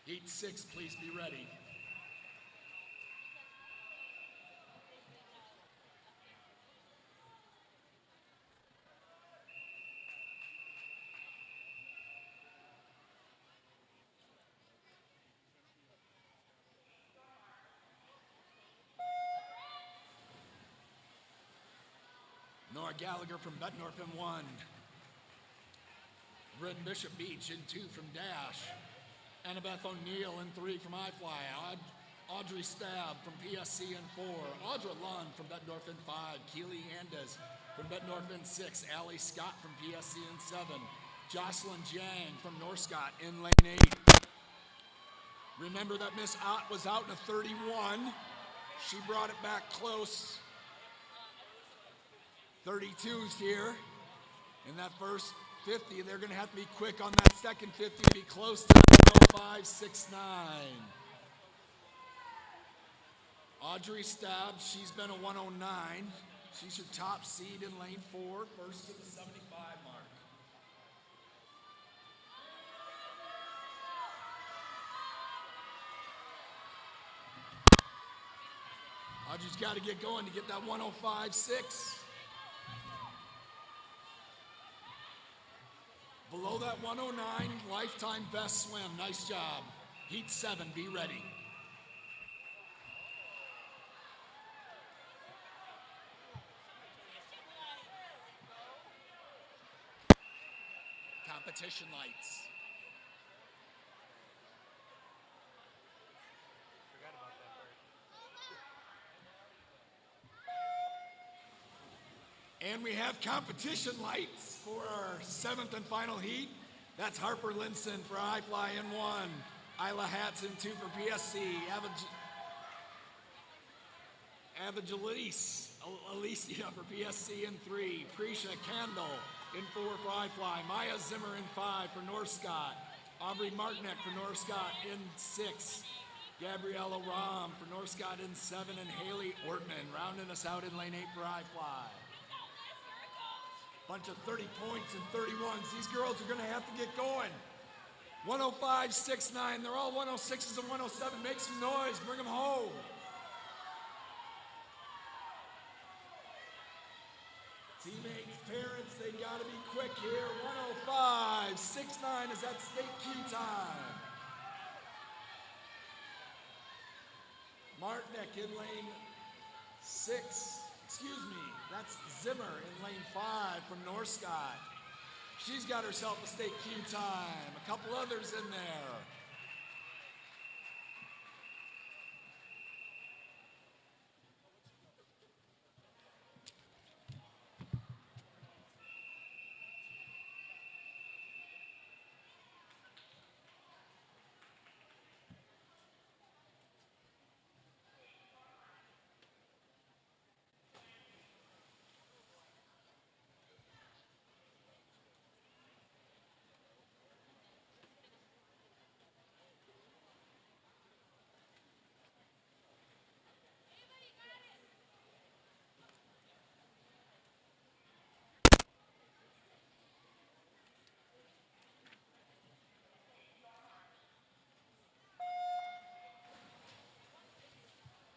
Heat 6, please be ready. Nora Gallagher from Bettendorf in 1. Bryn Bishop Beach in 2 from Dash. Annabeth O'Neill in 3 from iFly. Audrey Stab from PSC in 4. Audra Lund from Bettendorf in 5. Keely Andes from Bettendorf in 6. Allie Scott from PSC in 7. Jocelyn Jang from Northcott in lane 8. Remember that Miss Ott was out in a 31. She brought it back close. 32s here. In that first 50, they're going to have to be quick on that second 50 to be close to that 105.69. Audrey Stab, she's been a 109. She's your top seed in lane 4, first to the 75 mark. Audrey's got to get going to get that 105.6. Below that 109, lifetime best swim. Nice job. Heat 7, be ready. Competition lights. Forgot about that part. And we have competition lights for our 7th and final heat. That's Harper Linson for iFly in 1. Isla Hatz in 2 for PSC. Alicia for PSC in 3. Prisha Candle in 4 for iFly. Maya Zimmer in 5 for Northcott. Aubrey Martinek for Northcott in 6. Gabriella Rahm for Northcott in 7. And Haley Ortman rounding us out in lane 8 for iFly. Bunch of 30 points and 31s. These girls are going to have to get going. 105.69. They're all 106s and 107. Make some noise. Bring them home. Teammates, parents, they got to be quick here. 105.69 is that state key time. Martinek in lane 6. Excuse me, that's Zimmer in lane 5 from Northcott. She's got herself a state queue time. A couple others in there.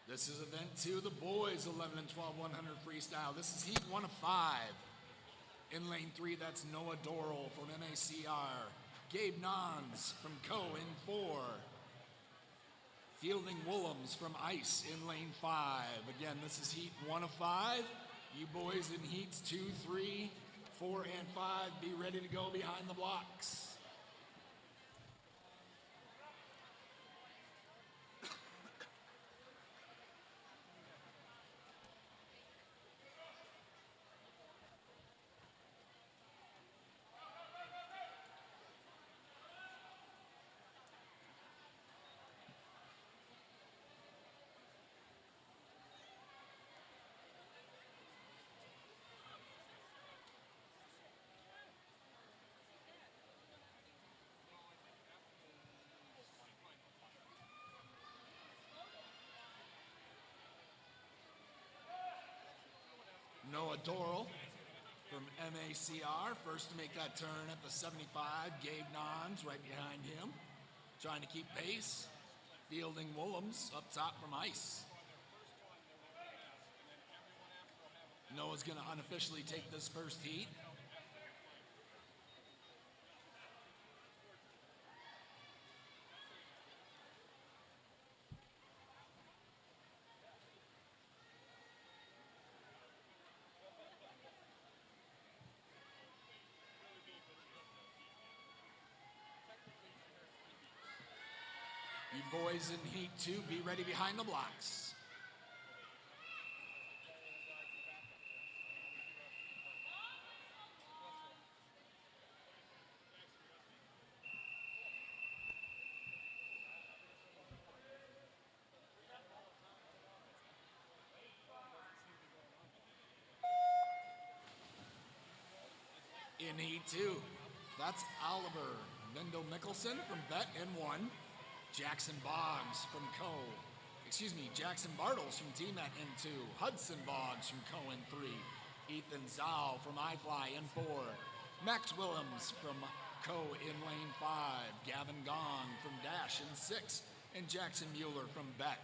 This is event 2, the boys 11 and 12 100 freestyle. This is heat 1 of 5. In lane 3, that's Noah Dorrell from MACR. Gabe Nons from Co in 4. Fielding Willems from ICE in lane 5. Again, this is heat 1 of 5. You boys in heats 2, 3, 4, and 5, be ready to go behind the blocks. Noah Dorrell from MACR, first to make that turn at the 75. Gabe Nons right behind him. trying to keep pace, fielding Willems up top from ice. Noah's going to unofficially take this first heat. You boys in heat 2, be ready behind the blocks. In heat 2, that's Oliver Mendel Mickelson from Bet in 1. Jackson Bartles from T-Met in 2. Hudson Boggs from Co in 3. Ethan Zhao from iFly in 4. Max Willems from Co in lane 5. Gavin Gong from Dash in 6. And Jackson Mueller from Bet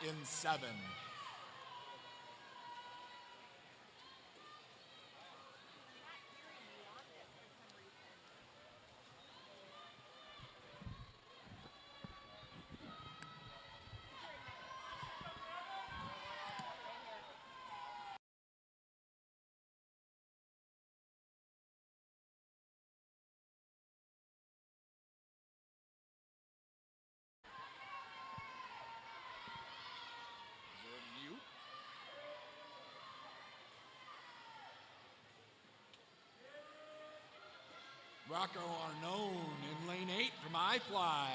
in 7. Rocco Arnone in lane 8 from iFly.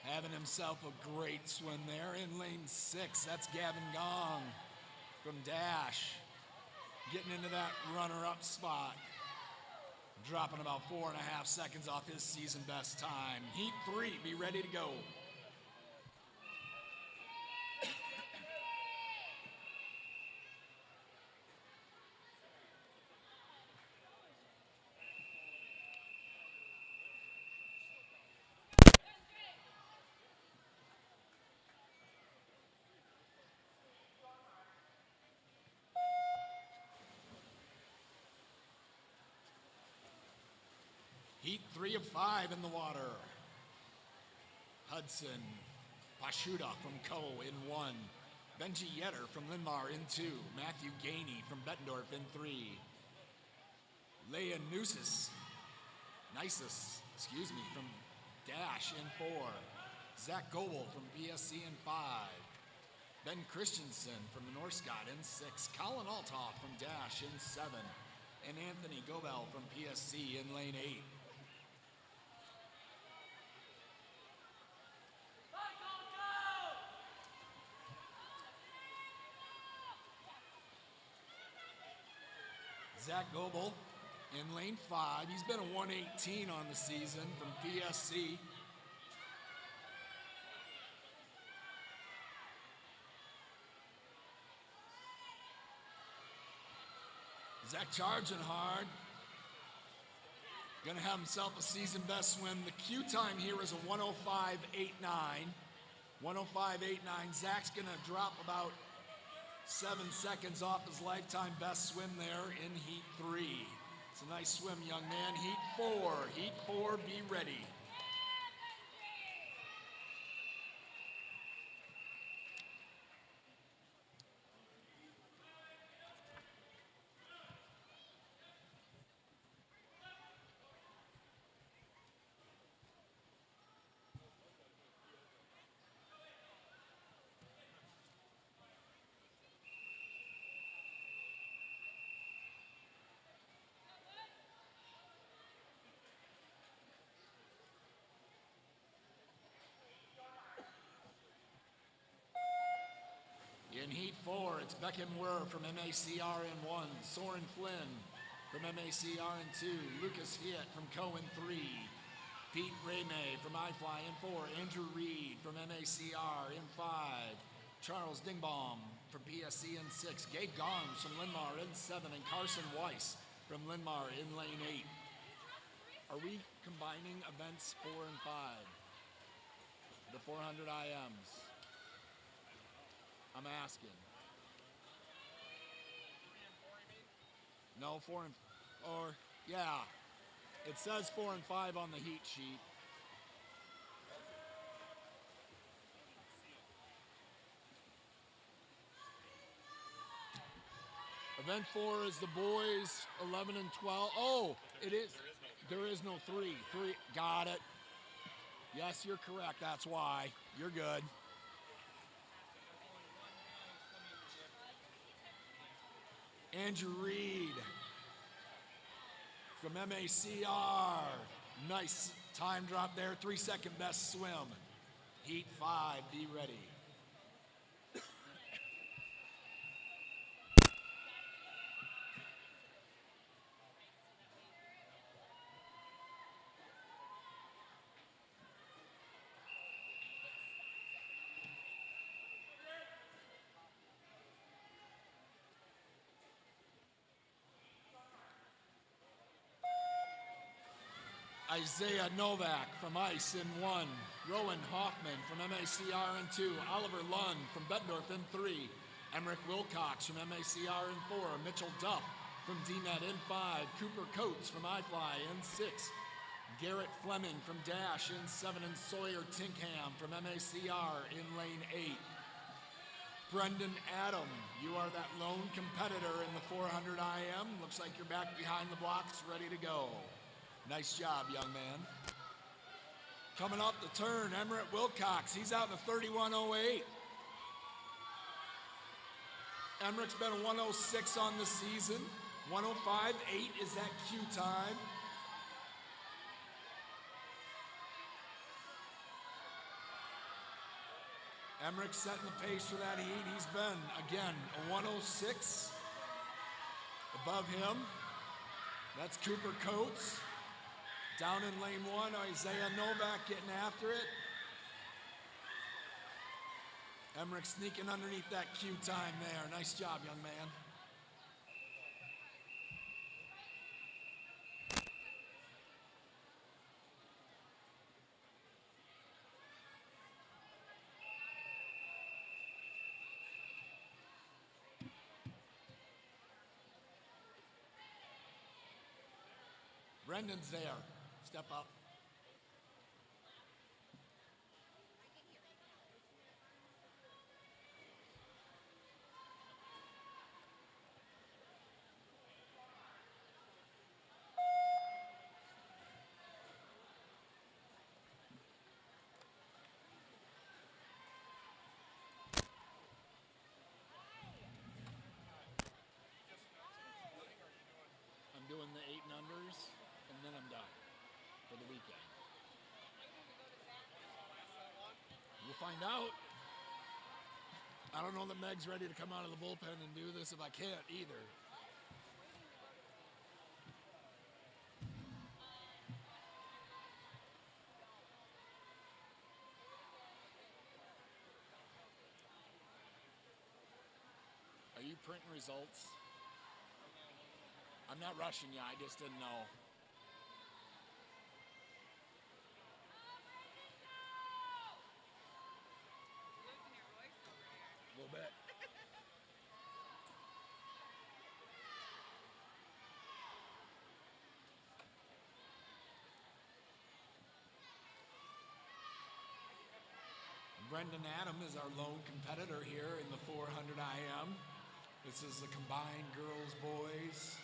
Having himself a great swim there in lane 6. That's Gavin Gong from Dash. Getting into that runner-up spot. Dropping about 4.5 seconds off his season best time. Heat 3, be ready to go. Heat 3 of 5 in the water. Hudson Pashuda from Co in 1. Benji Yetter from Linmar in 2. Matthew Gainey from Bettendorf in 3. Leia Nisus from Dash in 4. Zach Goebel from BSC in 5. Ben Christensen from the Norskott in 6. Colin Altoff from Dash in 7. And Anthony Gobel from PSC in lane 8. Zach Goebel in lane 5. He's been a 118 on the season from PSC. Zach charging hard. Gonna have himself a season best swim. The Q time here is a 105.89. 105.89. Zach's gonna drop about 7 seconds off his lifetime best swim there in heat 3. It's a nice swim, young man. Heat 4, be ready. In heat 4, it's Beckham Werr from MACR in 1, Soren Flynn from MACR in 2, Lucas Fiat from Co in 3, Pete Raymay from iFly in 4, Andrew Reed from MACR in 5, Charles Dingbaum from PSC in 6, Gabe Gomes from Linmar in 7, and Carson Weiss from Linmar in lane 8. Are we combining events 4 and 5? The 400 IMs. I'm asking. No, 4 and, or, yeah. It says 4 and 5 on the heat sheet. Event 4 is the boys, 11 and 12. Oh, it is. There is no 3. 3, got it. Yes, you're correct. That's why. You're good. Andrew Reed from MACR. Nice time drop there. 3-second best swim. Heat 5, be ready. Isaiah Novak from ICE in 1. Rowan Hoffman from MACR in 2. Oliver Lund from Bettendorf in 3. Emmerich Wilcox from MACR in 4. Mitchell Duff from DNet in 5. Cooper Coates from iFly in 6. Garrett Fleming from Dash in 7. And Sawyer Tinkham from MACR in lane 8. Brendan Adam, you are that lone competitor in the 400 IM. Looks like you're back behind the blocks, ready to go. Nice job, young man. Coming up the turn, Emmerich Wilcox. He's out in the 31.08. Emmerich's been a 106 on the season. 105.8 is that Q time. Emmerich setting the pace for that heat. He's been, again, a 106. Above him, that's Cooper Coates. Down in lane 1, Isaiah Novak getting after it. Emmerich sneaking underneath that Q time there. Nice job, young man. Brendan's there. Step up. I'm doing the 8 and unders, and then I'm done for the weekend. We'll find out. I don't know that Meg's ready to come out of the bullpen and do this if I can't either. Are you printing results? I'm not rushing you, I just didn't know. A little bit. Brendan Adam is our lone competitor here in the 400 IM. This is the combined girls, boys.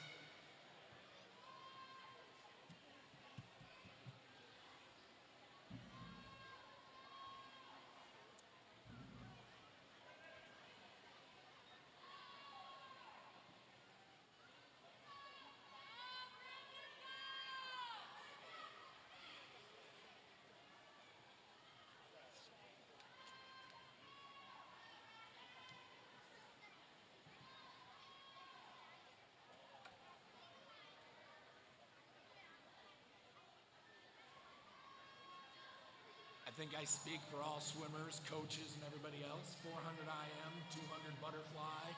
I think I speak for all swimmers, coaches, and everybody else. 400 IM, 200 butterfly.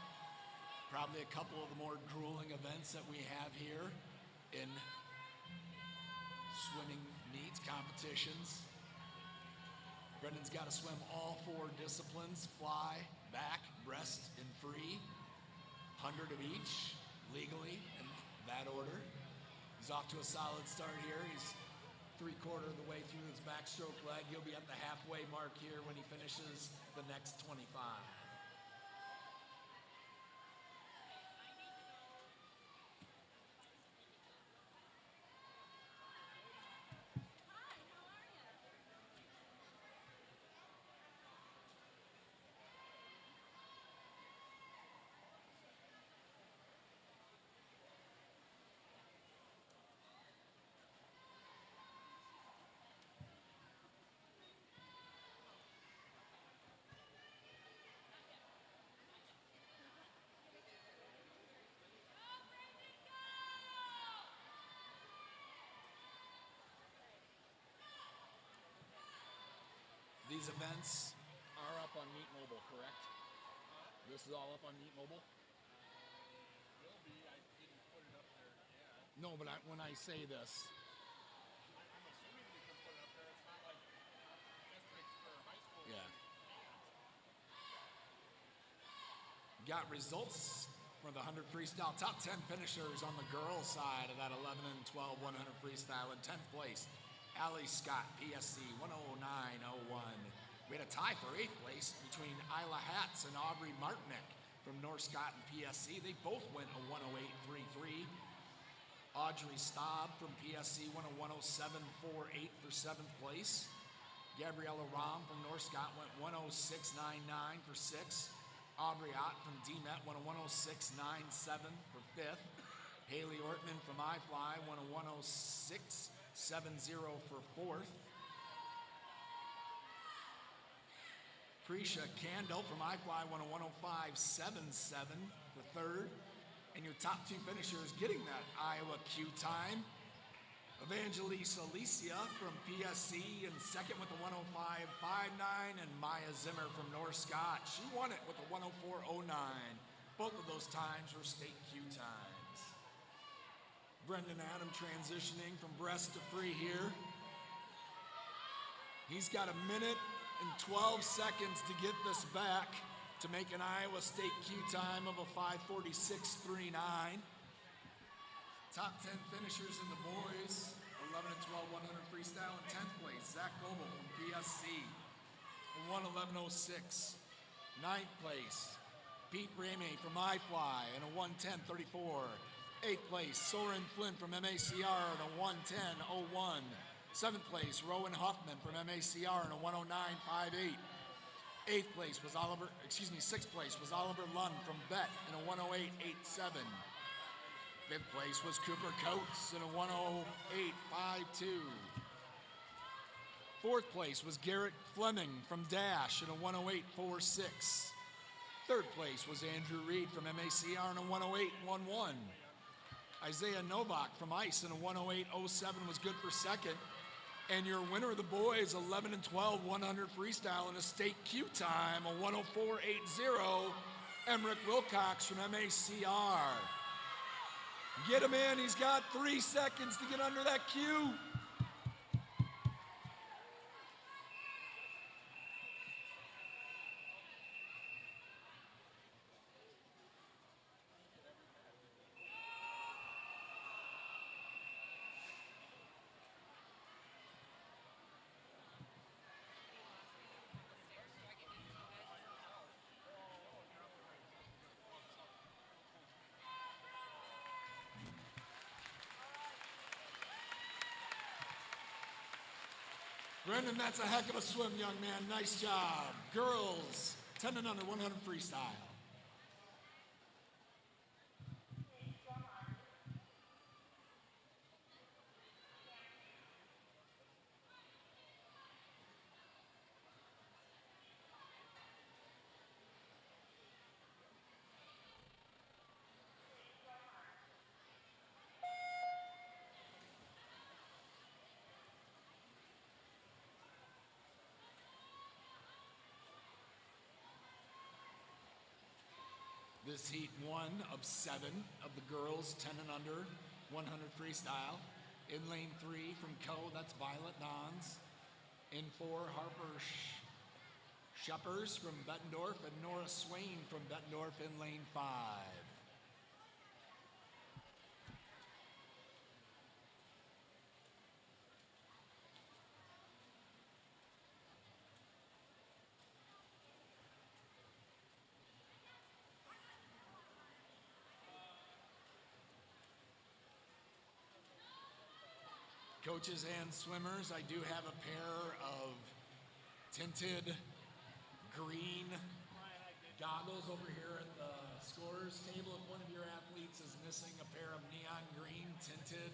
Probably a couple of the more grueling events that we have here in swimming meets, competitions. Brendan's got to swim all 4 disciplines: fly, back, breast, and free. 100 of each, legally, in that order. He's off to a solid start here. He's 3/4 of the way through his backstroke leg. He'll be at the halfway mark here when he finishes the next 25. These events are up on Meet Mobile, correct? This is all up on Meet Mobile? Will be. I didn't put it up there yet. No, but when I say this, I'm assuming we can put it up there. It's not like districts for high school. yeah. Got results for the 100 freestyle. Top 10 finishers on the girls' side of that 11 and 12 100 freestyle. In 10th place, Allie Scott, PSC, 109.01. We had a tie for 8th place between Isla Hatz and Aubrey Martinick from North Scott and PSC. They both went a 108.33. Audrey Staub from PSC went a 107.48 for 7th place. Gabriella Rahm from North Scott went 106.99 for 6th. Aubrey Ott from DMET won a 106.97 for 5th. Haley Ortman from iFly won a 106.70 for 4th. Prisha Candle from iFly won a 105.77 for 3rd. And your top 2 finishers getting that Iowa Q time: Evangelisa Alicia from PSC in 2nd with a 105.59, and Maya Zimmer from North Scott. She won it with a 104.09. Both of those times were state Q times. Brendan Adam transitioning from breast to free here. He's got a minute and 12 seconds to get this back to make an Iowa State Q time of a 5:46.39. Top 10 finishers in the boys, 11 and 12 100 freestyle. In 10th place, Zach Goebel from PSC, 111.06. 9th place, Pete Ramey from iFly in a 110.34. 8th place, Soren Flynn from MACR in a 110.01. 7th place, Rowan Hoffman from MACR in a 109.58. 6th place was Oliver Lund from Bet in a 108.87. 5th place was Cooper Coates in a 108.52. 4th place was Garrett Fleming from Dash in a 108.46. 3rd place was Andrew Reed from MACR in a 108.11. Isaiah Novak from ICE in a 108.07 was good for 2nd. And your winner of the boys, 11 and 12 100 freestyle in a state Q time, a 104.80, Emmerich Wilcox from MACR. Get him in. He's got 3 seconds to get under that Q. Brendan, that's a heck of a swim, young man. Nice job. Girls, 10 and under 100 freestyle. This heat 1 of 7 of the girls 10 and under 100 freestyle. In lane 3 from Co, that's Violet Dons. In 4, Harper Sheppers from Bettendorf and Nora Swain from Bettendorf in lane 5. Coaches and swimmers, I do have a pair of tinted green goggles over here at the scorer's table. If one of your athletes is missing a pair of neon green tinted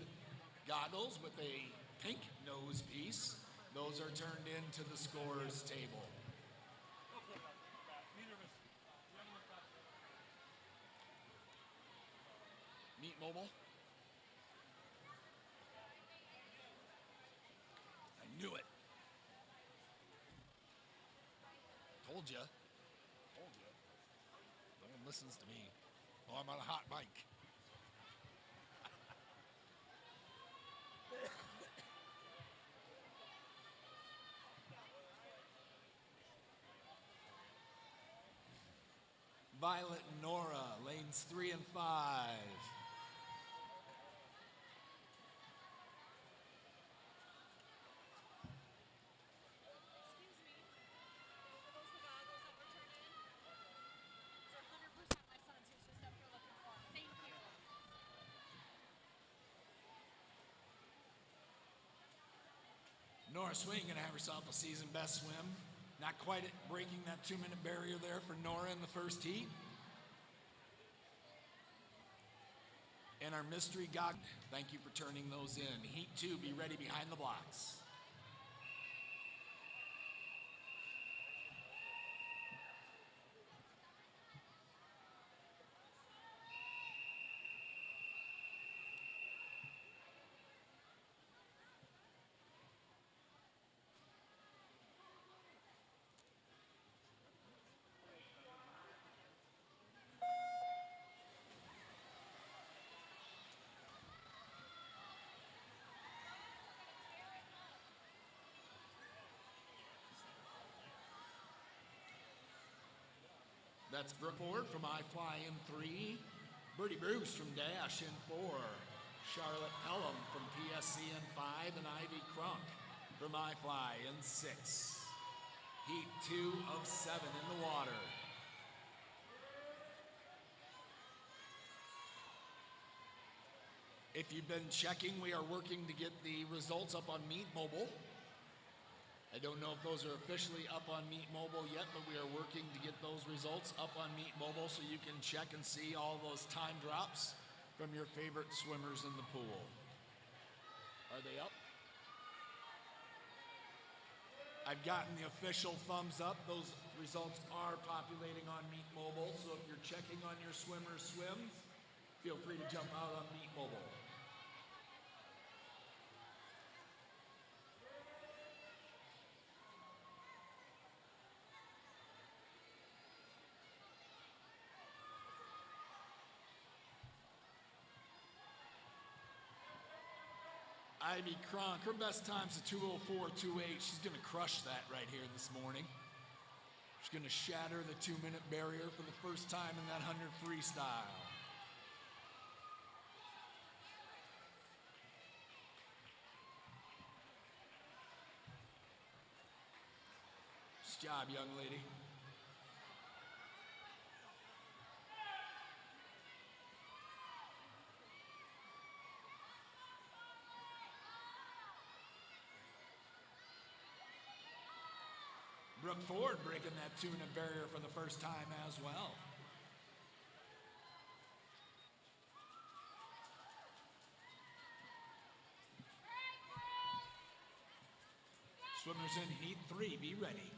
goggles with a pink nose piece, those are turned into the scorer's table. Meet Mobile. I knew it. Told ya. Told ya. No one listens to me. Oh, I'm on a hot mic. Violet and Nora, lanes 3 and 5. Nora Swain gonna have herself a season best swim. Not quite at breaking that 2-minute barrier there for Nora in the first heat. And our mystery gog, thank you for turning those in. Heat 2, be ready behind the blocks. That's Brooke Ford from iFly in 3. Birdie Bruce from Dash in 4. Charlotte Pelham from PSC in 5. And Ivy Crunk from iFly in 6. Heat 2 of 7 in the water. If you've been checking, we are working to get the results up on Meet Mobile. I don't know if those are officially up on Meet Mobile yet, but we are working to get those results up on Meet Mobile so you can check and see all those time drops from your favorite swimmers in the pool. Are they up? I've gotten the official thumbs up. Those results are populating on Meet Mobile, so if you're checking on your swimmer's swims, feel free to jump out on Meet Mobile. Ivy Cronk, her best time's a 2:04.28. She's going to crush that right here this morning. She's going to shatter the 2-minute barrier for the first time in that 100 freestyle. Nice job, young lady. Brooke Ford breaking that 2-minute barrier for the first time as well. Swimmers in heat 3, be ready.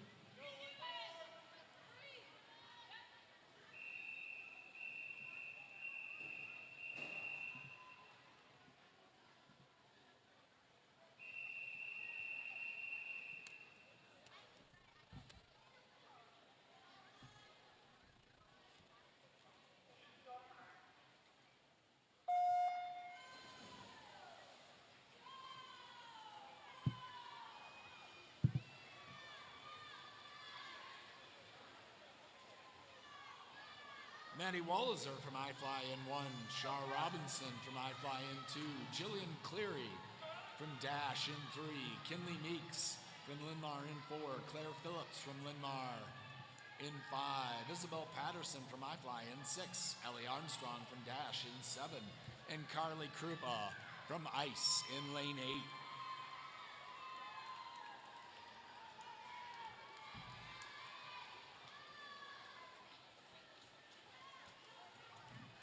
Maddie Walliser from I Fly in 1. Shar Robinson from I Fly in 2. Jillian Cleary from Dash in 3. Kinley Meeks from Linmar in 4. Claire Phillips from Linmar in 5. Isabel Patterson from I Fly in 6. Ellie Armstrong from Dash in 7. And Carly Krupa from Ice in lane 8.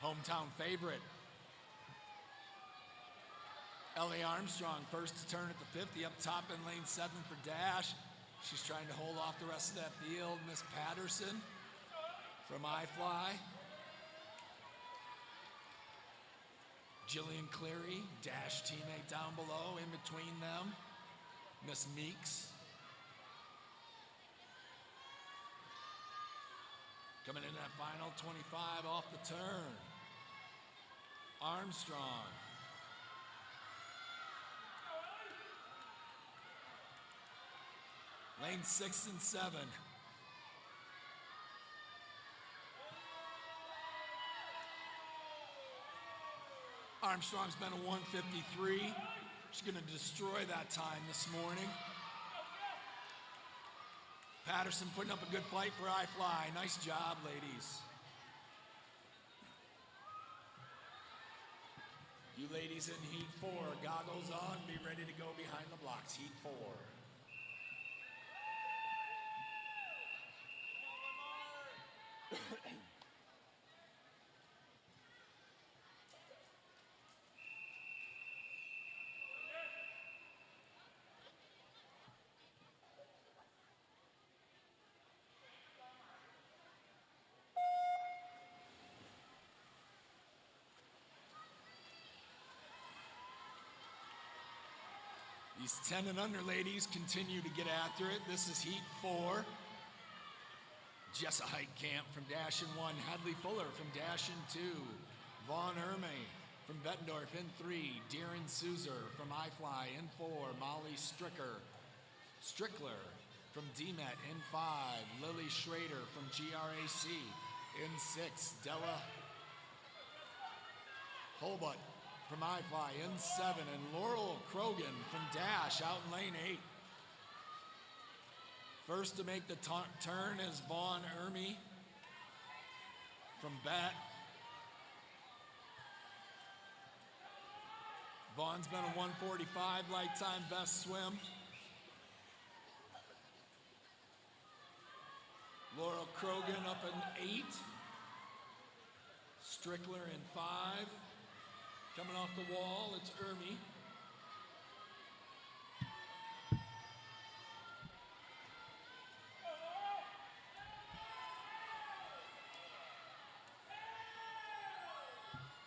Hometown favorite, Ellie Armstrong, first to turn at the 50, up top in lane 7 for Dash. She's trying to hold off the rest of that field. Miss Patterson from I Fly. Jillian Cleary, Dash teammate down below, in between them. Miss Meeks. Coming in that final 25 off the turn. Armstrong. Lane 6 and 7. Armstrong's been a 153. She's going to destroy that time this morning. Patterson putting up a good fight for I Fly. Nice job, ladies. You ladies in Heat 4, goggles on, be ready to go behind the blocks. Heat 4. These 10 and under ladies continue to get after it. This is Heat 4. Jessa Heitkamp from Dash in 1. Hadley Fuller from Dash in 2. Vaughn Ermey from Bettendorf in 3. Darren Souzer from I Fly in 4. Molly Strickler from DMET in 5. Lily Schrader from GRAC in 6. Della Holbutt from I Fly in 7, and Laurel Krogan from Dash out in lane 8. First to make the turn is Vaughn Ermey from Bet. Vaughn's been a 145 lifetime best swim. Laurel Krogan up in 8. Strickler in 5. Coming off the wall, it's Ermey.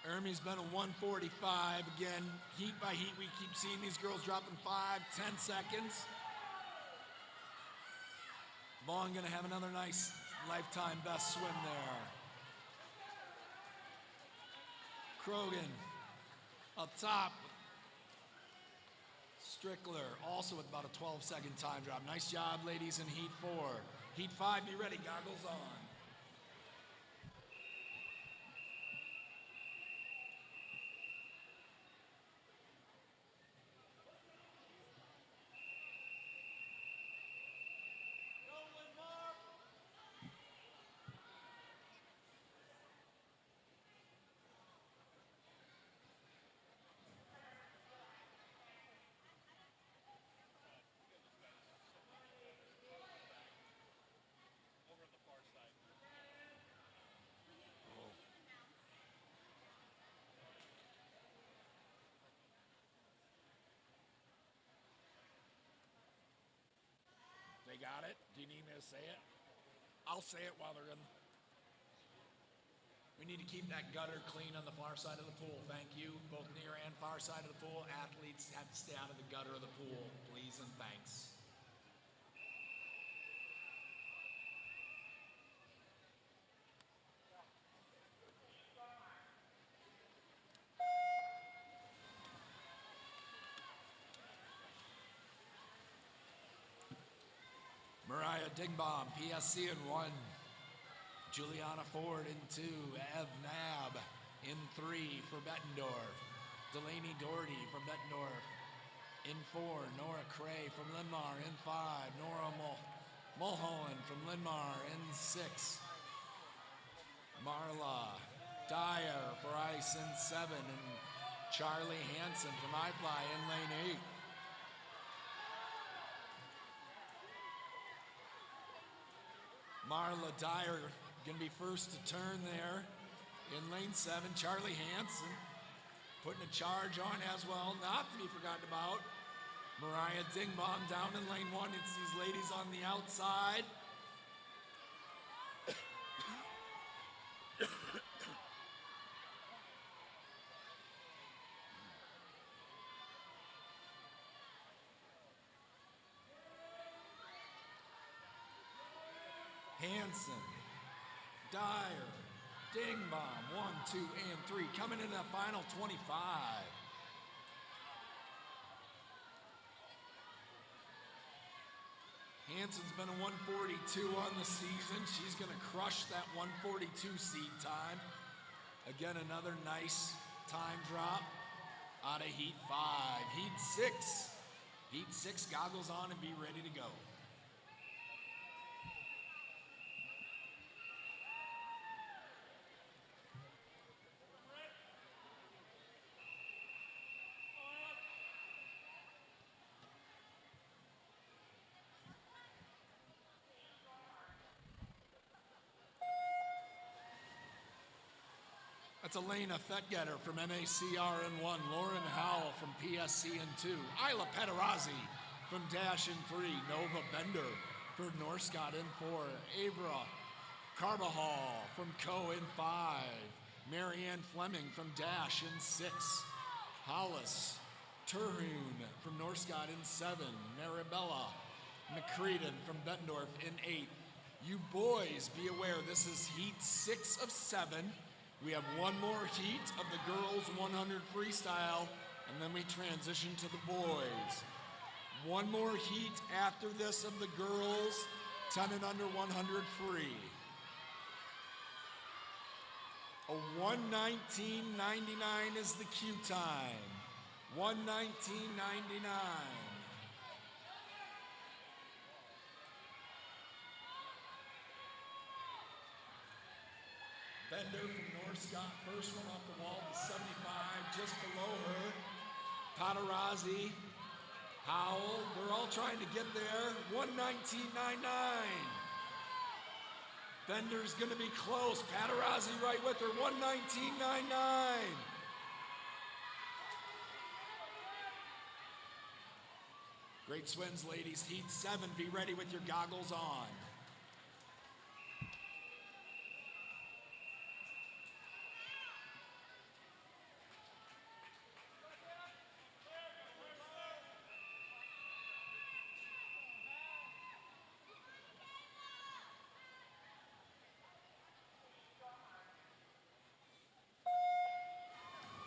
Ermey's been a 145. Again, heat by heat, we keep seeing these girls dropping 5, 10 seconds. Vaughn gonna have another nice lifetime best swim there. Krogan up top. Strickler also with about a 12-second time drop. Nice job, ladies, in Heat 4. Heat 5, be ready, goggles on. They got it? Do you need me to say it? I'll say it while they're in. We need to keep that gutter clean on the far side of the pool. Thank you. Both near and far side of the pool. Athletes have to stay out of the gutter of the pool. Please and thanks. Mariah Dingbaum, PSC in 1. Juliana Ford in 2, Ev Nab in 3 for Bettendorf. Delaney Doherty from Bettendorf in 4, Nora Cray from Linmar in 5, Nora Mulholland from Linmar in 6, Marla Dyer for ice in 7, and Charlie Hansen from iFly in lane 8. Marla Dyer gonna be first to turn there in lane 7. Charlie Hansen putting a charge on as well, not to be forgotten about. Mariah Dingbaum down in lane 1. It's these ladies on the outside. Hansen, Dyer, Dingbaum, 1, 2, and 3, coming in the final 25. Hansen's been a 142 on the season. She's gonna crush that 142 seed time. Again, another nice time drop out of heat 5. Heat 6. Heat 6, goggles on and be ready to go. That's Elena Fetgetter from MACR in 1, Lauren Howell from PSC in 2, Isla Pederazzi from Dash in 3, Nova Bender for Norscott in 4, Abra Carbajal from Co in 5, Marianne Fleming from Dash in 6, Hollis Terhune from Norscott in 7, Maribella McCreadon from Bettendorf in 8. You boys, be aware, this is heat 6 of 7. We have one more heat of the girls 100 freestyle, and then we transition to the boys. One more heat after this of the girls 10 and under 100 free. A 1:19.99 is the cue time. 1:19.99. Bender from Norscott, first one off the wall to 75, just below her. Padarazzi, Howell, we're all trying to get there. 1:19.99. Bender's gonna be close. Padarazzi right with her, 1:19.99. Great swims, ladies. Heat 7, be ready with your goggles on.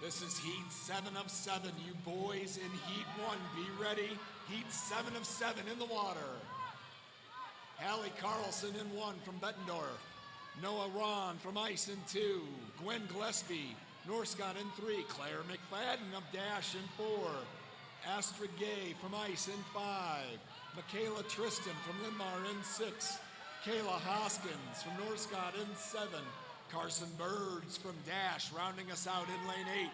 This is heat 7 of 7. You boys in heat 1, be ready. Heat 7 of 7 in the water. Hallie Carlson in 1 from Bettendorf. Noah Ron from ice in 2. Gwen Gillespie, Norscott in 3. Claire McFadden of Dash in 4. Astrid Gay from ice in 5. Michaela Tristan from Linmar in 6. Kayla Hoskins from Norscott in 7. Carson Birds from Dash rounding us out in lane 8.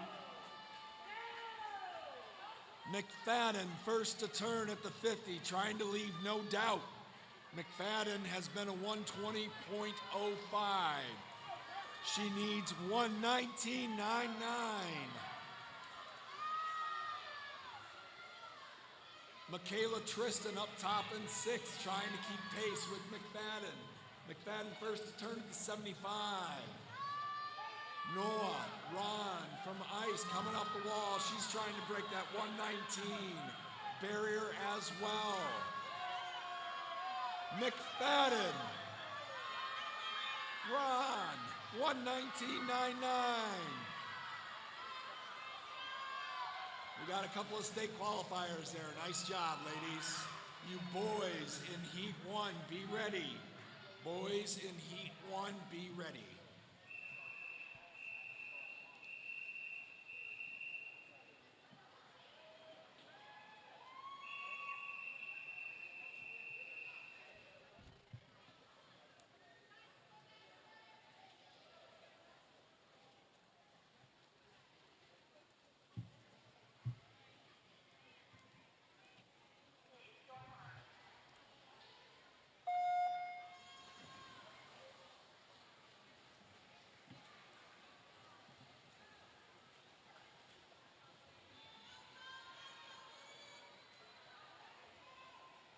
McFadden first to turn at the 50, trying to leave no doubt. McFadden has been a 120.05. She needs 1:19.99. Michaela Tristan up top in 6, trying to keep pace with McFadden. McFadden first to turn at the 75. Noah Ron from ice coming off the wall. She's trying to break that 1:19 barrier as well. McFadden. Ron, 1:19.99. We got a couple of state qualifiers there. Nice job, ladies. You boys in heat 1, be ready. Boys in Heat 1, be ready.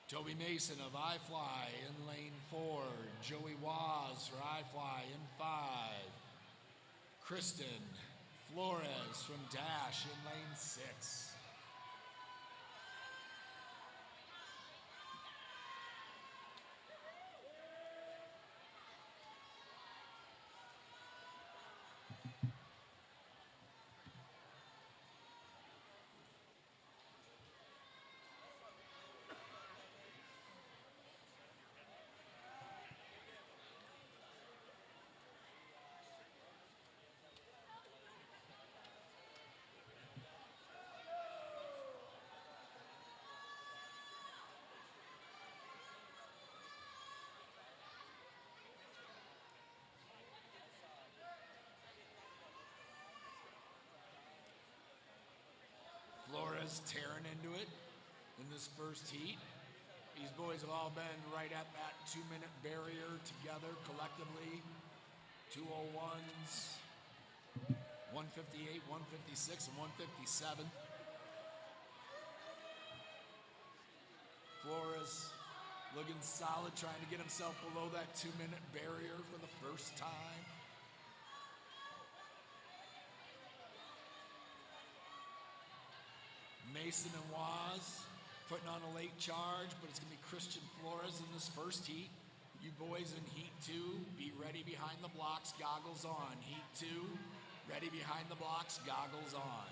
Toby Mason of iFly in lane 4. Joey Waz for iFly in 5. Kristen Flores from Dash in lane 6. Flores tearing into it in this first heat. These boys have all been right at that 2-minute barrier together collectively. 2:01s, 1:58, 1:56, and 1:57. Flores looking solid, trying to get himself below that 2-minute barrier for the first time. Mason and Waz putting on a late charge, but it's going to be Christian Flores in this first heat. You boys in Heat 2, be ready behind the blocks, goggles on. Heat 2, ready behind the blocks, goggles on.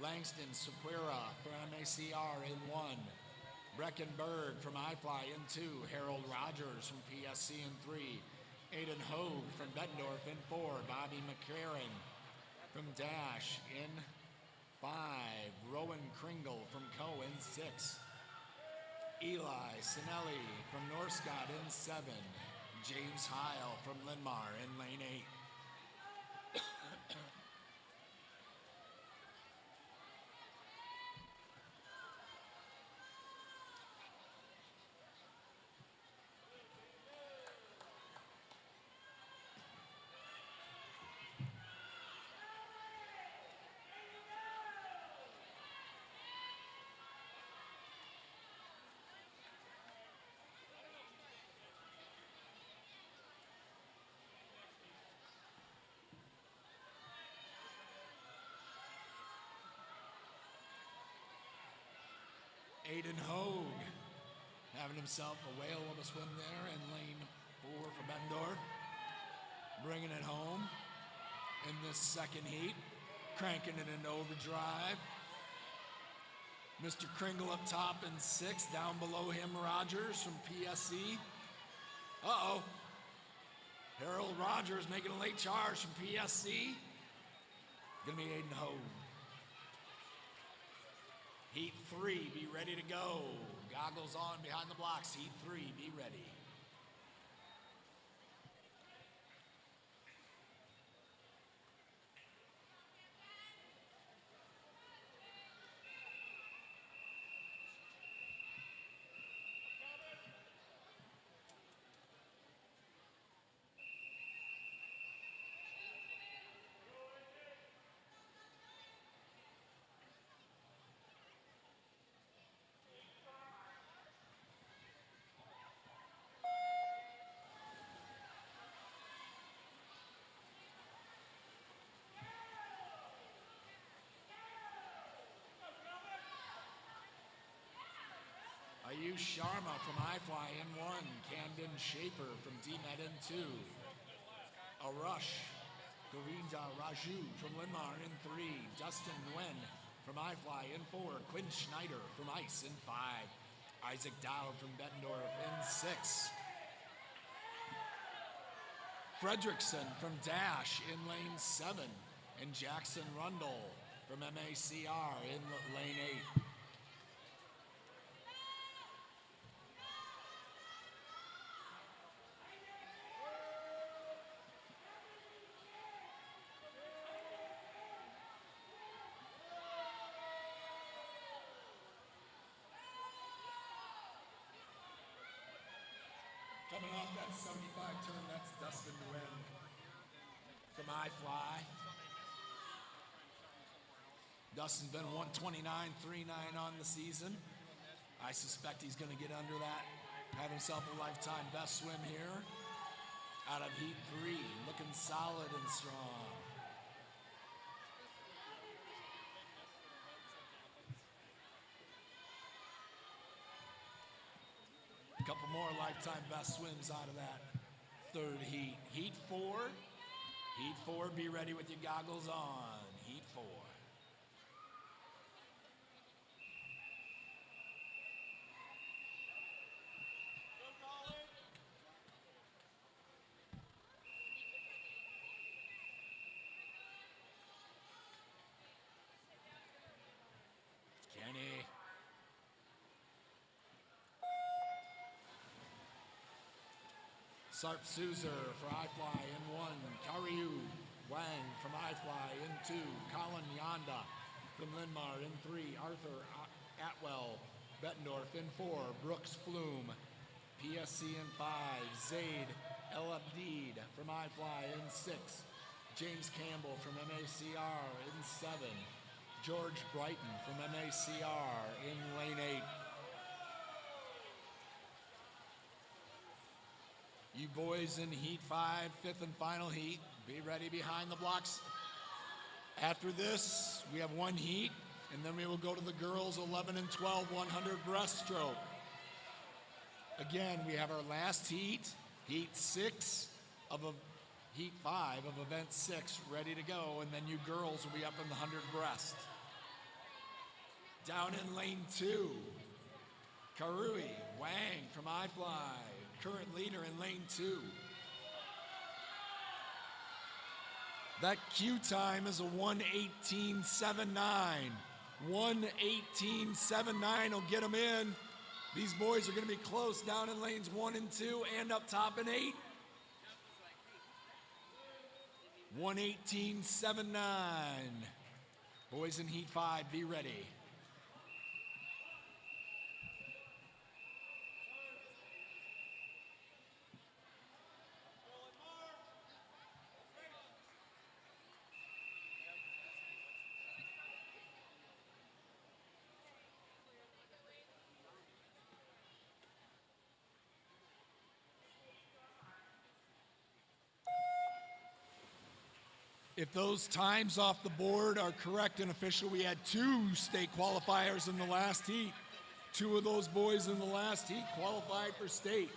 Langston Sequeira from MACR in 1. Breckenberg from iFly in 2. Harold Rogers from PSC in 3. Aiden Hogue from Bettendorf in 4. Bobby McCarran from Dash in 5. Rowan Kringle from Co in 6. Eli Sinelli from Northcott in 7. James Heil from Linmar in lane 8. Aiden Hogue having himself a whale of a swim there in lane 4 for Bettendorf. Bringing it home in this second heat. Cranking it into overdrive. Mr. Kringle up top in 6. Down below him, Rogers from PSC. Uh-oh. Harold Rogers making a late charge from PSC. Gonna be Aiden Hogue. Heat 3, be ready to go. Goggles on behind the blocks. Heat 3, be ready. Ayush Sharma from iFly in 1. Camden Schaefer from DMed in 2. Arush Govinda Raju from Linmar in 3. Dustin Nguyen from iFly in 4. Quinn Schneider from ICE in 5. Isaac Dowd from Bettendorf in 6. Fredrickson from Dash in lane 7. And Jackson Rundle from MACR in lane 8. Coming off that 75 turn, that's Dustin Nguyen from iFly. Dustin's been 129.39 on the season. I suspect he's going to get under that, have himself a lifetime best swim here out of heat 3, looking solid and strong. A couple more lifetime best swims out of that third heat. Heat 4. Heat 4, be ready with your goggles on. Heat 4. Kenny. Sarp Souzer for iFly in 1. Karyu Wang from iFly in 2. Colin Yonda from Linmar in 3. Arthur Atwell Bettendorf in 4. Brooks Flume PSC in 5. Zaid El Abdeed from iFly in 6. James Campbell from MACR in 7. George Brighton from MACR in lane 8. You boys in heat 5, 5th and final heat, be ready behind the blocks. After this, we have 1 heat, and then we will go to the girls 11 and 12 100 breaststroke. Again, we have our last heat, heat 6 of heat 5 of event 6, ready to go, and then you girls will be up in the 100 breast. Down in lane 2, Karui Wang from iFly, current leader in lane 2. That Q time is a 1:18.79. 1:18.79 will get them in. These boys are going to be close down in lanes 1 and 2 and up top in 8. 1:18.79. Boys in heat 5, be ready. If those times off the board are correct and official, we had 2 state qualifiers in the last heat. 2 of those boys in the last heat qualified for state.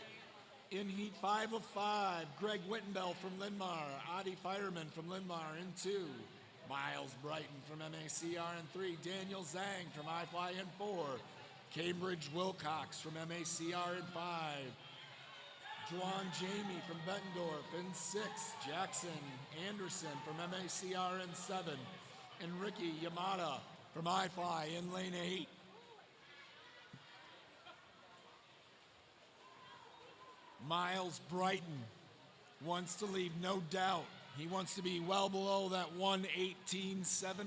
In heat 5 of 5, Greg Wittenbell from Linmar, Adi Fireman from Linmar in 2, Miles Brighton from MACR in 3, Daniel Zhang from iFly in 4, Cambridge Wilcox from MACR in 5, Juan Jamie from Bettendorf in 6, Jackson Anderson from MACR in 7, and Ricky Yamada from iFly in lane 8. Miles Brighton wants to leave, no doubt. He wants to be well below that 1:18.79.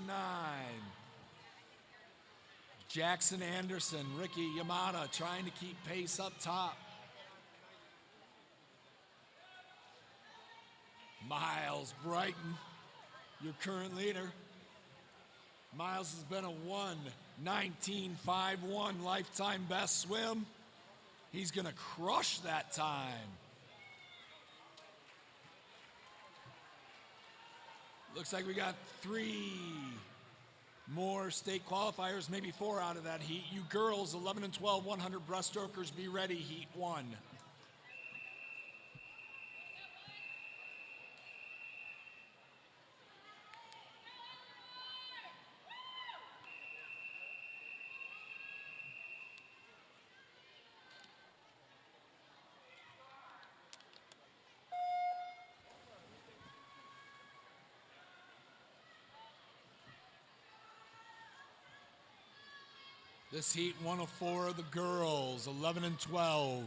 Jackson Anderson, Ricky Yamada trying to keep pace up top. Miles Brighton, your current leader. Miles has been a 1:19.51 lifetime best swim. He's gonna crush that time. Looks like we got 3 more state qualifiers, maybe 4 out of that heat. You girls, 11 and 12, 100 breaststrokers, be ready, heat 1. This heat, 1 of 4 of the girls, 11 and 12.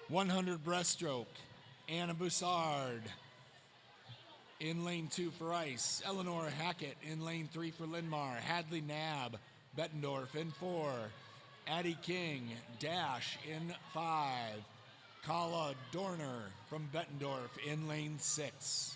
100 breaststroke, Anna Boussard in lane 2 for Ice. Eleanor Hackett in lane 3 for Linmar. Hadley Nab, Bettendorf in 4. Addie King, Dash in 5. Kala Dorner from Bettendorf in lane 6.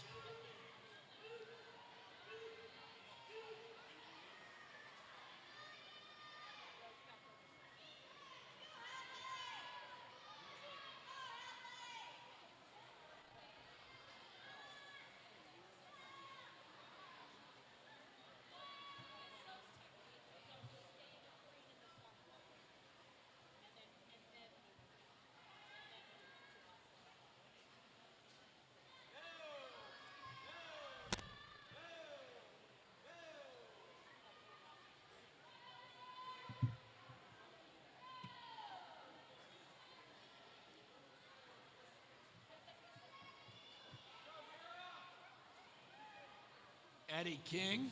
Addie King,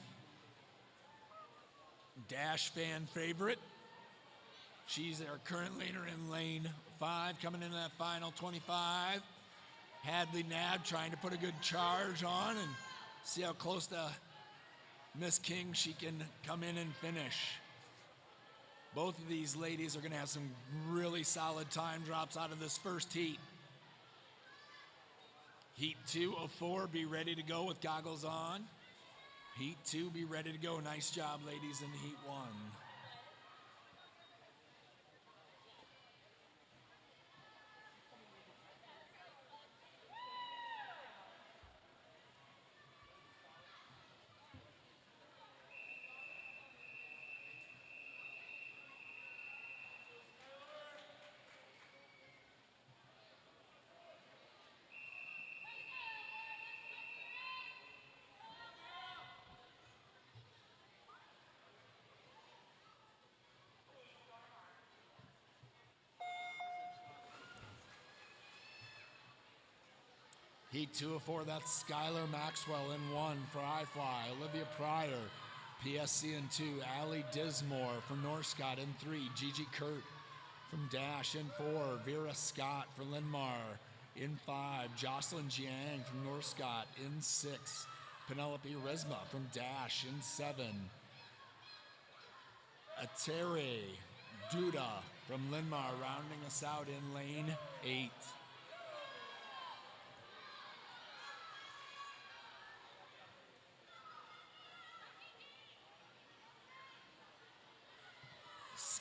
Dash fan favorite. She's our current leader in lane 5, coming into that final 25. Hadley Nab trying to put a good charge on and see how close to Miss King she can come in and finish. Both of these ladies are going to have some really solid time drops out of this first heat. Heat 2 of 4, be ready to go with goggles on. Heat 2, be ready to go. Nice job, ladies, in Heat 1. Heat 2 of 4, that's Skylar Maxwell in 1 for iFly. Olivia Pryor, PSC in 2. Allie Dismore from Northcott in 3. Gigi Kurt from Dash in 4. Vera Scott for Linmar in 5. Jocelyn Jiang from Northcott in 6. Penelope Resma from Dash in 7. Atere Duda from Linmar rounding us out in lane 8.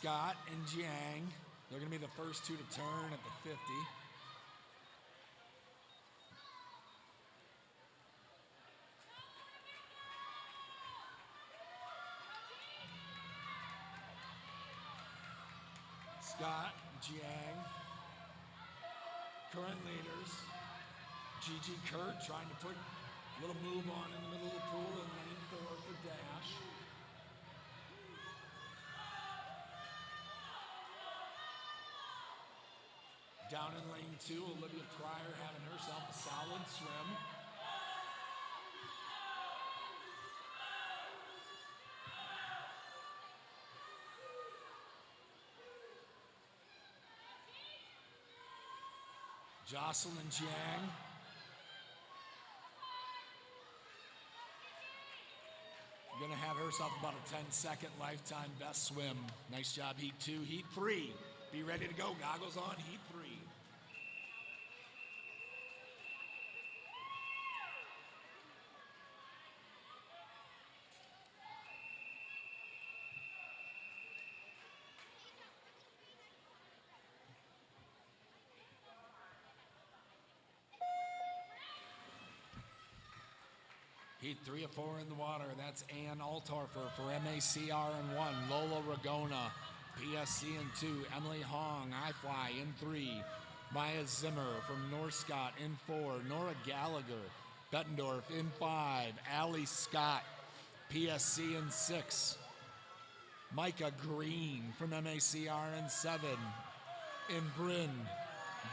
Scott and Jiang, they're going to be the first 2 to turn at the 50. Scott, Jiang, current leaders. Gigi Kurt trying to put a little move on in the middle of the pool in lane 4 for Dash. Down in lane 2, Olivia Pryor having herself a solid swim. Jocelyn Jiang. Gonna have herself about a 10-second lifetime best swim. Nice job, Heat 2. Heat 3, be ready to go. Goggles on, Heat 3. Heat 3 of 4 in the water. That's Ann Altorfer for MACR in 1. Lola Ragona, PSC in 2. Emily Hong, I-Fly in 3. Maya Zimmer from Norscott in 4. Nora Gallagher, Bettendorf in 5. Allie Scott, PSC in 6. Micah Green from MACR in 7. In Bryn,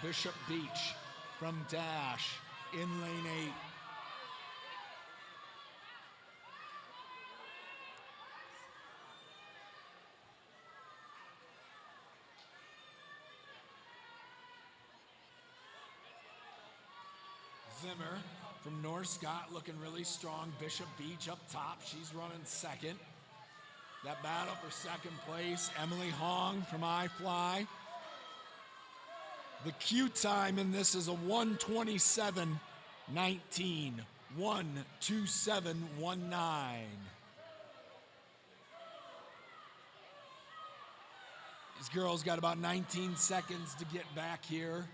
Bishop Beach from Dash in lane 8. Zimmer from Norscott looking really strong. Bishop Beach up top. She's running second. That battle for second place. Emily Hong from I-Fly. The Q time in this is a 1:27.19. 1:27.19. These girls got about 19 seconds to get back here.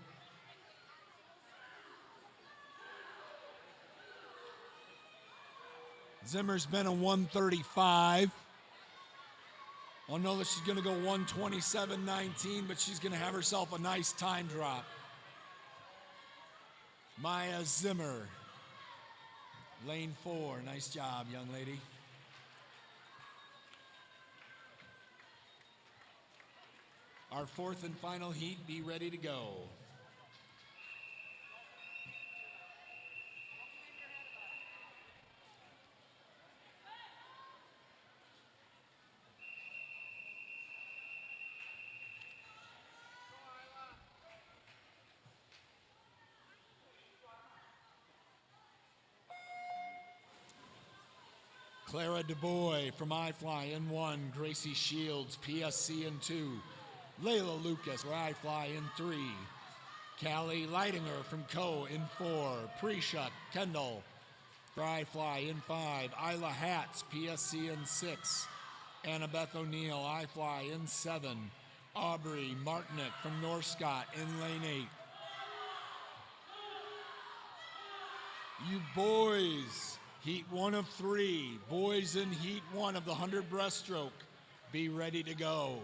Zimmer's been a 1:35. I'll know that she's going to go 1:27.19, but she's going to have herself a nice time drop. Maya Zimmer, lane 4. Nice job, young lady. Our fourth and final heat, be ready to go. Clara DuBois from I-Fly in 1. Gracie Shields, PSC in 2. Layla Lucas for I-Fly in 3. Callie Leidinger from Co in 4. Prisha Kendall for I-Fly in 5. Isla Hatz, PSC in 6. Annabeth O'Neill, I-Fly in 7. Aubrey Martinick from Norscott in lane 8. You boys, heat 1 of 3. Boys in heat 1 of the 100 breaststroke. Be ready to go.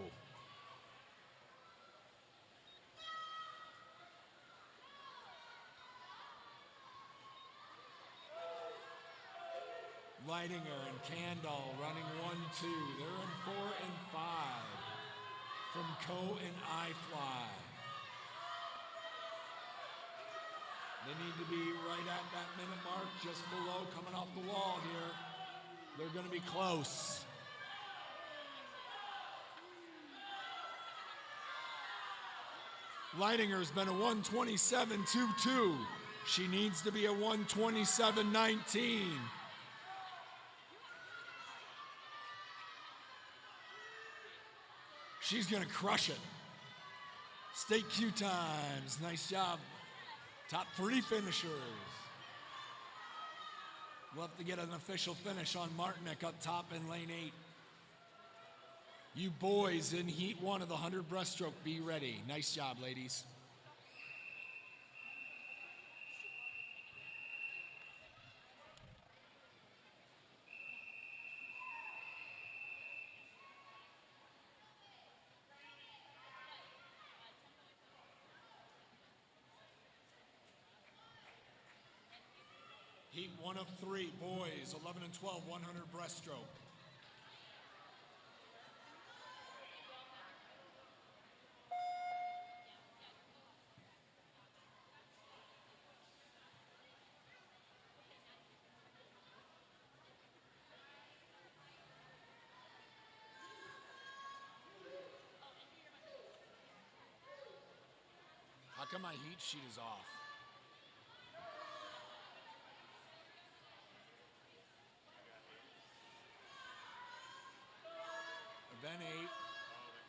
Leidinger and Candle running 1-2. They're in 4 and 5 from Co and I-Fly. They need to be right at that minute mark, just below, coming off the wall here. They're going to be close. Leidinger's been a 1:27.22. She needs to be a 1:27.19. She's going to crush it. State Q times. Nice job. Top 3 finishers. We'll have to get an official finish on Martinick up top in lane 8. You boys in heat 1 of the 100 breaststroke, be ready. Nice job, ladies. Heat 1 of 3, boys, 11 and 12, 100 breaststroke. How come my heat sheet is off? Event 8. Oh, I wonder if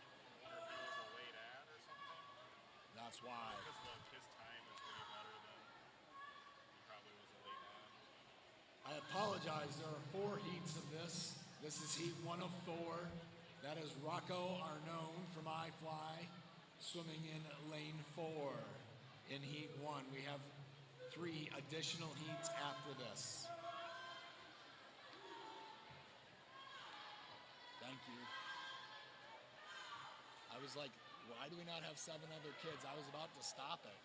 he was a late ad or something. That's why. Because his time is way better than he probably was a late ad. I apologize. There are 4 heats of this. This is heat 1 of 4. That is Rocco Arnone from I-Fly swimming in lane 4 in heat 1. We have 3 additional heats after this. you. I was like, why do we not have 7 other kids? I was about to stop it.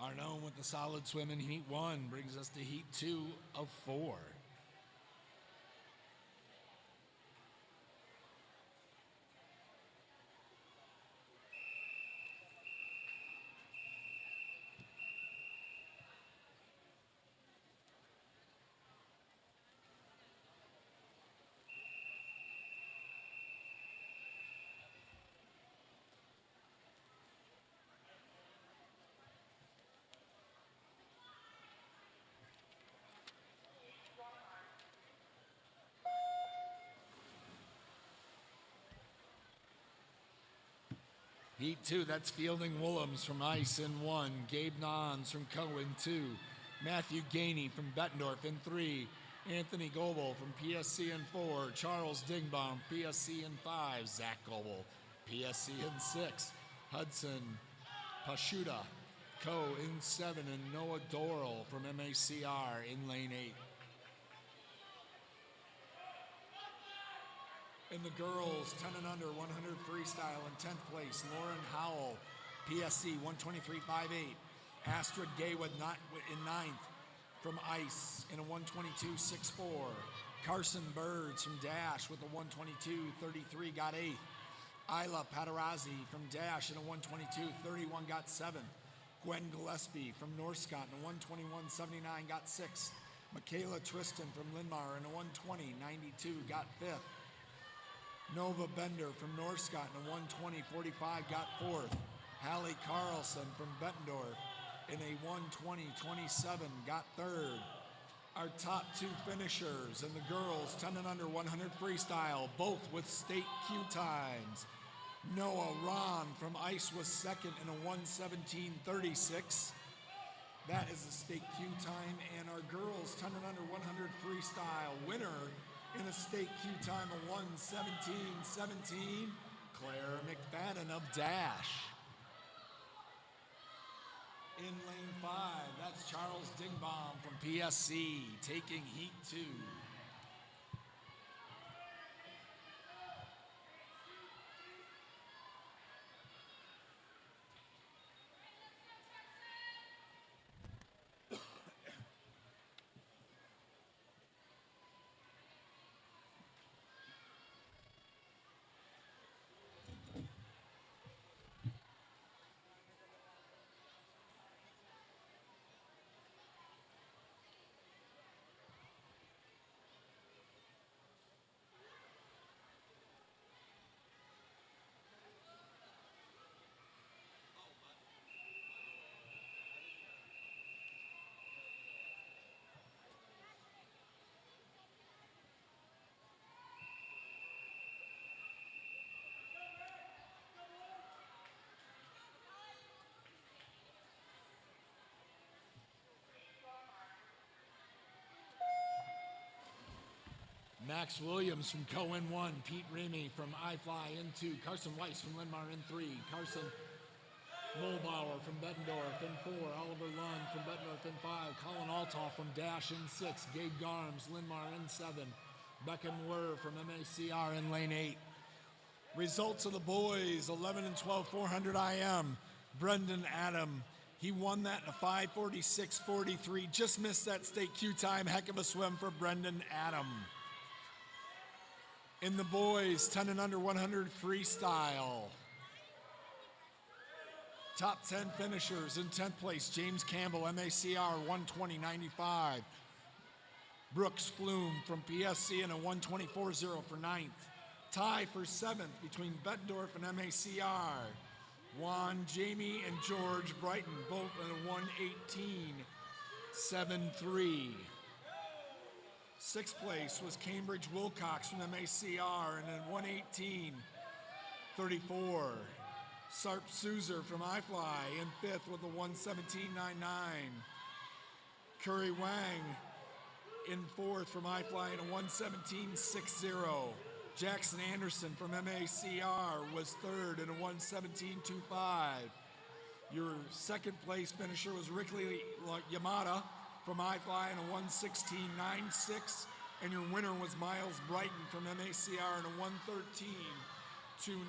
Arnone with the solid swim in heat 1 brings us to heat 2 of 4. Heat 2, that's Fielding Willems from Ice in 1, Gabe Nons from Cohen 2, Matthew Gainey from Bettendorf in 3, Anthony Goebel from PSC in 4, Charles Dingbaum, PSC in 5, Zach Goebel, PSC in 6, Hudson Pashuta, Co in 7, and Noah Doral from MACR in lane 8. In the girls, 10 and under, 100 freestyle in 10th place, Lauren Howell, PSC 123.58. Astrid Gaywood in 9th from Ice in a 122.64. Carson Birds from Dash with a 122.33 got 8th. Isla Padarazzi from Dash in a 122.31 got 7th. Gwen Gillespie from North Scott in a 121.79 got 6th. Michaela Tristan from Linmar in a 120.92 got 5th. Nova Bender from North Scott in a 120.45 got 4th. Hallie Carlson from Bettendorf in a 120.27 got 3rd. Our top 2 finishers in the girls, 10 and under 100 freestyle, both with state Q times. Noah Ron from Ice was 2nd in a 117.36. That is a state Q time. And our girls, 10 and under 100 freestyle winner in a state Q time of 117.17, Claire McFadden of Dash. In lane 5, that's Charles Dingbaum from PSC taking heat 2. Max Williams from Cohen 1, Pete Remy from iFly in 2, Carson Weiss from Linmar in 3, Carson Mulbauer from Bettendorf in 4, Oliver Lund from Bettendorf in 5, Colin Altoff from Dash in 6, Gabe Garms, Linmar in 7, Becca Moore from MACR in lane 8. Results of the boys, 11 and 12, 400 IM. Brendan Adam, he won that in a 5:46.43, just missed that state Q time. Heck of a swim for Brendan Adam. In the boys, 10 and under 100 freestyle. Top 10 finishers in 10th place, James Campbell, MACR, 120.95. Brooks Flume from PSC in a 124.0 for 9th. Tie for 7th between Bettendorf and MACR. Juan, Jamie, and George Brighton, both in a 118.73. 6th place was Cambridge Wilcox from MACR in a 34. Sarp Suzer from iFly in fifth with a 117.99. Curry Wang in fourth from iFly in a 117.60. Jackson Anderson from MACR was third in a 117.25. Your second place finisher was Rickley Yamada from iFly in a 116.96. And your winner was Miles Brighton from MACR in a 113.29.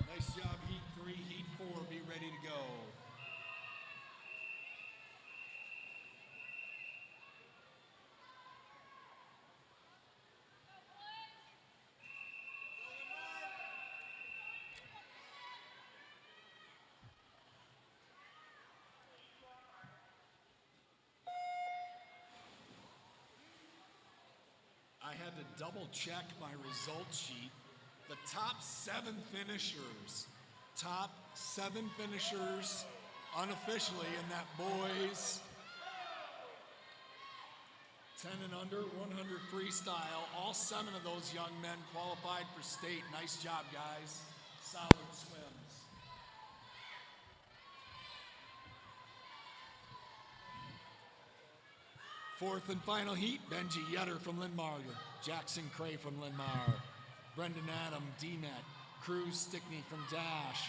Nice job, Heat 3, Heat 4, be ready to go. I had to double check my results sheet. The top seven finishers unofficially in that boys 10 and under 100 freestyle. All 7 of those young men qualified for state. Nice job, guys. Solid swims. Fourth and final heat, Benji Yetter from Linn-Mar, Jackson Cray from Linn-Mar, Brendan Adam, DNet, Cruz Stickney from Dash,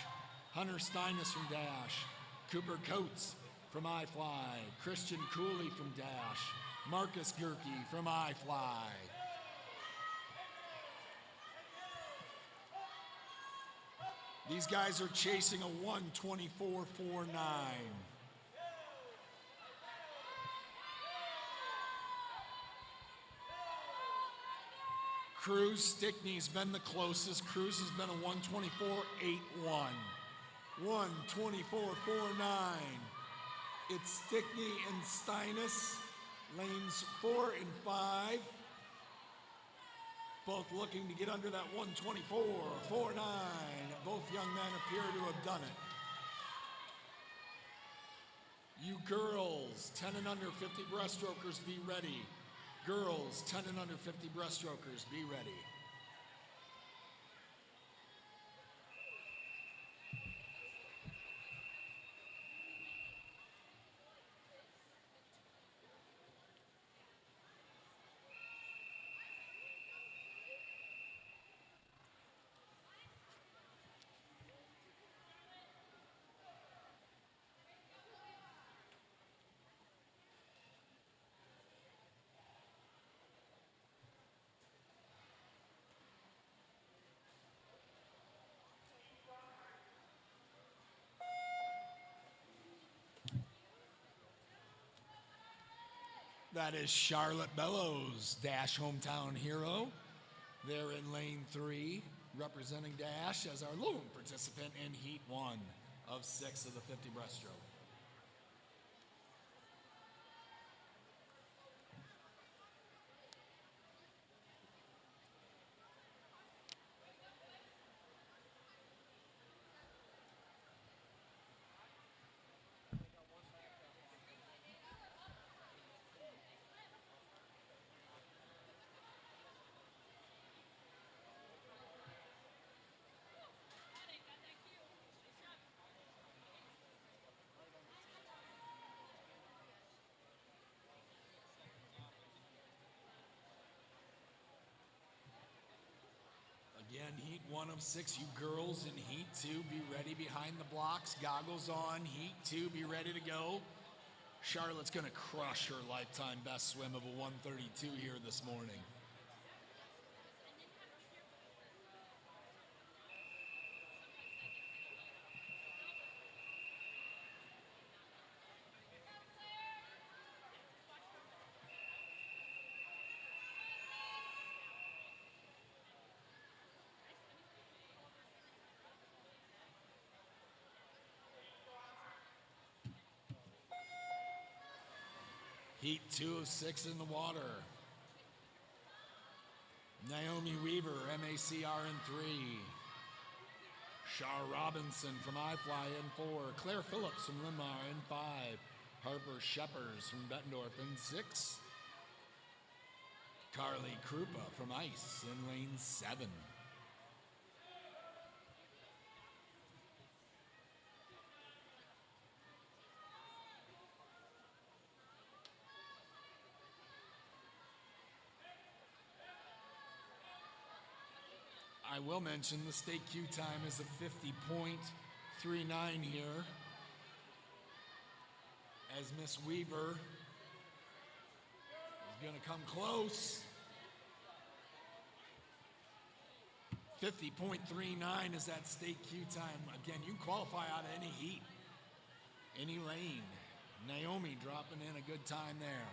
Hunter Steinus from Dash, Cooper Coates from iFly, Christian Cooley from Dash, Marcus Gerke from iFly. These guys are chasing a 1:24.49. Cruz Stickney's been the closest. Cruz has been a 1:24.81. 1:24.49. It's Stickney and Steinus, lanes 4 and 5. Both looking to get under that 1:24.49. Both young men appear to have done it. You girls, 10 and under 50 breaststrokers, be ready. Girls, 10 and under 50 breaststrokers, be ready. That is Charlotte Bellows, Dash hometown hero. They're in lane 3, representing Dash as our lone participant in Heat 1 of 6 of the 50 breaststroke. Again, Heat 1 of 6, you girls in Heat 2, be ready behind the blocks, goggles on. Heat 2, be ready to go. Charlotte's gonna crush her lifetime best swim of a 1:32 here this morning. Heat 2 of 6 in the water. Naomi Weaver, MACR in 3. Shar Robinson from iFly in 4. Claire Phillips from Linn-Mar in 5. Harper Sheppers from Bettendorf in 6. Carly Krupa from Ice in lane 7. I will mention the state queue time is a 50.39 here, as Miss Weaver is going to come close. 50.39 is that state queue time. Again, you can qualify out of any heat, any lane. Naomi dropping in a good time there.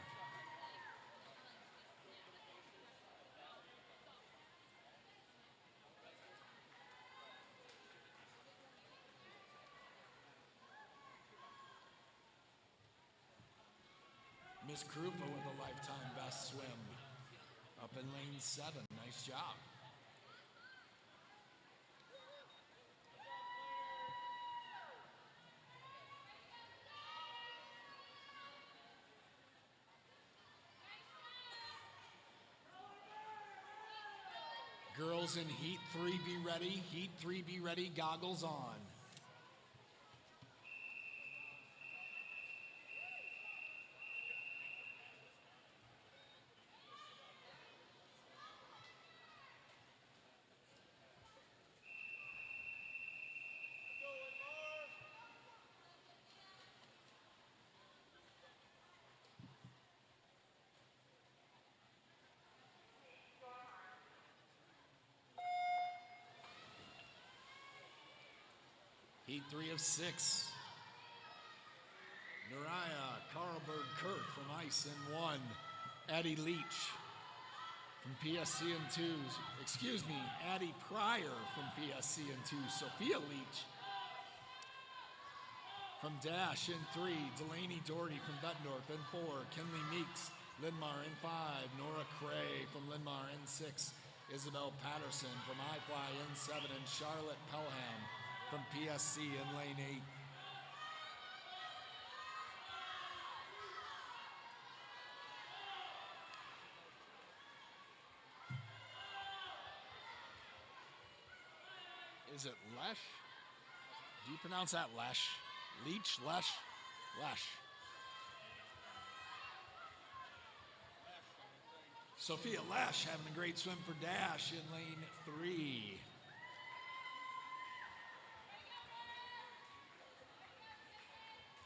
Miss Krupa with a lifetime best swim up in lane 7. Nice job. Girls in Heat 3, be ready. Heat 3, be ready. Goggles on. Heat 3 of 6. Nariah Karlberg-Kurt from Ice in 1. Addie Leach from PSC in 2. Excuse me, Addie Pryor from PSC in 2. Sophia Leach from Dash in 3. Delaney Doherty from Bettendorf in 4. Kinley Meeks, Lindmar in 5. Nora Cray from Lindmar in 6. Isabel Patterson from iFly in 7. And Charlotte Pelham from PSC in lane 8. Is it Lesh? Do you pronounce that Lesh? Leach? Lesh? Lesh. Sophia Lesh having a great swim for Dash in lane 3.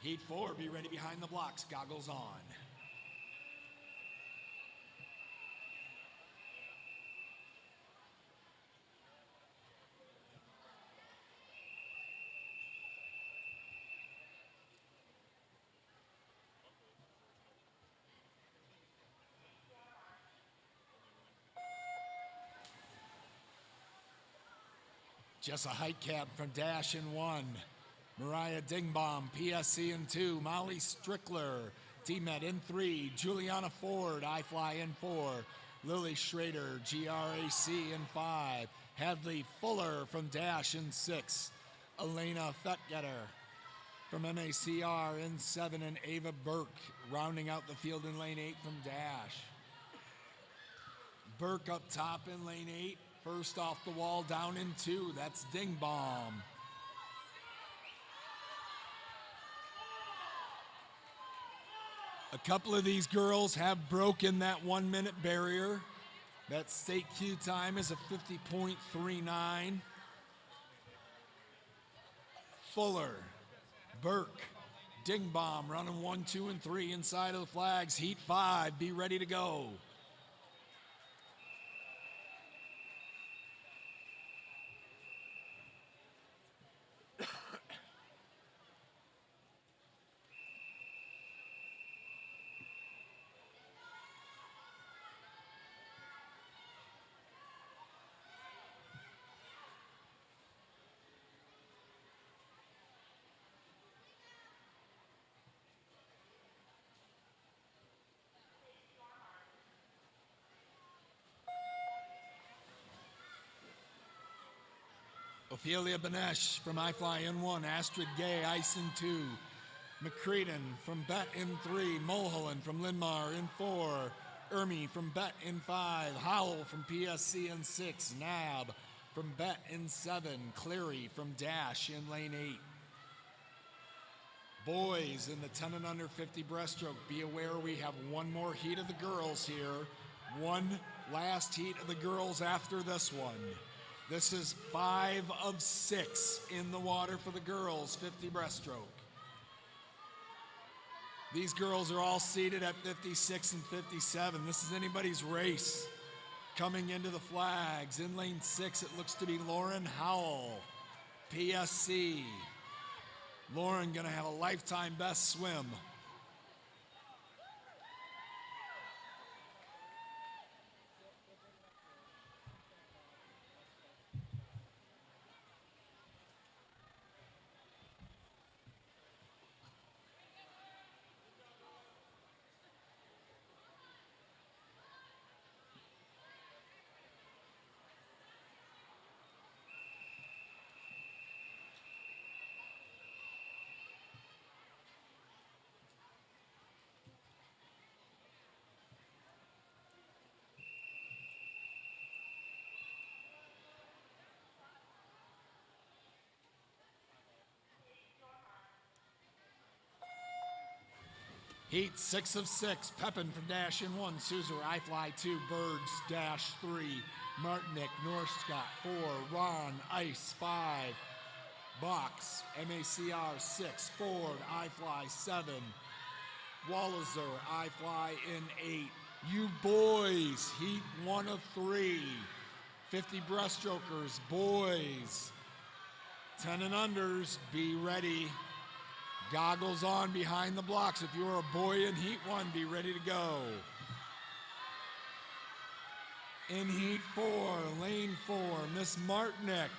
Heat 4, be ready behind the blocks, goggles on. Jessa Heitkamp from Dash in 1. Mariah Dingbaum, PSC in 2. Molly Strickler, T-Med in 3. Juliana Ford, iFly in 4. Lily Schrader, GRAC in 5. Hadley Fuller from Dash in 6. Elena Fettgetter from MACR in 7. And Ava Burke rounding out the field in lane 8 from Dash. Burke up top in lane 8. First off the wall, down in 2. That's Dingbaum. A couple of these girls have broken that 1 minute barrier. That state queue time is a 50.39. Fuller, Burke, Dingbaum running 1, 2, and 3 inside of the flags. Heat 5, be ready to go. Ophelia Benesh from iFly in 1. Astrid Gay, Ice in 2. McCreadon from Bet in 3, Mulholland from Linmar in 4, Ermy from Bet in 5, Howell from PSC in 6, Nab from Bet in 7, Cleary from Dash in lane 8. Boys in the 10 and under 50 breaststroke, be aware we have one more heat of the girls here. One last heat of the girls after this one. This is 5 of 6 in the water for the girls 50 breaststroke. These girls are all seated at 56 and 57. This is anybody's race. Coming into the flags, in lane 6, it looks to be Lauren Howell, PSC. Lauren gonna have a lifetime best swim. Heat 6 of 6, Pepin from Dash in 1, Souser, I Fly 2, Birds, Dash 3, Martinick, Northcott 4, Ron, Ice 5, Box, MACR 6, Ford, I Fly 7, Walliser, I Fly in 8. You boys, Heat 1 of 3, 50 breaststrokers, boys, 10 and unders, be ready. Goggles on behind the blocks. If you're a boy in Heat 1, be ready to go. In Heat 4, lane 4, Miss Martinick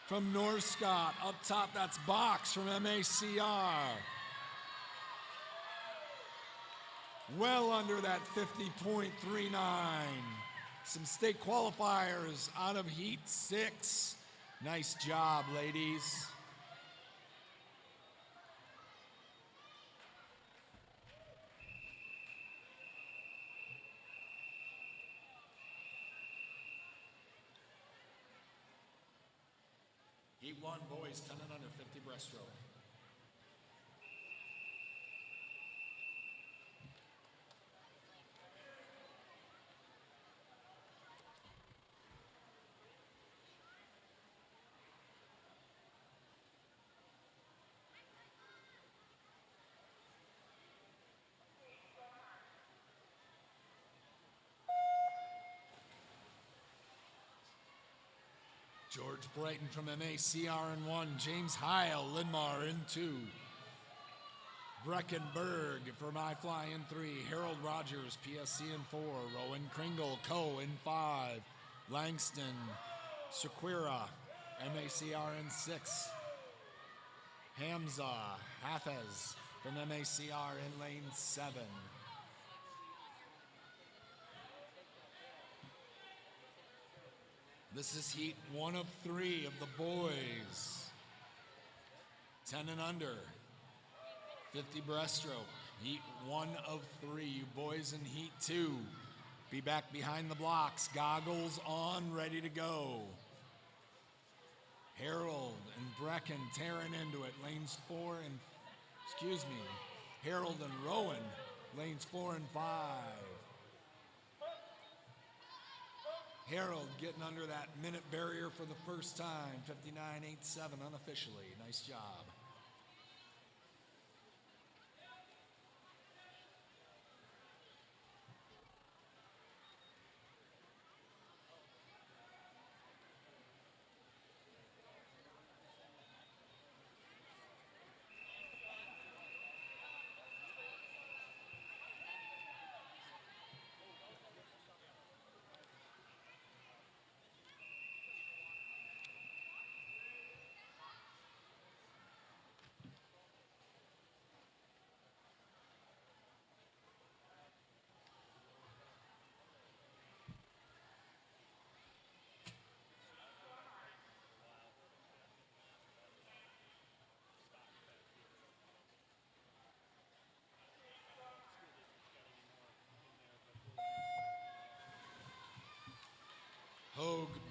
from Northcott. Up top, that's Box from MACR. Well under that 50.39. Some state qualifiers out of Heat 6. Nice job, ladies. Heat 1, boys, 10 and under, 50 breaststroke. George Brighton from MACR in 1, James Heil, Linmar in 2, Breckenberg from iFly in 3, Harold Rogers, PSC in 4, Rowan Kringle, Co in 5, Langston, Sequira, MACR in 6, Hamza, Hafez from MACR in lane 7. This is Heat 1 of 3 of the boys. 10 and under, 50 breaststroke. Heat 1 of 3. You boys in Heat 2, be back behind the blocks. Goggles on, ready to go. Harold and Brecken tearing into it. Lanes 4 and, Harold and Rowan, lanes 4 and 5. Harold getting under that minute barrier for the first time, 59.87 unofficially. Nice job.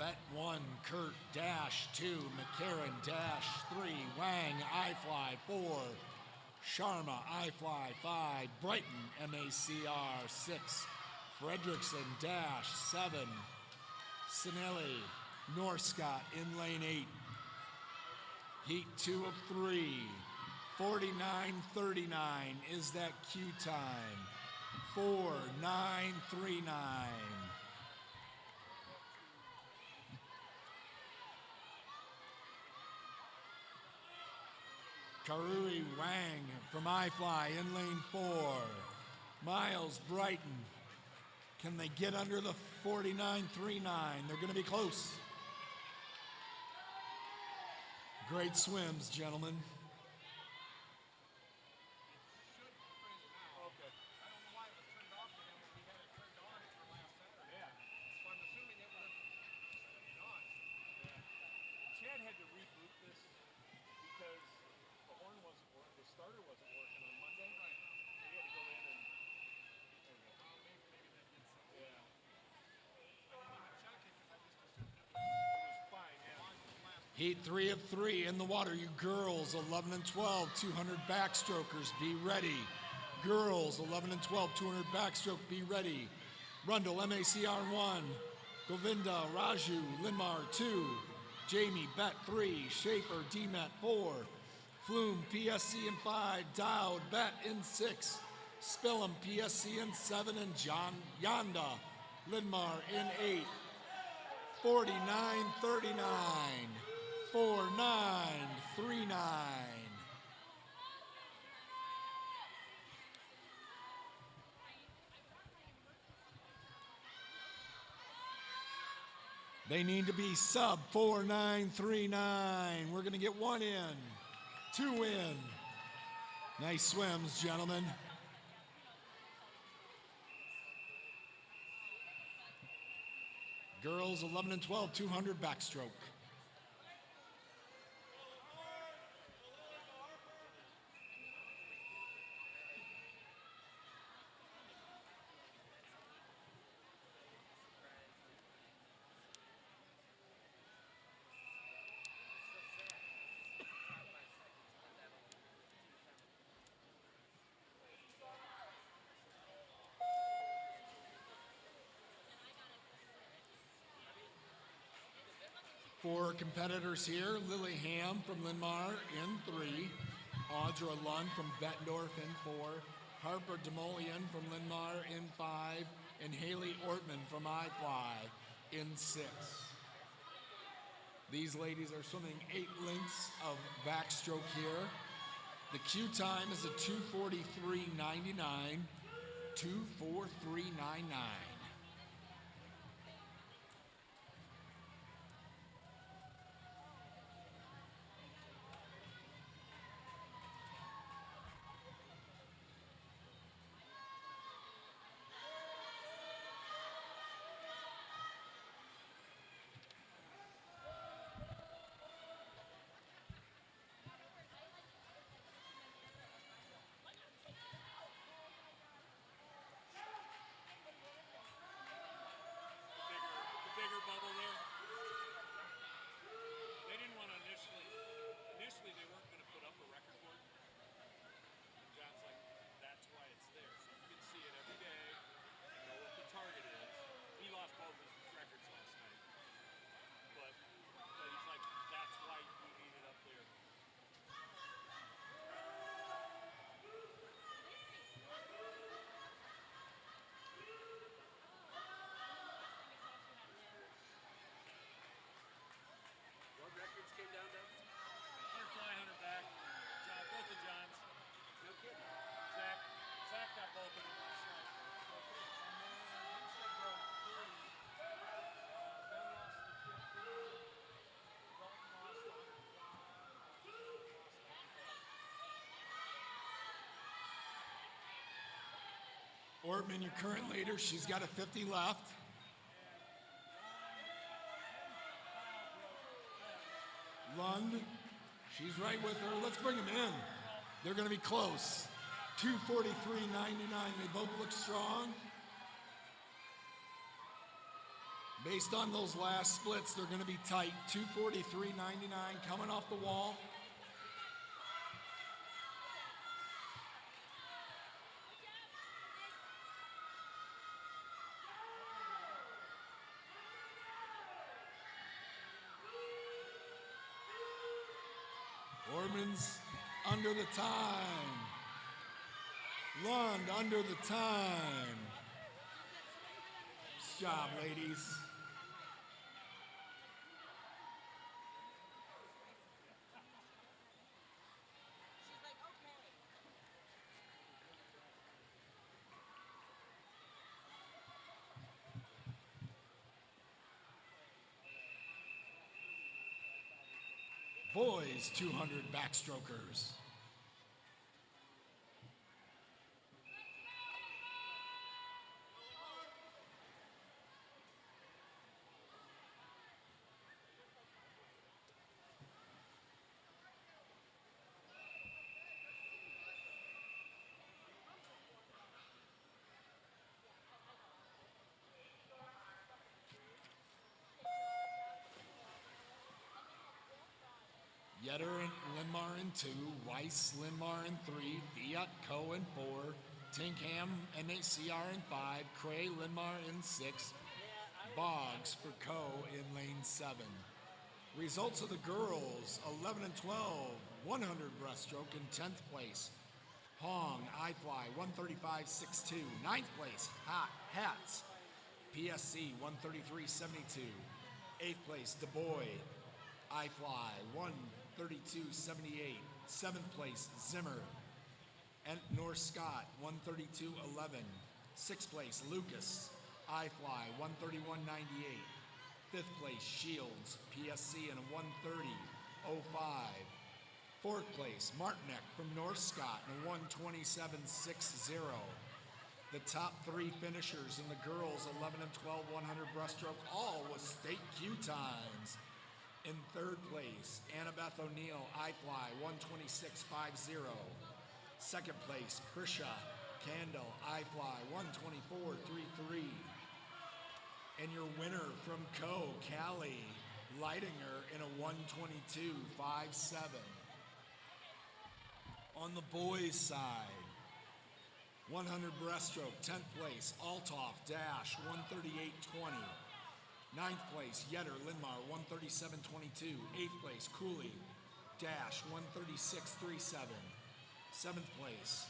Bet 1, Kurt, dash 2, McCarran, dash 3, Wang, I-Fly 4, Sharma, I-Fly 5, Brighton, MACR 6, Fredrickson, dash 7, Sinelli, Norscott in lane 8. Heat 2 of 3, 49.39 is that cue time. 4.939. Karui Wang from I-Fly in lane 4. Miles Brighton. Can they get under the 49.39? They're going to be close. Great swims, gentlemen. Heat 3 of 3 in the water. You girls, 11 and 12, 200 backstrokers, be ready. Girls, 11 and 12, 200 backstroke, be ready. Rundle, MACR 1. Govinda, Raju, Linmar 2. Jamie, Bet 3. Schaefer, DMAT 4. Flume, PSC in 5. Dowd, Bet in 6. Spillum, PSC in 7. And John Yanda, Linmar in 8. 49.39. 4.939. They need to be sub 4.939. We're going to get 1 in, 2 in. Nice swims, gentlemen. Girls 11 and 12, 200 backstroke. Four competitors here. Lily Ham from Linmar in 3. Audra Lund from Bettendorf in 4. Harper Demolian from Linmar in 5. And Haley Ortman from I-Fly in 6. These ladies are swimming 8 lengths of backstroke here. The cue time is a 2:43.99. 2:43.99. Ortman, your current leader, she's got a 50 left. Lund, she's right with her. Let's bring them in. They're going to be close. 2:43.99. They both look strong. Based on those last splits, they're going to be tight. 243.99 coming off the wall. Ormond's under the time. Lund under the time. Nice job, ladies. Boys 200 backstrokers. Yetter and Linmar in 2, Weiss, Linmar in 3, Fiat, Coe in 4, Tinkham, MACR in 5, Cray, Linmar in 6, Boggs for Coe in lane 7. Results of the girls, 11 and 12, 100 breaststroke in 10th place. Hong, iFly, 135.62. 9th place, Hats, PSC, 133.72. 8th place, Du Bois, iFly, 132.78. 7th place, Zimmer, and North Scott, 132.11. 6th place, Lucas, iFly, 131.98. 5th place, Shields, PSC, and a 130.05. 4th place, Martinek from North Scott, and a 127.60. The top 3 finishers in the girls, 11 and 12, 100 breaststroke, all with state Q times. In 3rd place, Annabeth O'Neill, iFly, 126.50. 2nd place, Prisha Candle, iFly, 124.33. And your winner from Co, Callie Leidinger, in a 122.57. On the boys' side, 100 breaststroke, 10th place, Altoff, Dash, 138.20. 9th place, Yetter, Linmar, 137.22. 8th place, Cooley, Dash, 136.37. 7th place,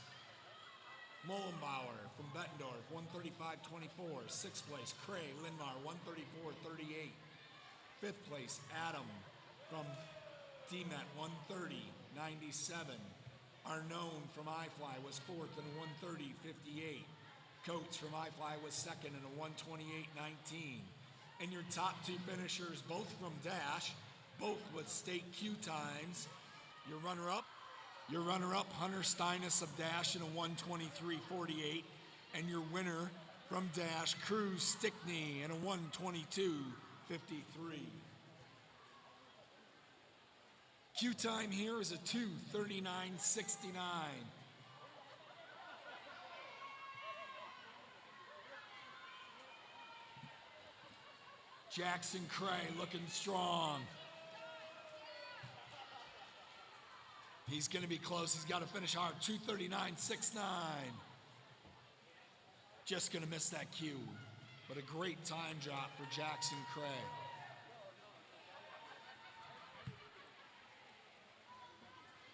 Mollenbauer from Bettendorf, 135.24. 6th place, Cray, Linmar, 134.38. 5th place, Adam from DMET, 130.97. Arnone from iFly was 4th in a 130.58. Coates from iFly was 2nd in a 128.19. And your top 2 finishers, both from Dash, both with state Q times. Your runner-up, Hunter Steinus of Dash in a 123.48. And your winner from Dash, Cruz Stickney in a 122.53. Q time here is a 2:39.69. Jackson Cray looking strong. He's going to be close. He's got to finish hard. 2:39.69. Just going to miss that Q. But a great time drop for Jackson Cray.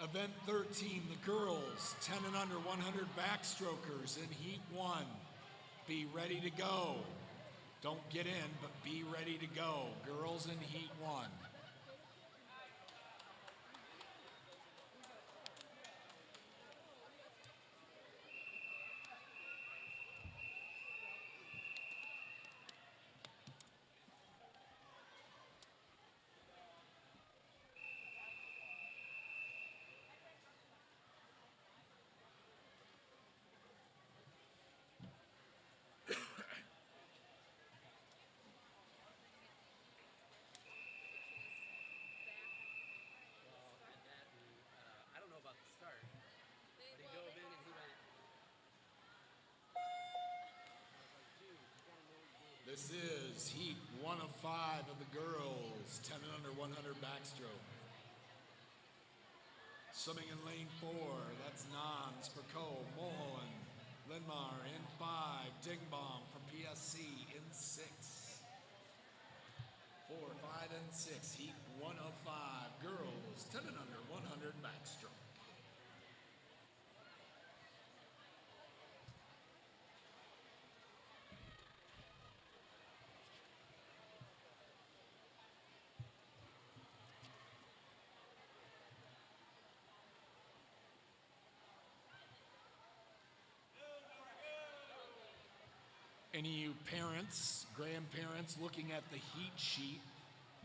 Event 13, the girls, 10 and under 100 backstrokers in Heat 1. Be ready to go. Don't get in, but be ready to go. Girls in Heat 1. This is Heat 1 of 5 of the girls, 10 and under 100 backstroke. Swimming in lane 4, that's Nans for Cole, Mulholland, Linmar in 5, Dingbom from PSC in 6. 4, 5, and 6, heat 1 of 5, girls, 10 and under 100 backstroke. Any of you parents, grandparents looking at the heat sheet,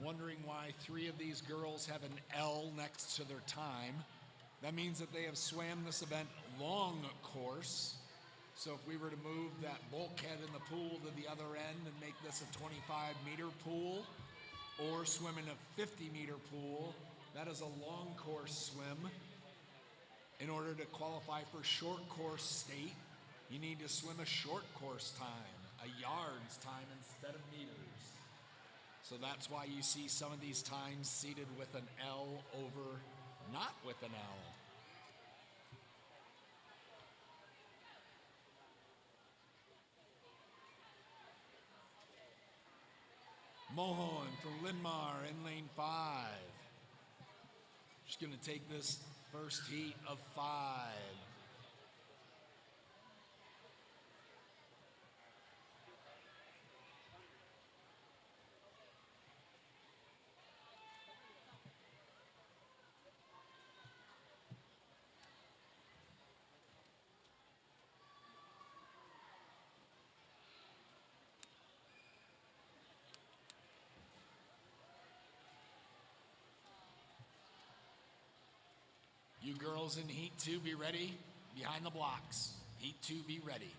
wondering why 3 of these girls have an L next to their time, that means that they have swam this event long course. So if we were to move that bulkhead in the pool to the other end and make this a 25-meter pool, or swim in a 50-meter pool, that is a long course swim. In order to qualify for short course state, you need to swim a short course time, a yards time instead of meters. So that's why you see some of these times seated with an L over not with an L. Mohan from Linmar in lane 5. Just gonna take this first heat of 5. You girls in heat 2, be ready. Behind the blocks. Heat 2, be ready.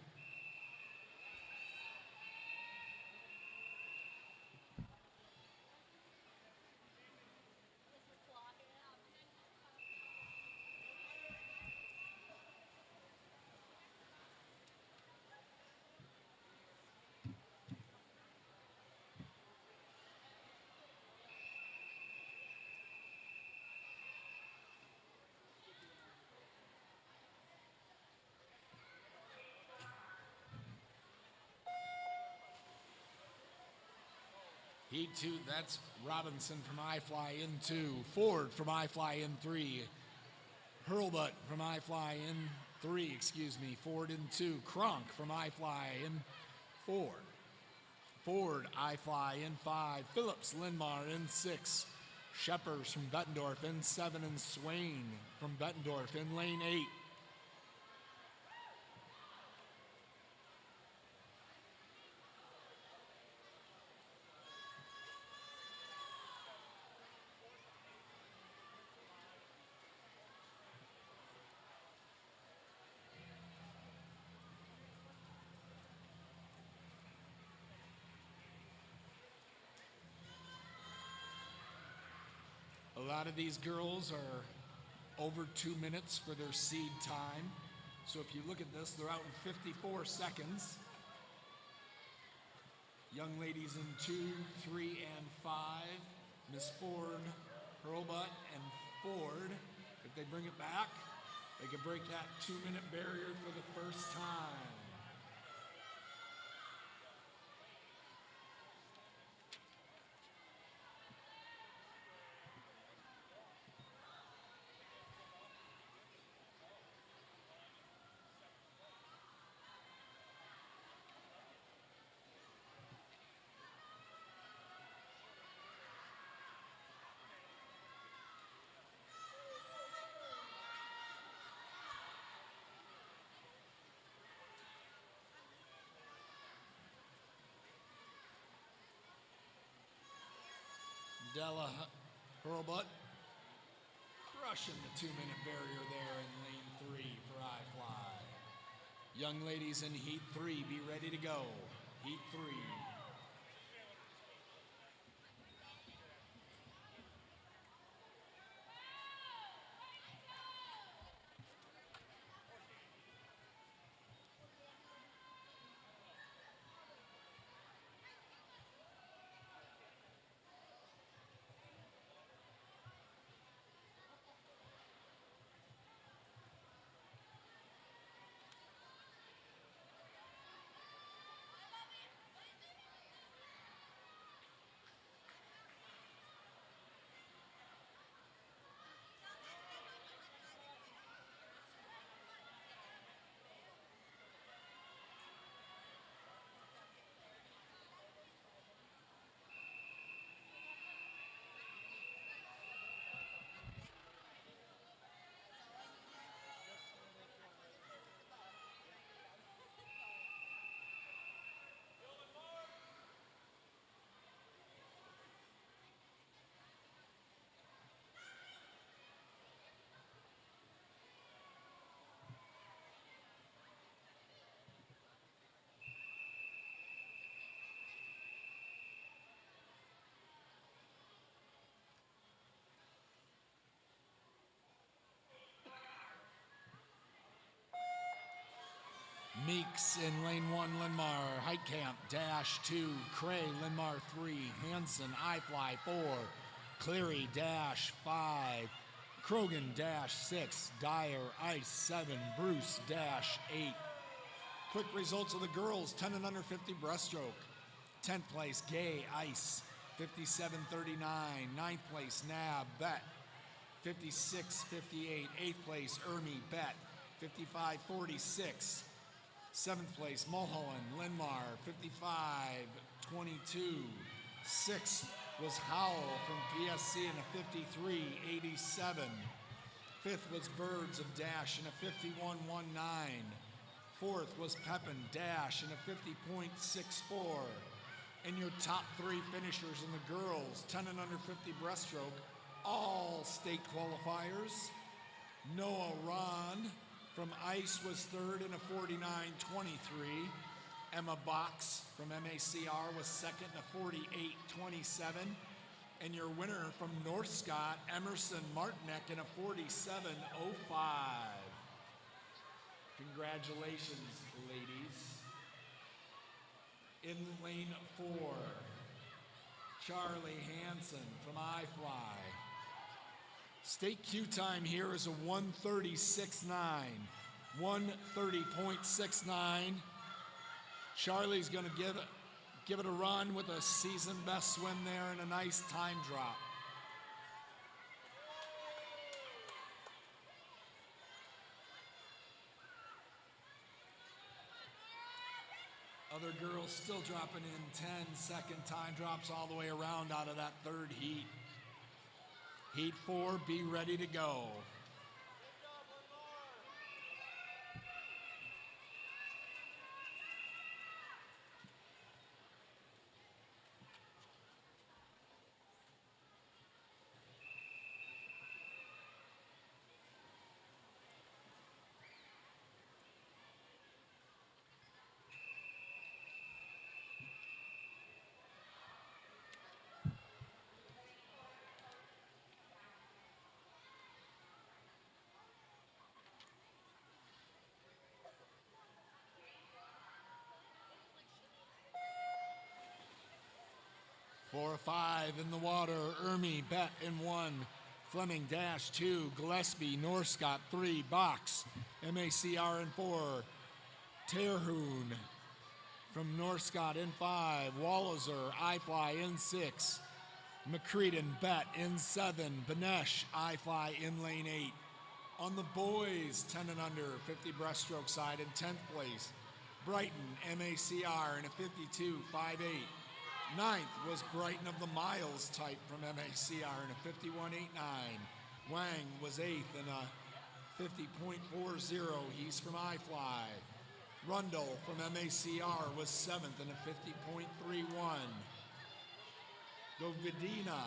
Heat 2, that's Robinson from iFly in 2, Ford from iFly in 3, Hurlbutt from iFly in 3, Ford in 2, Kronk from iFly in 4, Ford iFly in 5, Phillips Linmar in 6, Sheppers from Bettendorf in 7, and Swain from Bettendorf in lane 8. A lot of these girls are over 2 minutes for their seed time. So if you look at this, they're out in 54 seconds. Young ladies in 2, 3, and 5, Miss Ford, Hurlbutt, and Ford. If they bring it back, they can break that 2-minute barrier for the first time. Della Hurlbutt crushing the 2-minute barrier there in lane 3 for iFly. Young ladies in heat 3, be ready to go. Heat 3. Meeks in lane 1, Linmar, Heitkamp, dash 2, Cray, Linmar 3, Hansen, I-Fly 4, Cleary, dash 5, Krogan, dash 6, Dyer, Ice 7, Bruce, dash 8. Quick results of the girls, 10 and under 50 breaststroke. 10th place, Gay, Ice, 57.39. 9th place, Nab, Bet, 56.58. 8th place, Ermi, Bet, 55.46. 7th place, Mulholland, Linmar, 55.22. 6th was Howell from PSC in a 53.87. 5th was Birds of Dash in a 51.19. 4th was Pepin Dash in a 50.64. And your top 3 finishers in the girls, 10 and under 50 breaststroke, all state qualifiers. Noah Ron from Ice was 3rd in a 49.23. Emma Box from MACR was 2nd in a 48.27. And your winner from North Scott, Emerson Martinek in a 47.05. Congratulations, ladies. In lane 4, Charlie Hansen from I-Fly. State Q time here is a 1:36.9. 1:30.69. Charlie's going to give it a run with a season best swim there and a nice time drop. Other girls still dropping in 10-second time drops all the way around out of that 3rd heat. Heat 4, be ready to go. 4-5 in the water. Ermi, Bet in 1. Fleming, dash 2. Gillespie, Northcott 3. Box, MACR in 4. Terhune from Northcott in 5. Walliser, I-Fly in 6. McCreadon, Bet in 7. Banesh, I-Fly in lane 8. On the boys, 10 and under, 50 breaststroke side in 10th place. Brighton, MACR in a 52.58. 9th was Brighton of the Miles type from MACR in a 51.89. Wang was 8th in a 50.40. He's from I-Fly. Rundle from MACR was 7th in a 50.31. Govidina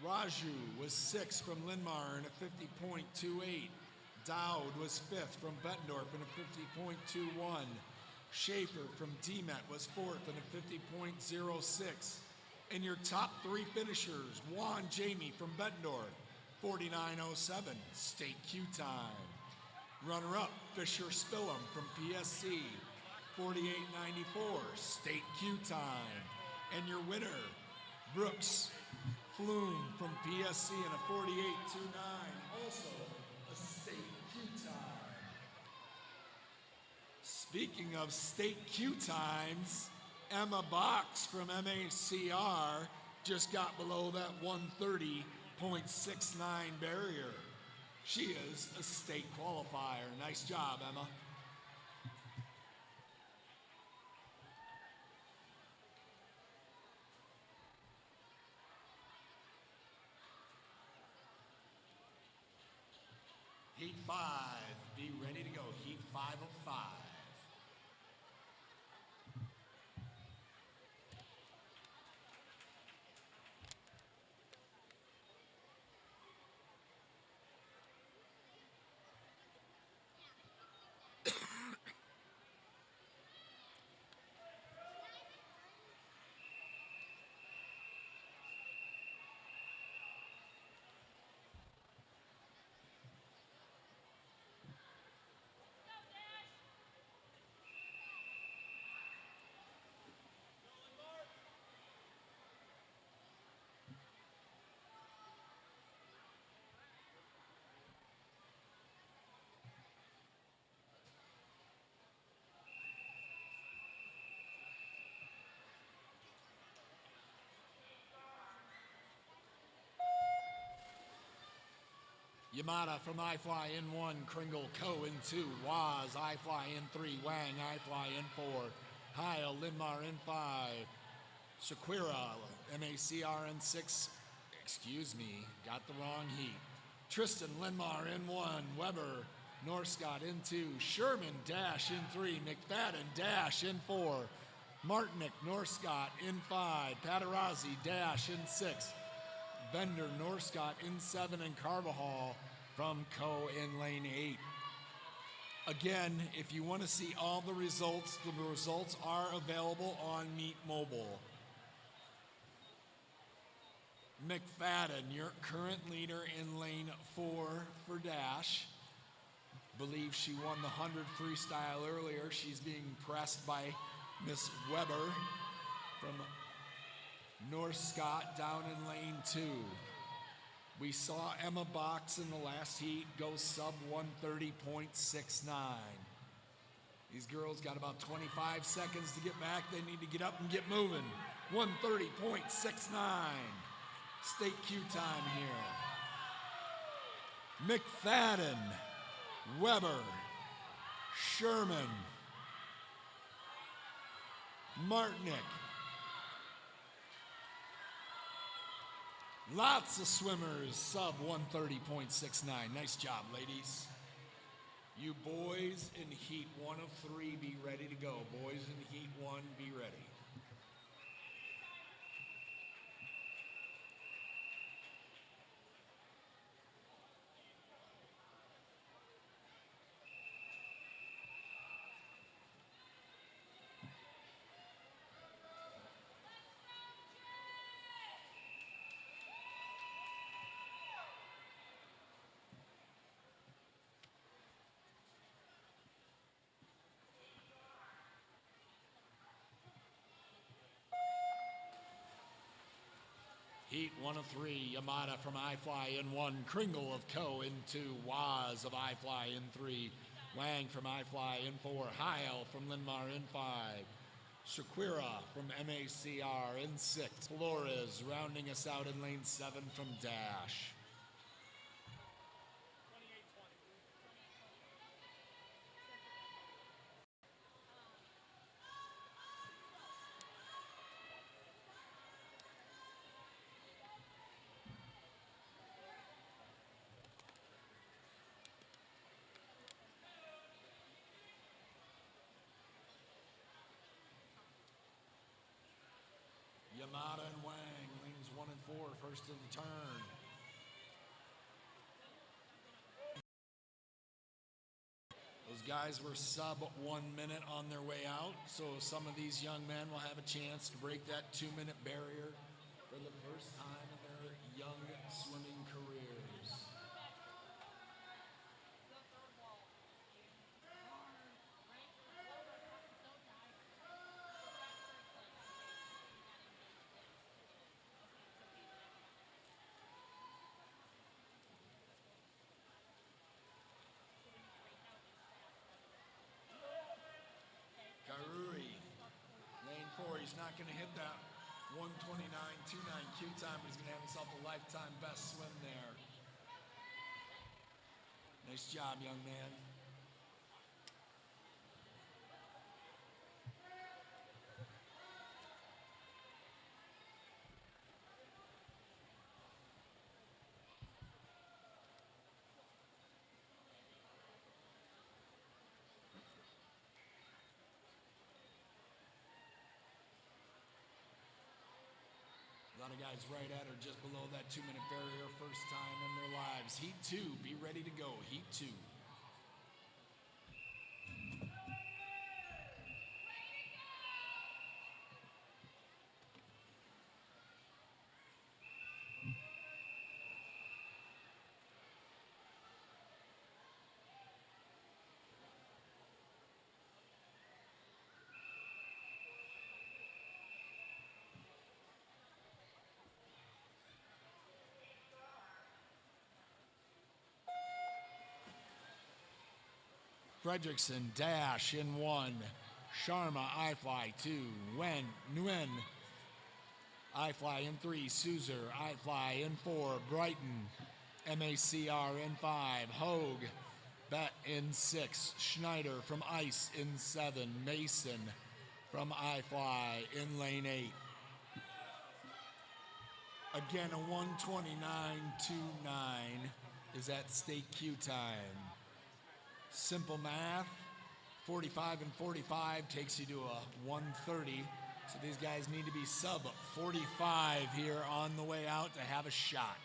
Raju was 6th from Linmar in a 50.28. Dowd was 5th from Bettendorf in a 50.21. Schaefer from DMET was 4th in a 50.06. And your top 3 finishers, Juan Jamie from Bettendorf, 49.07, state Q time. Runner-up, Fisher Spillum from PSC, 48.94, state Q time. And your winner, Brooks Flume from PSC in a 48.29, also a state Q time. Speaking of state Q times, Emma Box from MACR just got below that 130.69 barrier. She is a state qualifier. Nice job, Emma. Heat 5, be ready to go. Heat 5 of 5. Yamada from I Fly in 1, Kringle Co in 2, Waz, I Fly in 3, Wang, I Fly in 4, Heil, Linmar in 5, Shaquira, MACR in 6, excuse me, got the wrong heat. Tristan Linmar in 1, Weber, Norscott in 2, Sherman Dash in 3, McFadden Dash in 4, Martinick Norscott in 5, Paterazzi Dash in 6, Bender Norscott in 7, and Carvajal from Co in lane 8. Again, if you want to see all the results are available on Meet Mobile. McFadden, your current leader in lane 4 for Dash. Believe she won the 100 freestyle earlier. She's being pressed by Miss Weber from Norscott down in lane 2. We saw Emma Box in the last heat go sub 130.69. These girls got about 25 seconds to get back. They need to get up and get moving. 130.69. State Q time here. McFadden, Weber, Sherman, Martinick. Lots of swimmers sub 130.69. Nice job, ladies. You boys in heat 1 of 3, be ready to go. Boys in heat 1, be ready. Heat 1 of 3, Yamada from I Fly in 1, Kringle of Co in 2, Waz of I Fly in 3, Wang from I Fly in 4, Heil from Linmar in 5, Shaquira from MACR in 6, Flores rounding us out in lane 7 from Dash. Yamada and Wang, lanes 1 and 4, first of the turn. Those guys were sub 1 minute on their way out, so some of these young men will have a chance to break that 2-minute barrier for the first time in their young swimming careers. Karuri, lane 4, he's not going to hit that 129.29 Q time, but he's going to have himself a lifetime best swim there. Nice job, young man. A lot of guys right at or just below that 2-minute barrier, first time in their lives. Heat 2, be ready to go. Heat 2. Fredrickson, Dash in 1. Sharma, I Fly 2. Nguyen, I Fly in 3. Souzer, I Fly in 4. Brighton, MACR in 5, Hogue, Bet in 6, Schneider from Ice in 7, Mason from iFly in lane 8. Again, a 129.29 is at stake queue time. Simple math, 45 and 45 takes you to a 130. So these guys need to be sub 45 here on the way out to have a shot.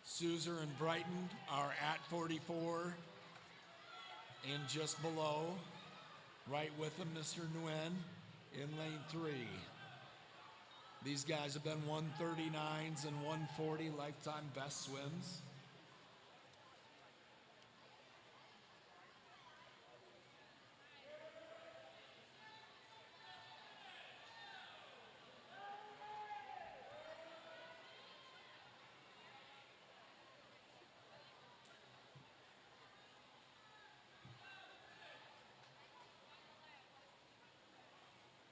Souser and Brighton are at 44 and just below. Right with them, Mr. Nguyen in lane 3. These guys have been 139s and 140 lifetime best swims.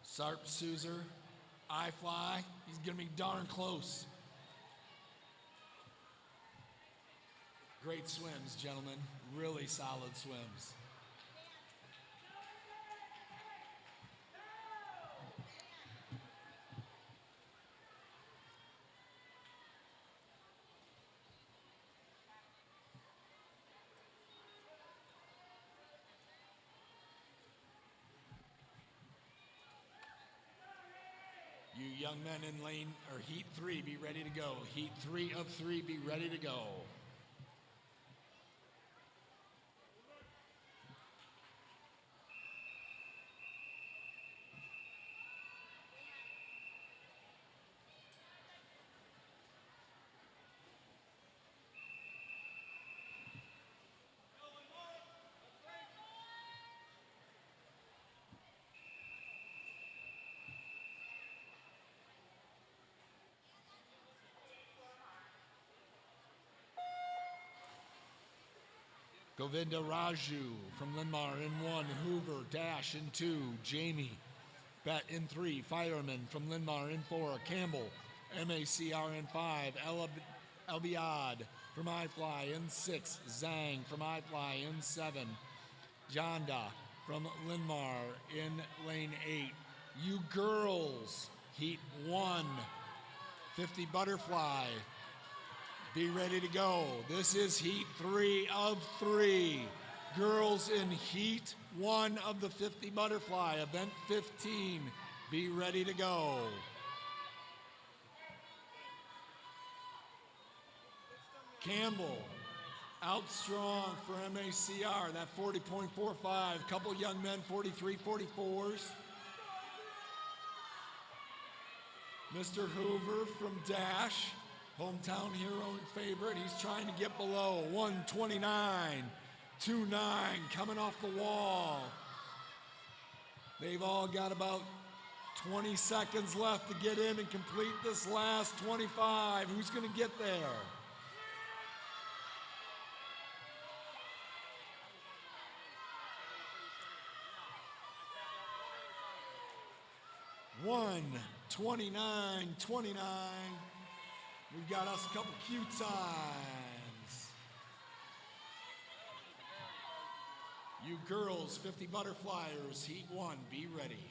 Sarp, Souser, iFly, he's gonna be darn close. Great swims, gentlemen, really solid swims. You young men in lane or heat 3, be ready to go. Heat 3 of 3, be ready to go. Govinda Raju from Linmar in 1, Hoover, Dash in 2, Jamie, Bet in 3, Fireman from Linmar in 4, Campbell, MACR in 5, Elbiad from iFly in 6, Zhang from iFly in 7, Janda from Linmar in lane 8. You girls, heat 1, 50 butterfly. Be ready to go. This is heat 3 of 3. Girls in heat 1 of the 50 butterfly, event 15. Be ready to go. Campbell, out strong for MACR, that 40.45. Couple young men, 43.44s. Mr. Hoover from Dash, hometown hero and favorite. He's trying to get below 129.29 coming off the wall. They've all got about 20 seconds left to get in and complete this last 25. Who's going to get there? $1:29.29. We've got us a couple cue times. You girls, 50 butterflyers, heat 1, be ready.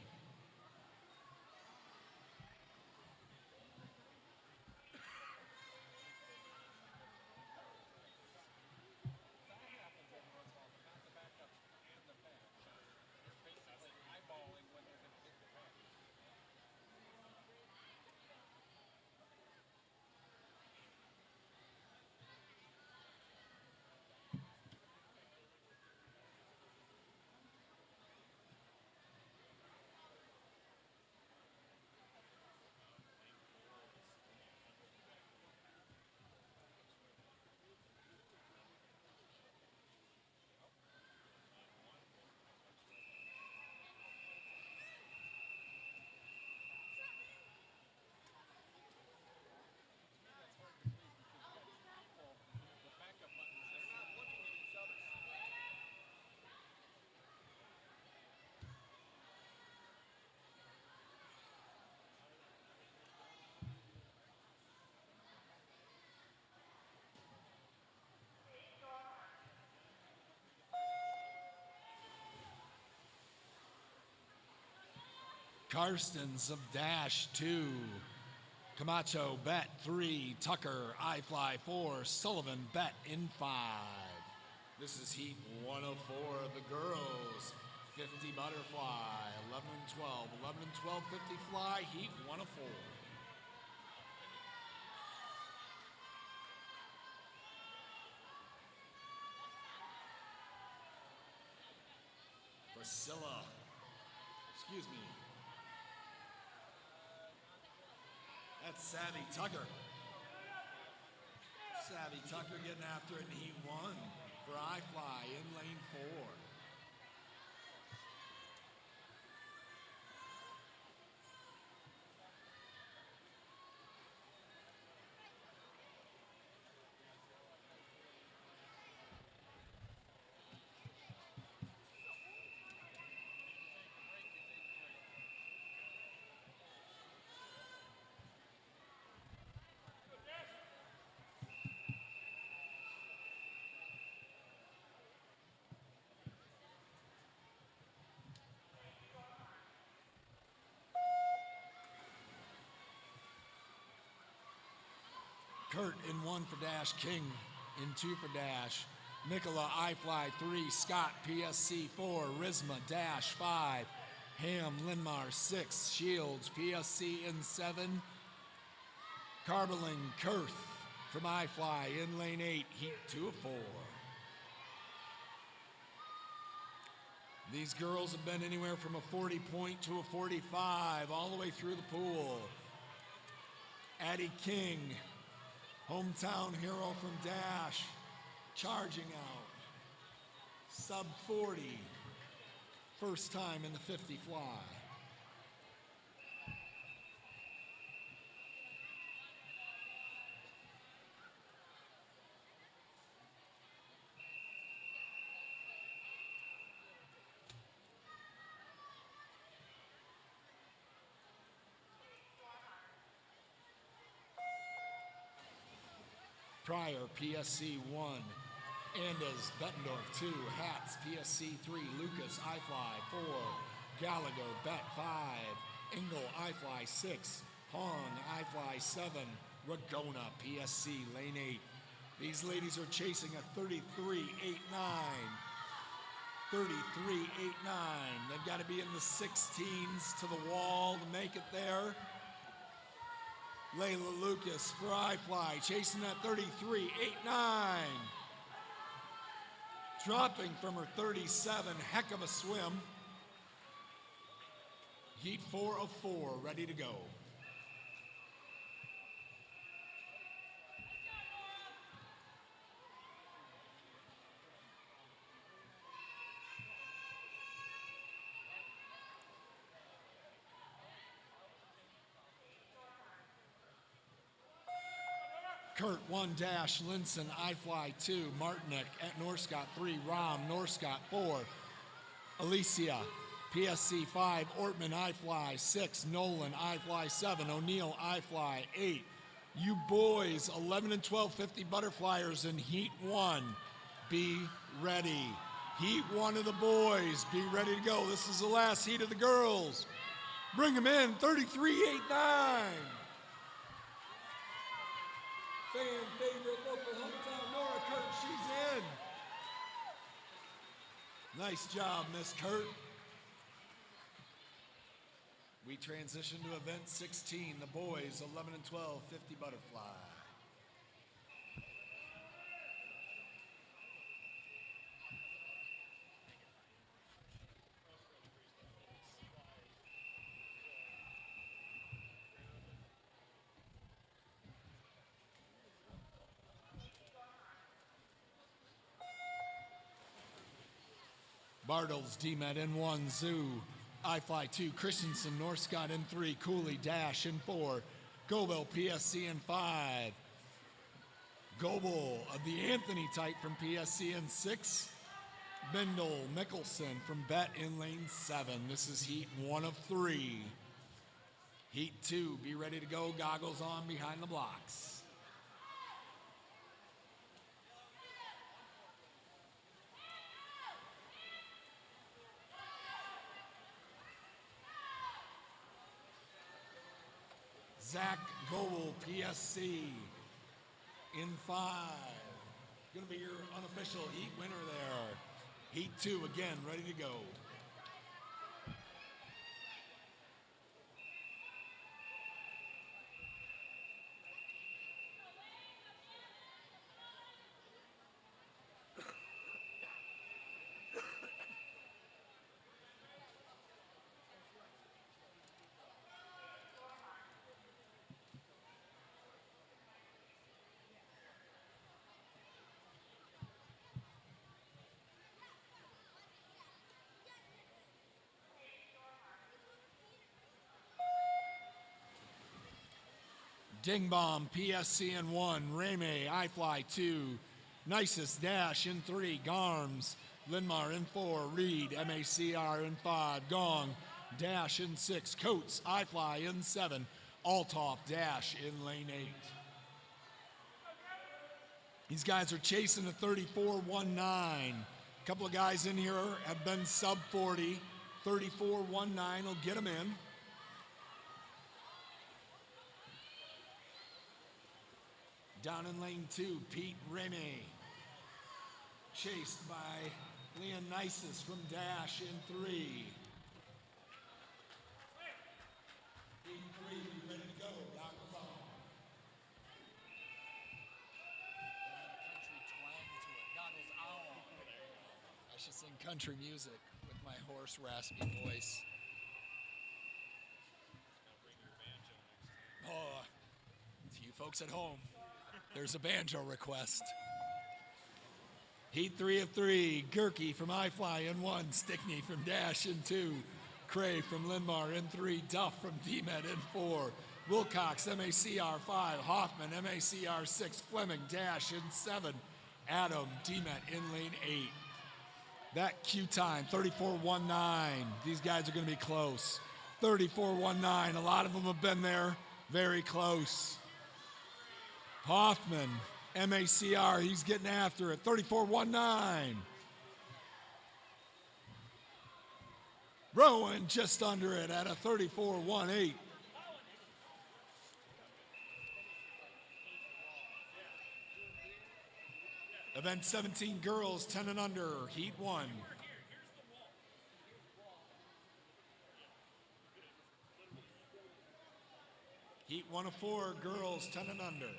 Karstens of Dash 2. Camacho, bet 3. Tucker, I-Fly 4. Sullivan, bet in 5. This is heat 104 of the girls. 50 butterfly, 11 and 12. 11 and 12, 50 fly, heat 104. Priscilla, excuse me. That's Savvy Tucker. Savvy Tucker getting after it in heat 1 for I-Fly in lane 4. Kurt in 1 for Dash, King in 2 for Dash, Nicola I-Fly 3, Scott PSC 4, Risma Dash 5, Ham Linmar 6, Shields PSC in 7, Carbeling Kurth from I-Fly in lane 8, heat 2 of 4. These girls have been anywhere from a 40 point to a 45 all the way through the pool. Addie King, hometown hero from Dash, charging out. Sub 40, first time in the 50 fly. Pryor, PSC 1. Andes, Bettendorf 2. Hatz, PSC 3. Lucas, I-Fly 4. Gallagher, Bet 5. Engel, I-Fly 6. Hahn, I-Fly 7. Ragona, PSC, lane 8. These ladies are chasing a 33.89. 33.89. They've got to be in the 16s to the wall to make it there. Layla Lucas for I-Fly, chasing that 33.89. Dropping from her 37, heck of a swim. Heat 4 of 4, ready to go. Kurt 1 Dash, Linson, I-Fly 2, Martinek at Norscott 3, Rom, Norscott 4, Alicia, PSC 5, Ortman, I-Fly 6, Nolan, I-Fly 7, O'Neill, I-Fly 8. You boys, 11 and 12, 50 butterflyers in Heat 1. Be ready. Heat 1 of the boys, be ready to go. This is the last heat of the girls. Bring them in, 33.89. Fan favorite local hometown Nora Kurt, she's in. Nice job, Miss Kurt. We transition to event 16, the boys, 11 and 12, 50 butterfly. Bartles, DMAT in 1, Zoo, I-Fly 2, Christensen, Norscott in 3, Cooley, Dash in 4, Gobel, PSC in 5, Goebel of the Anthony type from PSC in 6, Bendel, Mickelson from Bet in lane 7. This is Heat 1 of 3. Heat 2, be ready to go, goggles on behind the blocks. Zach Goebel, PSC, in 5. Gonna be your unofficial heat winner there. Heat 2 again, ready to go. Ding Bomb, PSC in 1. Reme, iFly 2. Nicest Dash in 3. Garms, Linmar in 4. Reed, MACR in 5. Gong, Dash in 6. Coates, iFly in 7. Altoff, Dash in lane 8. These guys are chasing a 34.19. A couple of guys in here have been sub 40. 34.19 will get them in. Down in lane 2, Pete Remy, chased by Leonisis from Dash in 3. Heat 3, ready to go. That was on. Country twang to it. Goggles on. I should sing country music with my hoarse, raspy voice. Oh, to you folks at home. There's a banjo request. Heat 3 of 3. Gerke from iFly in 1. Stickney from Dash in 2. Cray from Linmar in 3. Duff from DMED in 4. Wilcox, MACR 5. Hoffman, MACR 6. Fleming, Dash in 7. Adam, DMED in lane 8. That Q time, 34.19. These guys are going to be close. 34.19. A lot of them have been there. Very close. Hoffman, MACR, he's getting after it. 34.19. Rowan just under it at a 34.18. Event 17 girls, 10 and under, heat 1. Heat 1 of 4, girls, 10 and under.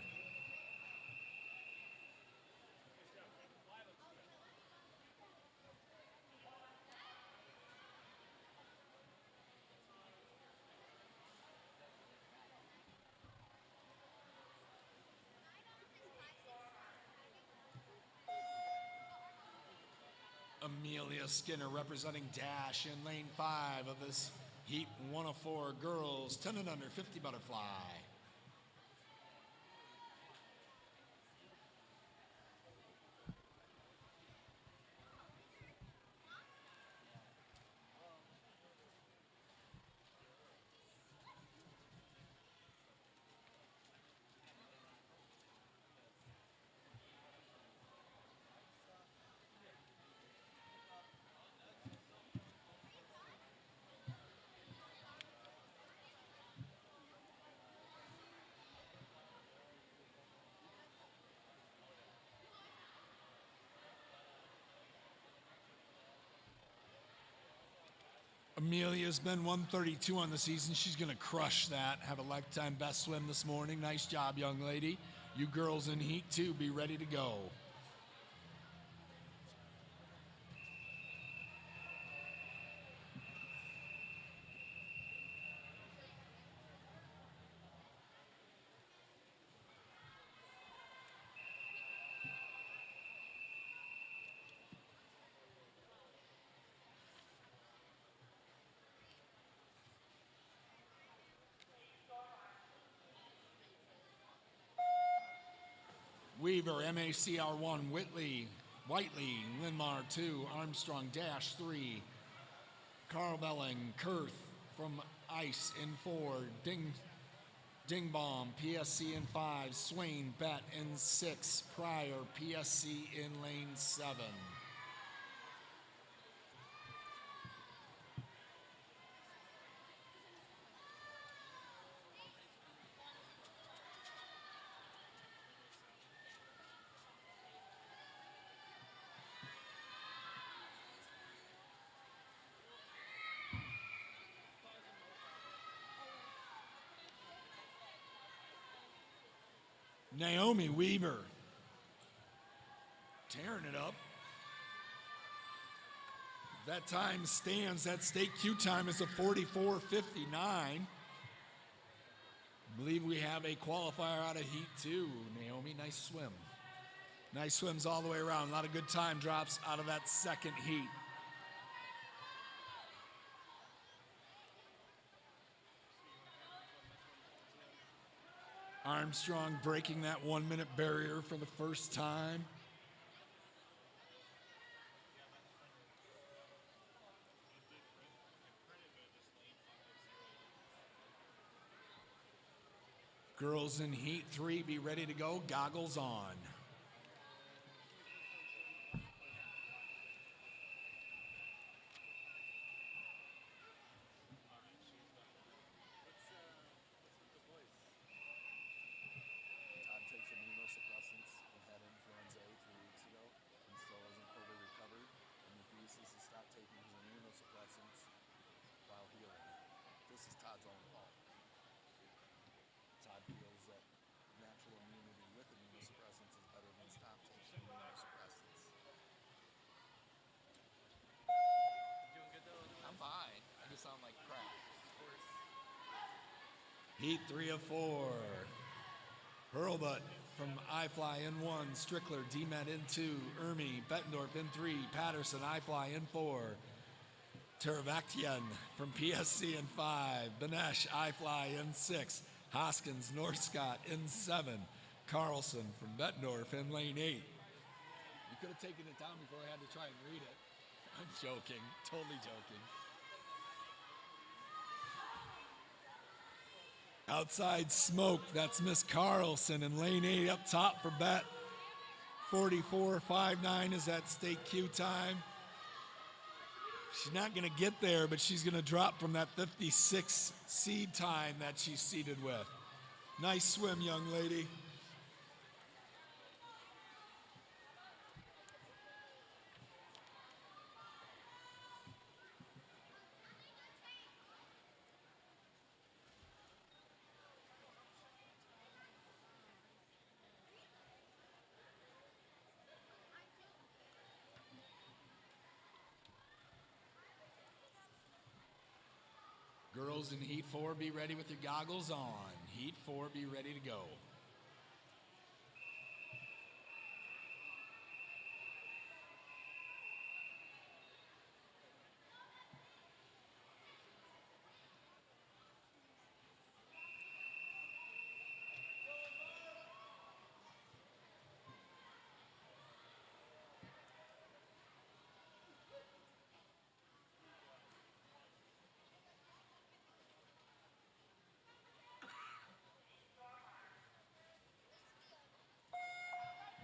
Amelia Skinner representing Dash in lane 5 of this heat 1 of 4 girls, 10 and under, 50 butterfly. Amelia's been 132 on the season. She's going to crush that. Have a lifetime best swim this morning. Nice job, young lady. You girls in heat 2, be ready to go. Weaver, MACR 1, Whitley, Linmar 2, Armstrong, Dash 3, Carl Belling, Kurth from Ice in 4, Dingbaum, PSC in 5, Swain, Bet in 6, Pryor, PSC in lane 7. Naomi Weaver. Tearing it up. That time stands. That state Q time is a 44:59. I believe we have a qualifier out of heat 2. Naomi, nice swim. Nice swims all the way around. A lot of good time drops out of that second heat. Armstrong breaking that 1 minute barrier for the first time. Girls in heat 3, be ready to go. Goggles on. Heat 3 of 4. Hurlbut from iFly in 1. Strickler, DMet in 2. Ermi, Bettendorf in 3. Patterson, iFly in 4. Teravakian from PSC in 5. Benesh, iFly in 6. Hoskins, Northcott in 7. Carlson from Bettendorf in lane 8. You could have taken it down before I had to try and read it. I'm joking, totally joking. Outside smoke, that's Miss Carlson in lane 8 up top for Bet. 44:59 is that state Q time. She's not going to get there, but she's going to drop from that 56 seed time that she's seeded with. Nice swim, young lady. Girls in heat 4, be ready with your goggles on. Heat 4, be ready to go.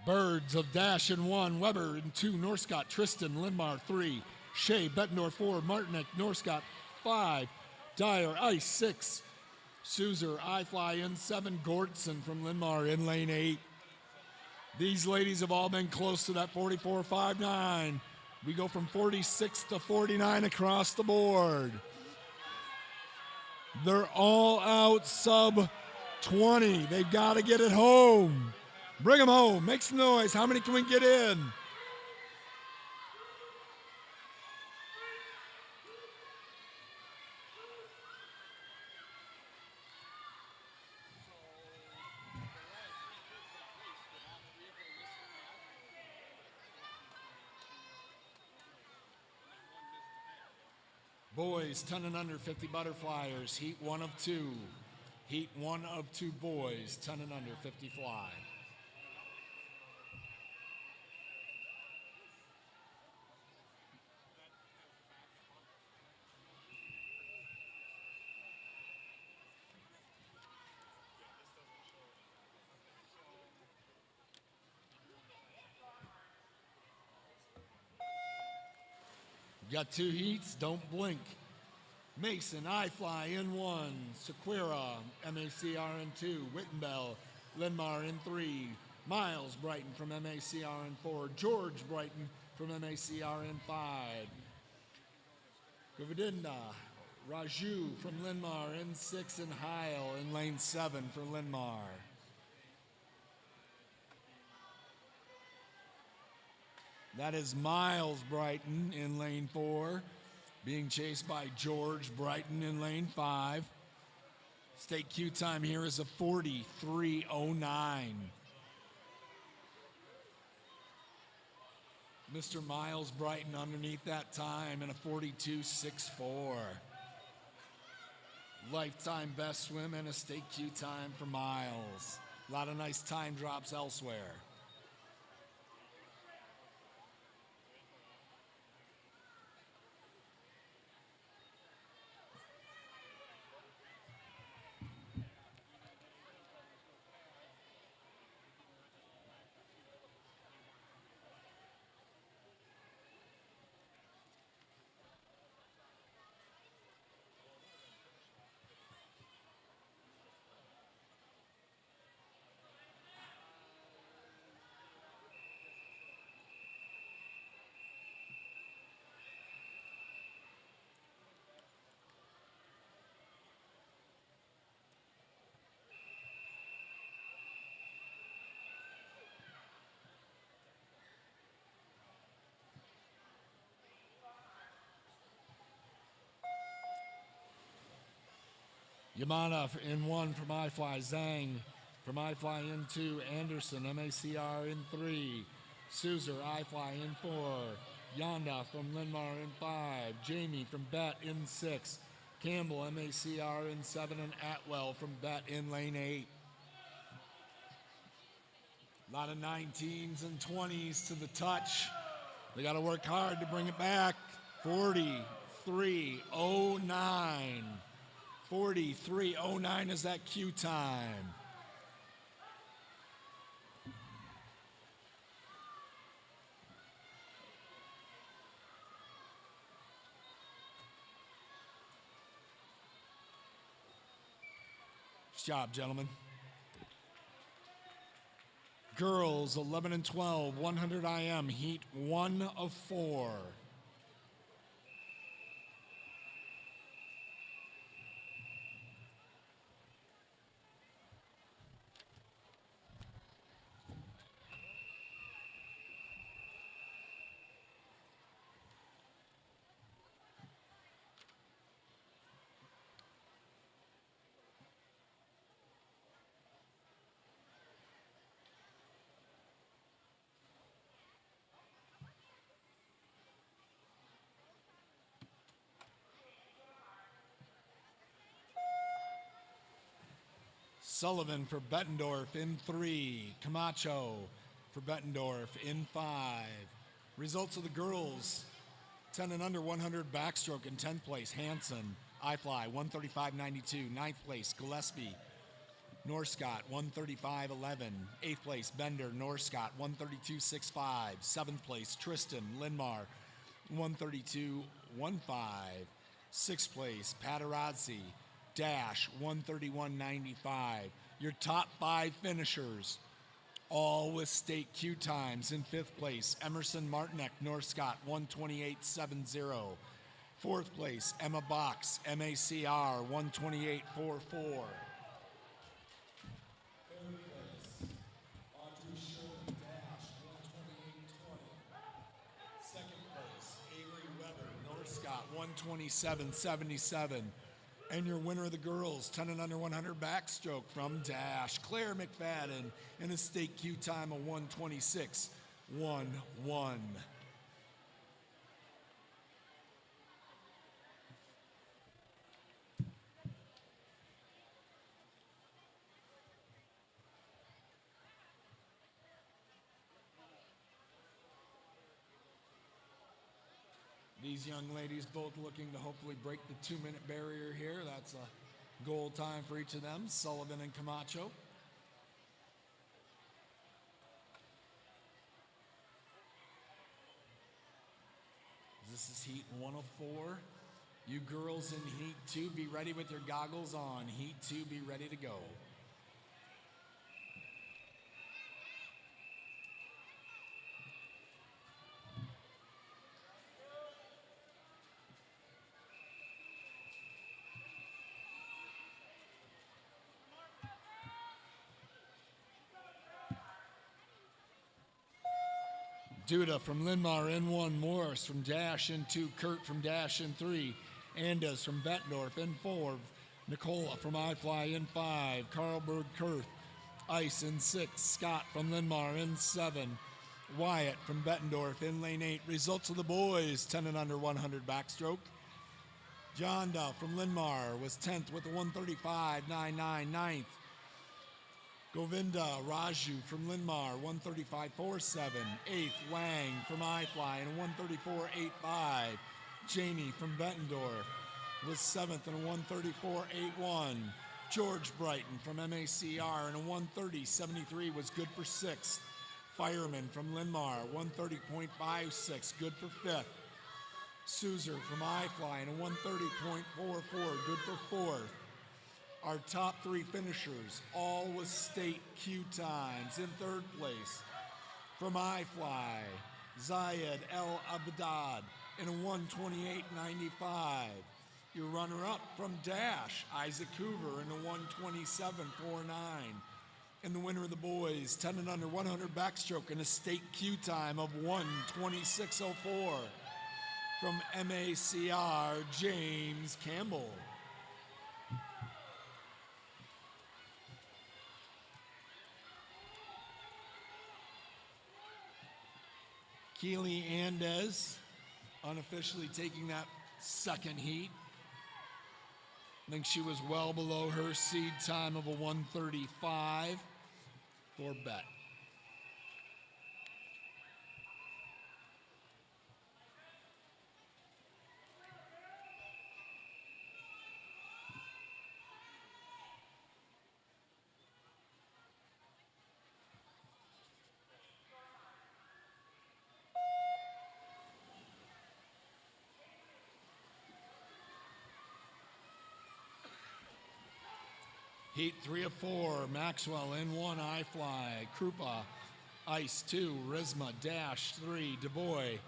Birds of Dash in 1, Weber in 2, Northcott, Tristan, Lindmar 3, Shea, Bettendorf 4, Martinek, Northcott 5, Dyer, Ice 6, Suzer, iFly in 7, Gortson from Lindmar in lane 8. These ladies have all been close to that 44:59. We go from 46 to 49 across the board. They're all out sub 20. They've got to get it home. Bring them home. Make some noise. How many can we get in? Boys, 10 and under 50 butterflyers. Heat 1 of 2. Heat 1 of 2 boys, 10 and under 50 fly. Got 2 heats, don't blink. Mason, iFly in 1. Sequira, MACR in 2. Wittenbell, Lindmar in 3. Miles Brighton from MACR in 4. George Brighton from MACR in 5. Govindinda, Raju from Lindmar in 6, and Heil in lane 7 for Lindmar. That is Miles Brighton in lane 4, being chased by George Brighton in lane 5. State queue time here is a 43:09. Mr. Miles Brighton underneath that time in a 42:64. Lifetime best swim and a state queue time for Miles. A lot of nice time drops elsewhere. Yamana in 1 from iFly. Zhang from iFly in 2. Anderson, MACR in 3. Souzer, iFly in 4. Yonda from Linmar in 5. Jamie from Bet in 6. Campbell, MACR in 7. And Atwell from Bet in lane 8. A lot of 19s and 20s to the touch. They got to work hard to bring it back. 43:09. 43:09 is that queue time. Good job, gentlemen. Girls 11 and 12, 100 IM, heat 1 of 4. Sullivan for Bettendorf in 3. Camacho for Bettendorf in 5. Results of the girls: 10 and under 100 backstroke in 10th place, Hanson, iFly 135.92. 9th place, Gillespie, Norscott 135.11. 8th place, Bender, Norscott 132.65. 7th place, Tristan, Linmar 132.15. 6th place, Paterazzi, Dash 131.95. Your top 5 finishers, all with state queue times. In 5th place, Emerson Martinek, Norscott 128.70. 4th place, Emma Box, MACR 128.44. Second place, Avery Weber, Norscott 127.77. And your winner of the girls, 10 and under 100 backstroke from Dash, Claire McFadden, in a state queue time of 126.11. These young ladies both looking to hopefully break the 2-minute barrier here. That's a goal time for each of them, Sullivan and Camacho. This is heat 1 of 4. You girls in heat 2, be ready with your goggles on. Heat 2, be ready to go. Duda from Linmar in 1, Morris from dash in 2, Kurt from dash in 3, Andes from Bettendorf in 4, Nicola from iFly in 5, Carlberg Kurth, Ice in 6, Scott from Linmar in 7, Wyatt from Bettendorf in lane 8. Results of the boys, 10 and under 100 backstroke. Jonda from Linmar was 10th with a 135.99, 9th. Govinda Raju from Linmar, 135.47. 8th, Wang from iFly in a 134.85. Jamie from Bettendorf was 7th in a 134.81. George Brighton from MACR in a 130.73 was good for 6th. Fireman from Linmar, 130.56, good for 5th. Souzer from iFly in a 130.44, good for 4th. Our top 3 finishers, all with state Q times. In 3rd place, from iFly, Zayed El Abdad in a 128.95. Your runner-up from Dash, Isaac Hoover in a 127.49. And the winner of the boys, 10 and under 100 backstroke in a state Q time of 126.04. From MACR, James Campbell. Keely Andes, unofficially taking that second heat. I think she was well below her seed time of a 135 for Bet. Heat 3 of 4, Maxwell in 1, iFly, Krupa, Ice 2, Risma, Dash 3, DuBois,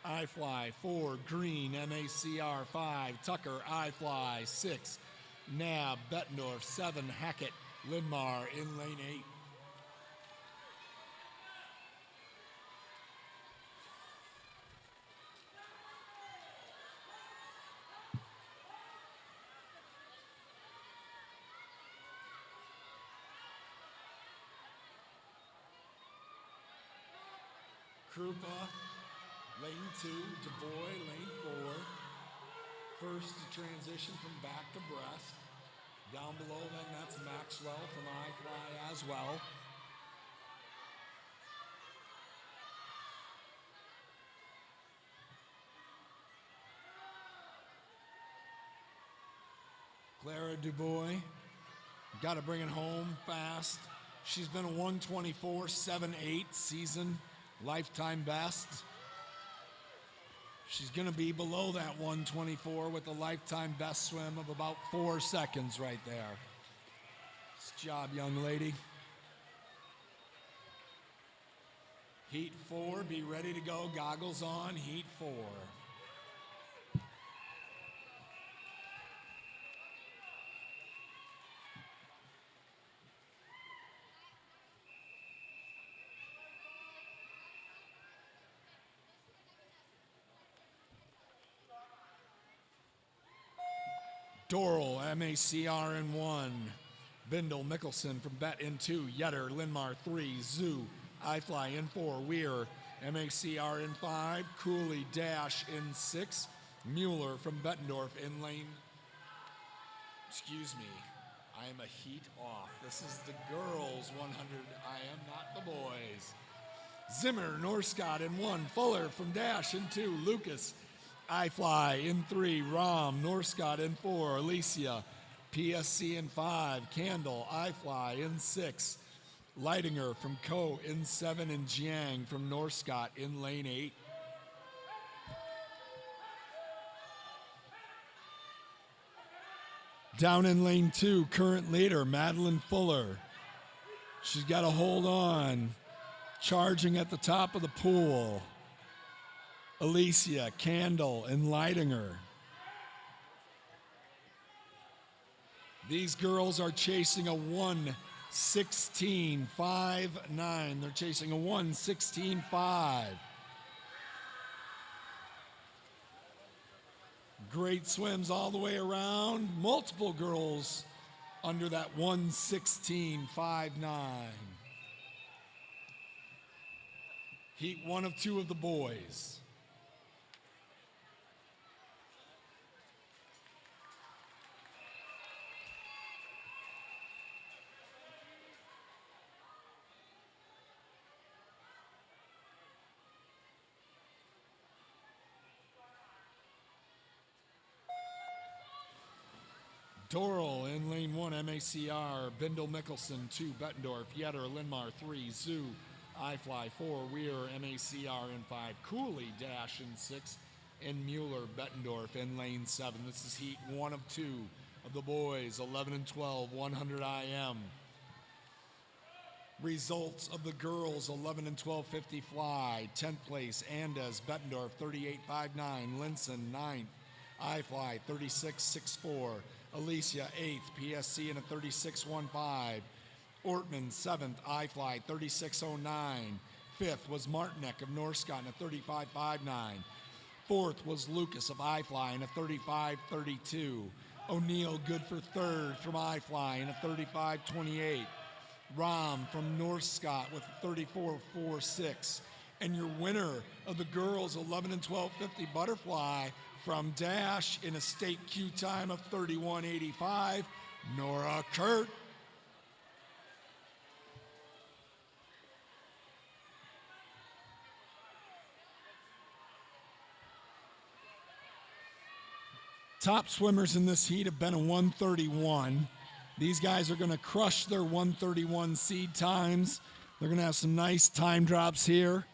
iFly 4, Green, MACR 5, Tucker, iFly 6, Nab, Bettendorf 7, Hackett, Linmar in lane 8. Krupa, lane 2, DuBois, lane 4. First to transition from back to breast. Down below then, that's Maxwell from iFly as well. Clara DuBois, got to bring it home fast. She's been a 124.78 season. Lifetime best. She's going to be below that 124 with a lifetime best swim of about 4 seconds right there. Nice job, young lady. Heat 4, be ready to go. Goggles on, heat 4. Doral, MACR in 1. Bindle, Mickelson from Bet in 2. Yetter, Linmar 3. Zoo, iFly in 4. Weir, MACR in 5. Cooley, Dash in 6. Mueller from Bettendorf in lane. Excuse me, I am a heat off. This is the girls 100. I am not the boys. Zimmer, Norscott in 1. Fuller from Dash in 2. Lucas, iFly in 3, Rom, Norscott in 4, Alicia, PSC in 5, Candle, iFly in 6, Leidinger from Co in 7, and Jiang from Norscott in lane 8. Down in lane 2, current leader, Madeline Fuller. She's got to hold on, charging at the top of the pool. Alicia, Candle, and Leidinger. These girls are chasing a 16.59. They're chasing a 1:16.5. Great swims all the way around. Multiple girls under that 1:16.59. Heat 1 of 2 of the boys. Doral in lane 1, MACR. Bindel Mickelson, 2. Bettendorf, Yetter, Linmar, 3. Zoo, iFly, 4. Weir, MACR in 5. Cooley, Dash in 6. And Mueller, Bettendorf in lane 7. This is heat 1 of 2 of the boys, 11 and 12, 100 IM. Results of the girls, 11 and 12, 50 fly. 10th place, Andes, Bettendorf, 38.59. Linson, 9th. iFly, 36.64. Alicia, 8th, PSC in a 36.15. Ortman, 7th, iFly, 36.09. 5th was Martinek of North Scott in a 35.59. 4th was Lucas of iFly in a 35.32. O'Neill good for 3rd from iFly in a 35.28. Rom from North Scott with a 34.46. And your winner of the girls 11 and 12 50 butterfly from Dash in a state Q time of 31.85, Nora Kurt. Top swimmers in this heat have been a 131. These guys are going to crush their 131 seed times. They're going to have some nice time drops here.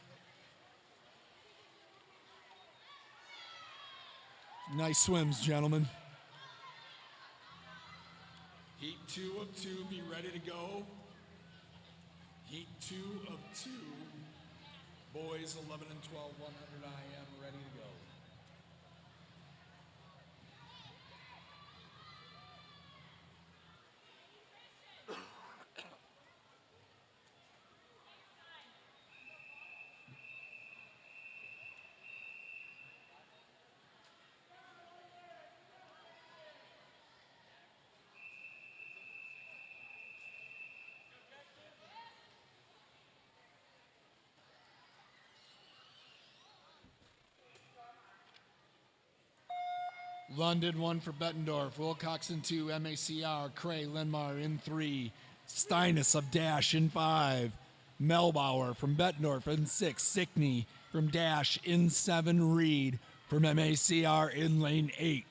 Nice swims, gentlemen. Heat 2 of 2, be ready to go. Heat 2 of 2, boys 11 and 12, 100 IM, ready to go. London 1 for Bettendorf, Wilcox in 2, MACR, Cray, Linmar in 3, Steinus of Dash in 5, Melbauer from Bettendorf in 6, Sickney from Dash in 7, Reed from MACR in lane 8.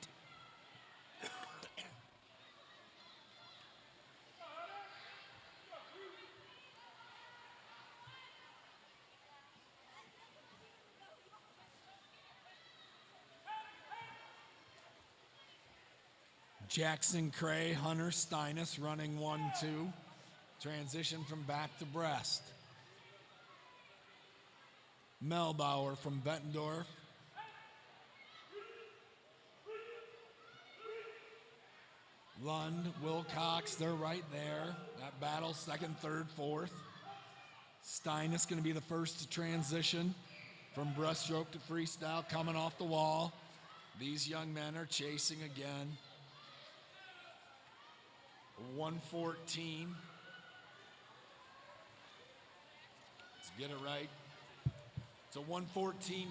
Jackson, Cray, Hunter, Steinus running 1-2. Transition from back to breast. Melbauer from Bettendorf. Lund, Wilcox, they're right there. That battle, second, third, fourth. Steinus going to be the first to transition from breaststroke to freestyle, coming off the wall. These young men are chasing again. 114. Let's get it right. It's a 114.99.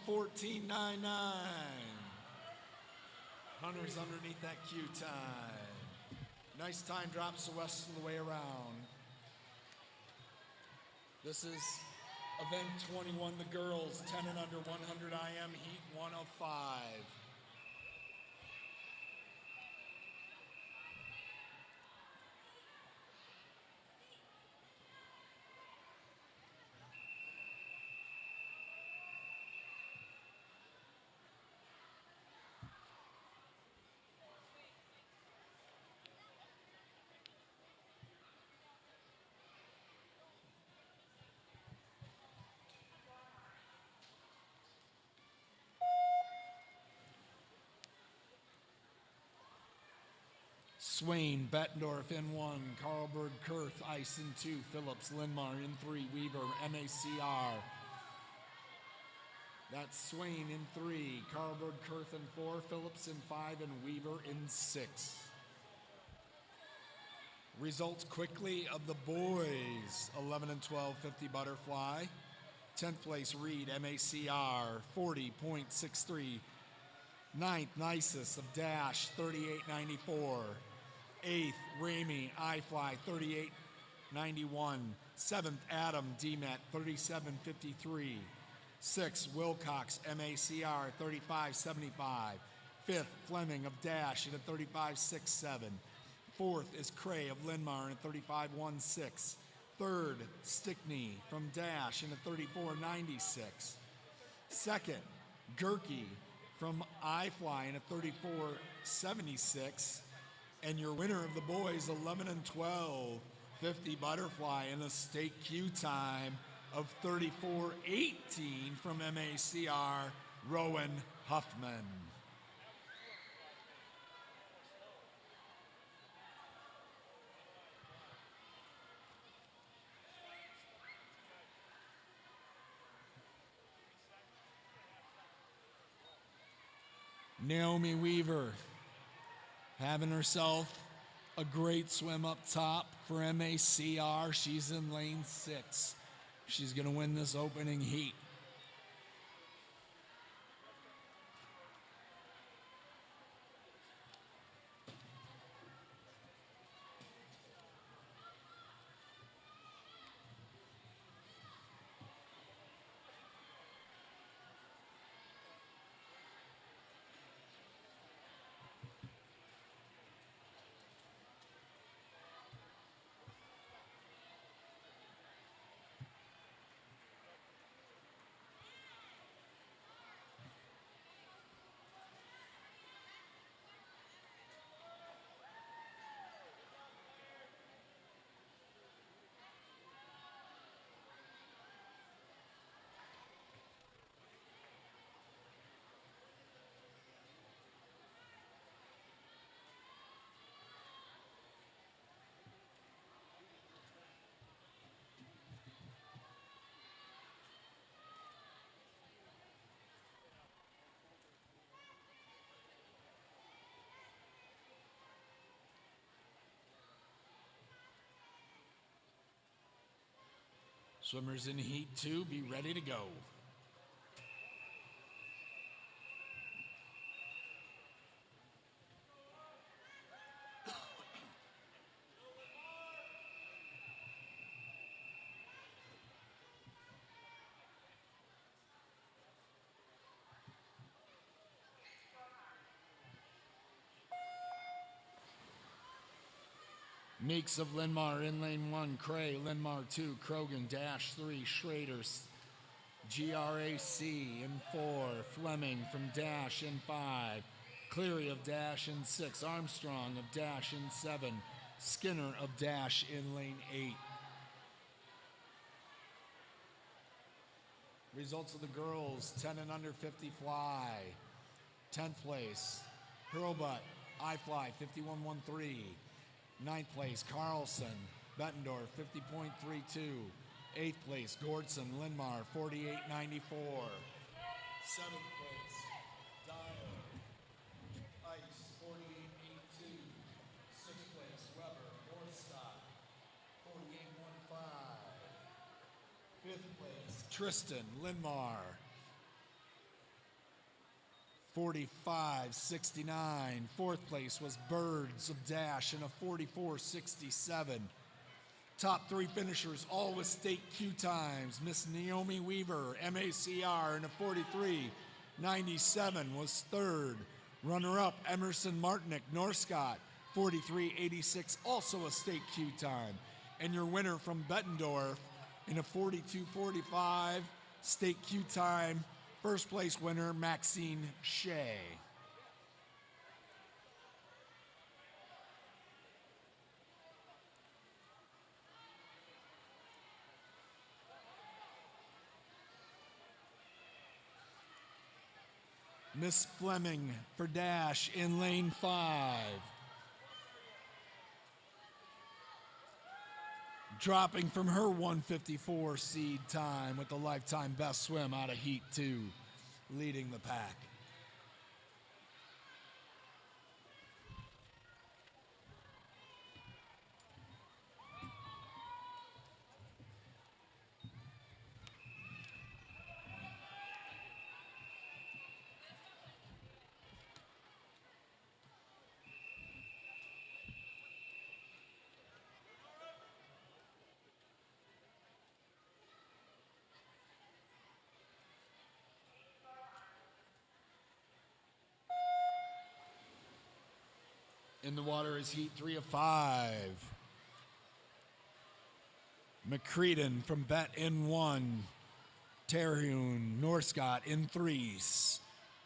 114.99. Hunter's underneath that Q time. Nice time drops the rest of the way around. This is event 21, the girls, 10 and under 100 IM, heat 105. Swain, Bettendorf in 1, Carlberg, Kurth, Ice in 2, Phillips, Linmar in 3, Weaver, MACR. That's Swain in 3, Carlberg, Kurth in 4, Phillips in 5, and Weaver in 6. Results quickly of the boys, 11 and 12, 50 butterfly. 10th place, Reed, MACR, 40.63. 9th, Nisus of Dash, 38.94. 8th, Ramey, iFly, 38.91. 7th, Adam, DMET, 37.53. 6th, Wilcox, MACR, 35.75. 5th, Fleming of Dash at a 35.67. 4th is Cray of Linmar at 35.16. 3rd, Stickney from Dash in a 34.96. 2nd, Gerke from iFly in a 34.76. And your winner of the boys, 11 and 12, 50 butterfly in a state Q time of 34.18 from MACR, Rowan Huffman. Naomi Weaver having herself a great swim up top for MACR. She's in lane 6. She's going to win this opening heat. Swimmers in heat 2, be ready to go. Meeks of Linmar in lane 1, Cray, Linmar 2, Krogan, Dash 3, Schrader, GRAC in 4, Fleming from Dash in 5, Cleary of Dash in 6, Armstrong of Dash in 7, Skinner of Dash in lane 8. Results of the girls, 10 and under 50 fly. 10th place, Hurlbutt, iFly, 51.13. 9th place, Carlson, Bettendorf, 50.32. 8th place, Gordson, Linmar, 48.94. 7th place, Dyer, Ice, 48.82. 6th place, Weber, Northstock, 48.15. 5th place, Tristan, Linmar, 45.69. 4th place was Birds of Dash in a 44.67. Top 3 finishers, all with state Q times. Miss Naomi Weaver, MACR, in a 43.97 was 3rd. Runner-up, Emerson Martinick, Northcott, 43.86, also a state Q time. And your winner from Bettendorf in a 42.45 state Q time, first place winner, Maxine Shea. Miss Fleming for Dash in lane 5. dropping from her 154 seed time with the lifetime best swim out of Heat 2, leading the pack. In the water is Heat 3 of 5. McCreadon from Bet in 1. Terhune, Norscott in 3.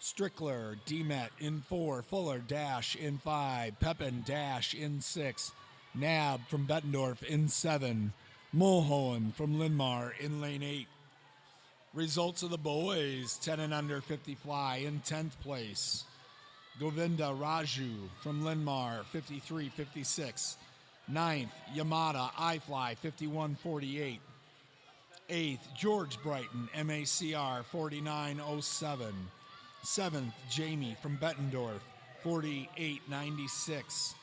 Strickler, Demet in 4. Fuller, Dash in 5. Pepin, Dash in 6. Nab from Bettendorf in 7. Mulholland from Linmar in lane 8. Results of the boys, 10 and under 50 fly in 10th place. Govinda Raju from Linmar, 53-56. 9th, Yamada iFly, 51-48. 8th, George Brighton, MACR, 49-07. 7th, Jamie from Bettendorf, 48-96.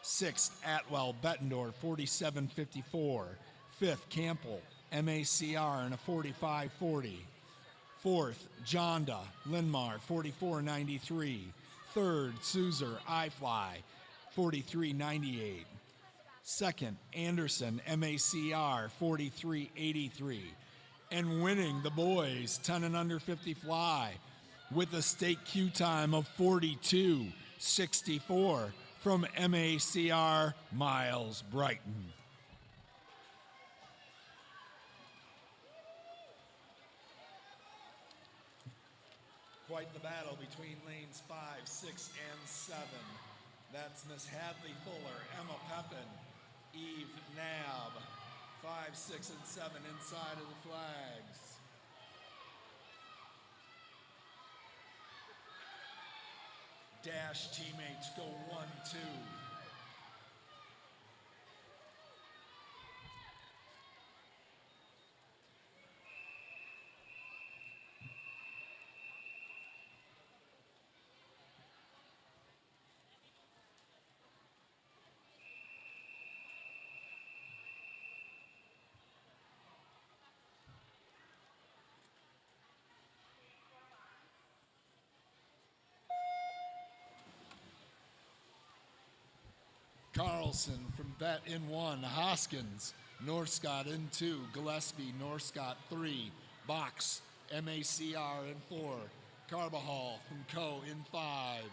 6th, Atwell, Bettendorf, 47-54. 5th, Campbell, MACR, and a 45-40. 4th, Jonda, Linmar, 44-93. 3rd, Suzer, iFly, 43-98. 2nd, Anderson, MACR, 43-83. And winning the boys 10 and under 50 fly with a state Q time of 42-64 from MACR, Miles Brighton. Quite the battle between lanes 5, 6, and 7. That's Miss Hadley Fuller, Emma Pepin, Eve Nab, 5, 6, and 7 inside of the flags. Dash teammates go 1, 2. Carlson from Bet in 1, Hoskins, Norscott in 2, Gillespie, Norscott 3, Box, MACR in 4, Carbajal from Co in 5,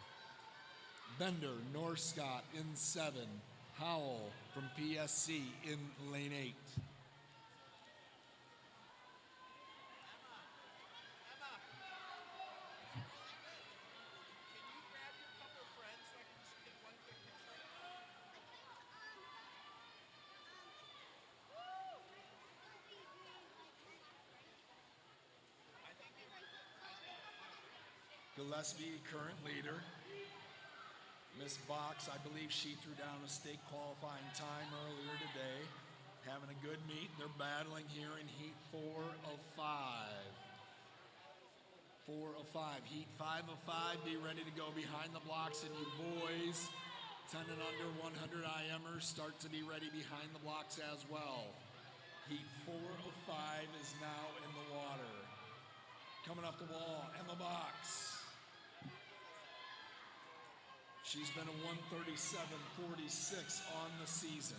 Bender, Norscott in 7, Howell from PSC in lane 8. Gillespie, current leader. Miss Box, I believe she threw down a state qualifying time earlier today. Having a good meet. They're battling here in Heat 4 of 5. 4 of 5. Heat 5 of 5. Be ready to go behind the blocks. And you boys, 10 and under 100 IMers, start to be ready behind the blocks as well. Heat 4 of 5 is now in the water. Coming up the wall, Emma Box. She's been a 137.46 on the season.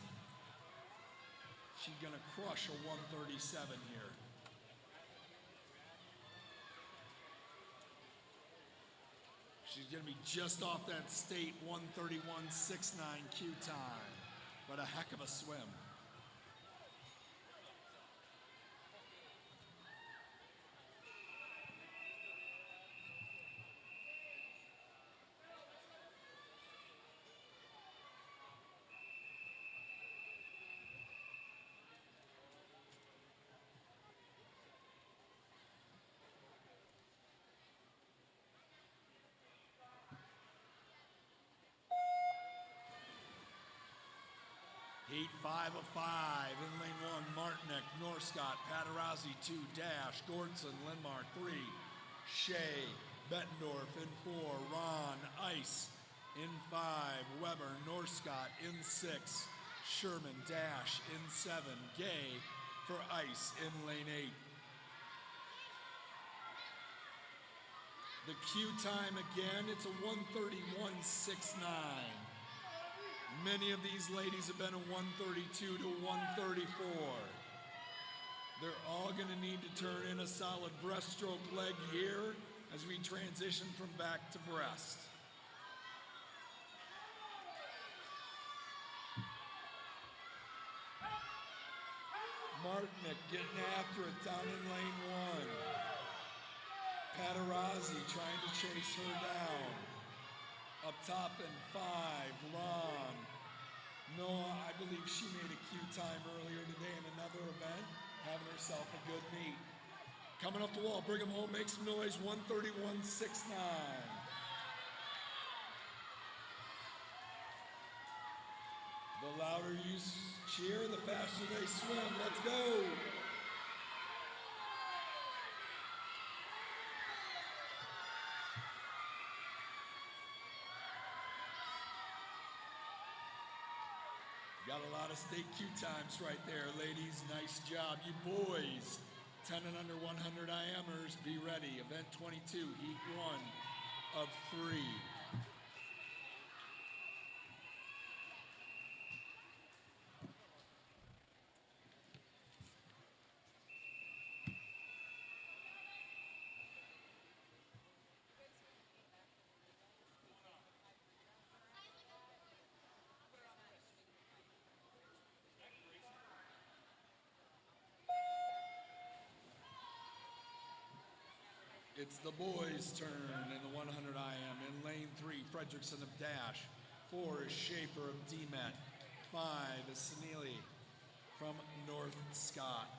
She's gonna crush a 137 here. She's gonna be just off that state 131.69 Q time, but a heck of a swim. Heat 5 of 5 in lane 1, Martinek, Norscott, Paterazzi 2, Dash, Gordson, Linmar 3, Shea, Bettendorf in 4, Ron, Ice in 5, Weber, Norscott in 6, Sherman, Dash in 7, Gay for Ice in lane 8. The cue time again, it's a 1:31.69. Many of these ladies have been a 1:32 to 1:34. They're all going to need to turn in a solid breaststroke leg here as we transition from back to breast. Martinek getting after it down in lane 1. Paterazzi trying to chase her down. Up top in 5, Ron. Noah, I believe she made a cue time earlier today in another event, having herself a good meet. Coming up the wall, Brigham Home makes some noise, 1:31.69. The louder you cheer, the faster they swim. Let's go. Got a lot of state cue times right there, ladies. Nice job. You boys, 10 and under 100 IMers, be ready. Event 22, heat 1 of 3. It's the boys' turn in the 100 IM. In lane 3, Fredrickson of Dash. 4 is Schaefer of DMET. 5 is Senili from North Scott.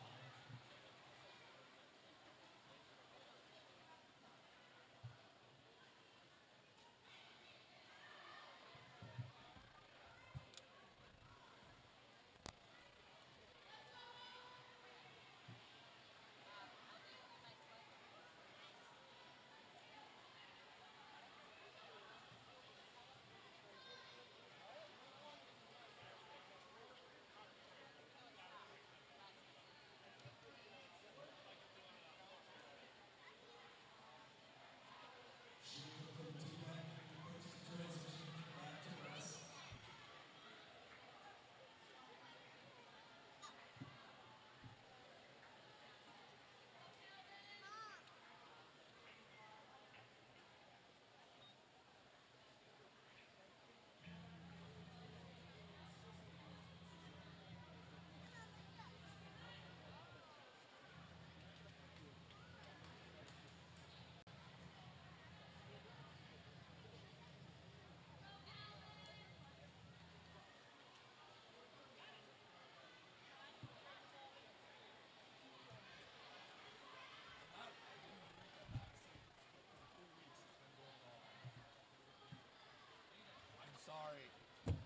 Sorry.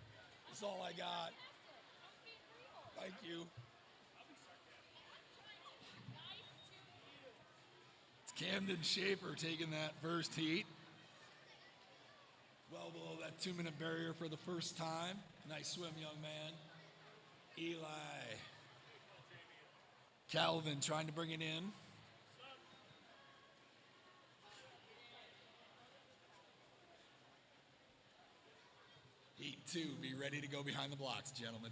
That's all I got. Thank you. It's Camden Schaefer taking that first heat. Well below that 2-minute barrier for the first time. Nice swim, young man. Eli. Calvin trying to bring it in. Heat 2, be ready to go behind the blocks, gentlemen.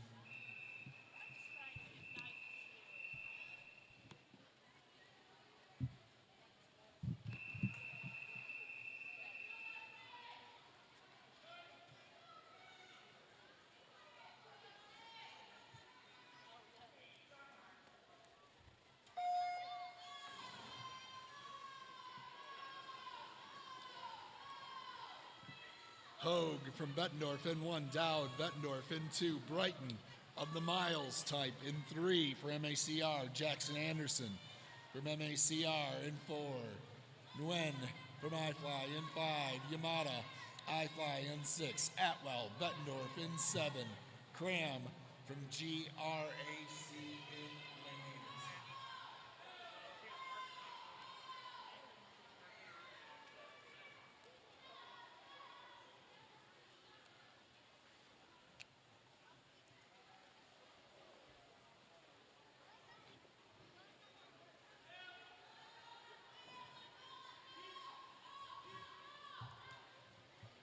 Hogue from Bettendorf in 1, Dowd, Bettendorf in 2, Brighton of the Miles type in 3 for MACR, Jackson Anderson from MACR in 4, Nguyen from iFly in 5, Yamada, iFly in 6, Atwell, Bettendorf in 7, Cram from GRAC in lanes.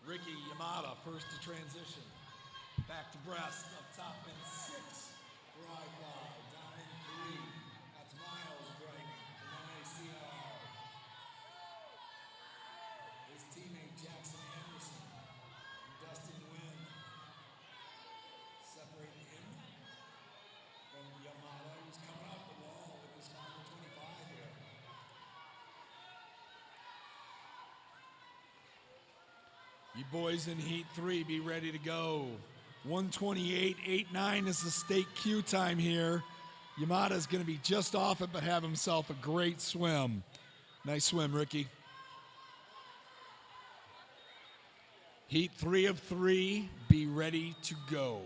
Ricky Yamada, first to transition. Back to breast, up top in 6 for I-Fly. Down in 3, that's Miles Bright from MACR. His teammate Jackson Anderson and Dustin Wynn separate him from Yamada, who's coming off the wall with his number 25 here. You boys in Heat 3, be ready to go. 128.89 is the state queue time here. Yamada's going to be just off it, but have himself a great swim. Nice swim, Ricky. Heat 3 of 3, be ready to go.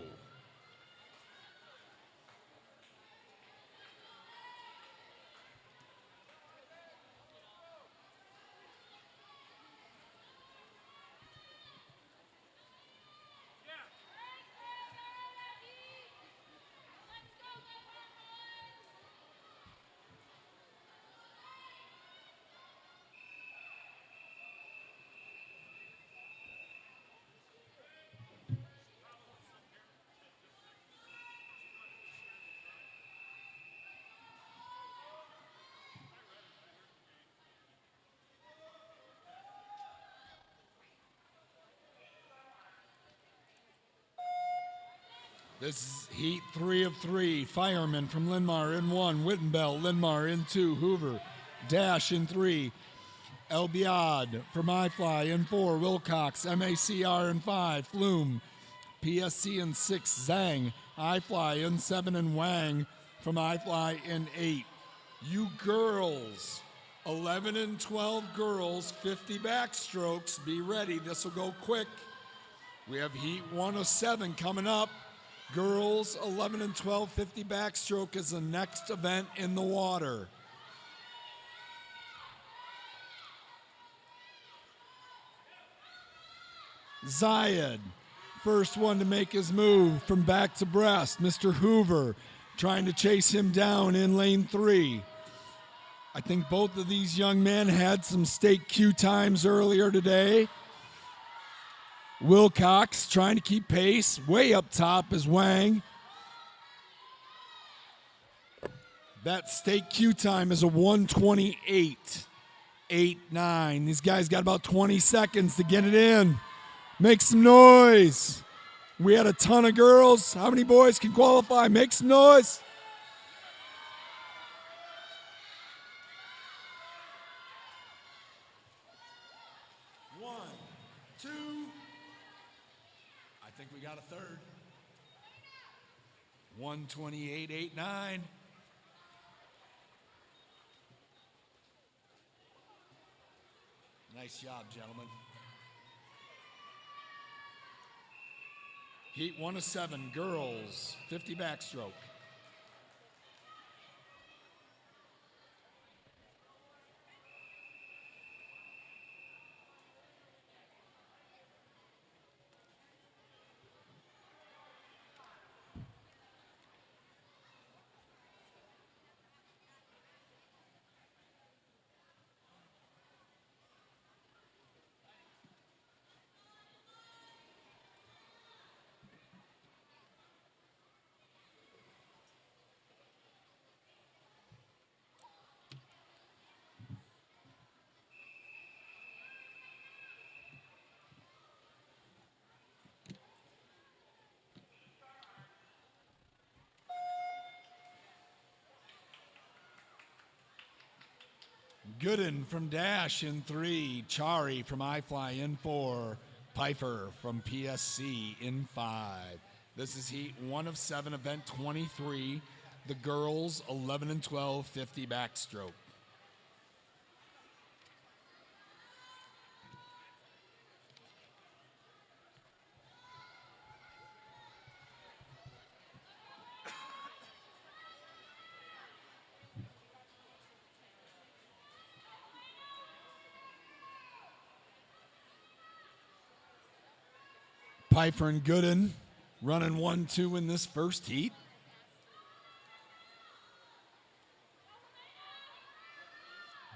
This is Heat 3 of 3. Fireman from Linmar in 1. Wittenbell, Linmar in 2. Hoover, Dash in 3. Elbiad from I-Fly in 4. Wilcox, MACR in 5. Flume, PSC in 6. Zhang, I-Fly in 7. And Wang from I-Fly in 8. You girls, 11 and 12 girls, 50 backstrokes. Be ready. This will go quick. We have Heat 1 of 7 coming up. Girls 11 and 12, 50 backstroke is the next event in the water. Zayed, first one to make his move from back to breast. Mr. Hoover trying to chase him down in lane 3. I think both of these young men had some state queue times earlier today. Wilcox trying to keep pace. Way up top is Wang. That state queue time is a 1:28.89. These guys got about 20 seconds to get it in. Make some noise. We had a ton of girls. How many boys can qualify? Make some noise. One, two. I think we got a third. 1:28.89. Nice job, gentlemen. Heat 1 of 7, girls, 50 backstroke. Gooden from Dash in 3. Chari from I-Fly in 4. Pfeiffer from PSC in 5. This is Heat 1 of 7, event 23. The girls 11 and 12, 50 backstroke. Pfeiffer and Gooden running 1-2 in this first heat.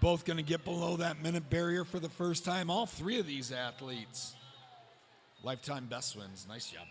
Both going to get below that minute barrier for the first time. All three of these athletes. Lifetime best wins. Nice job.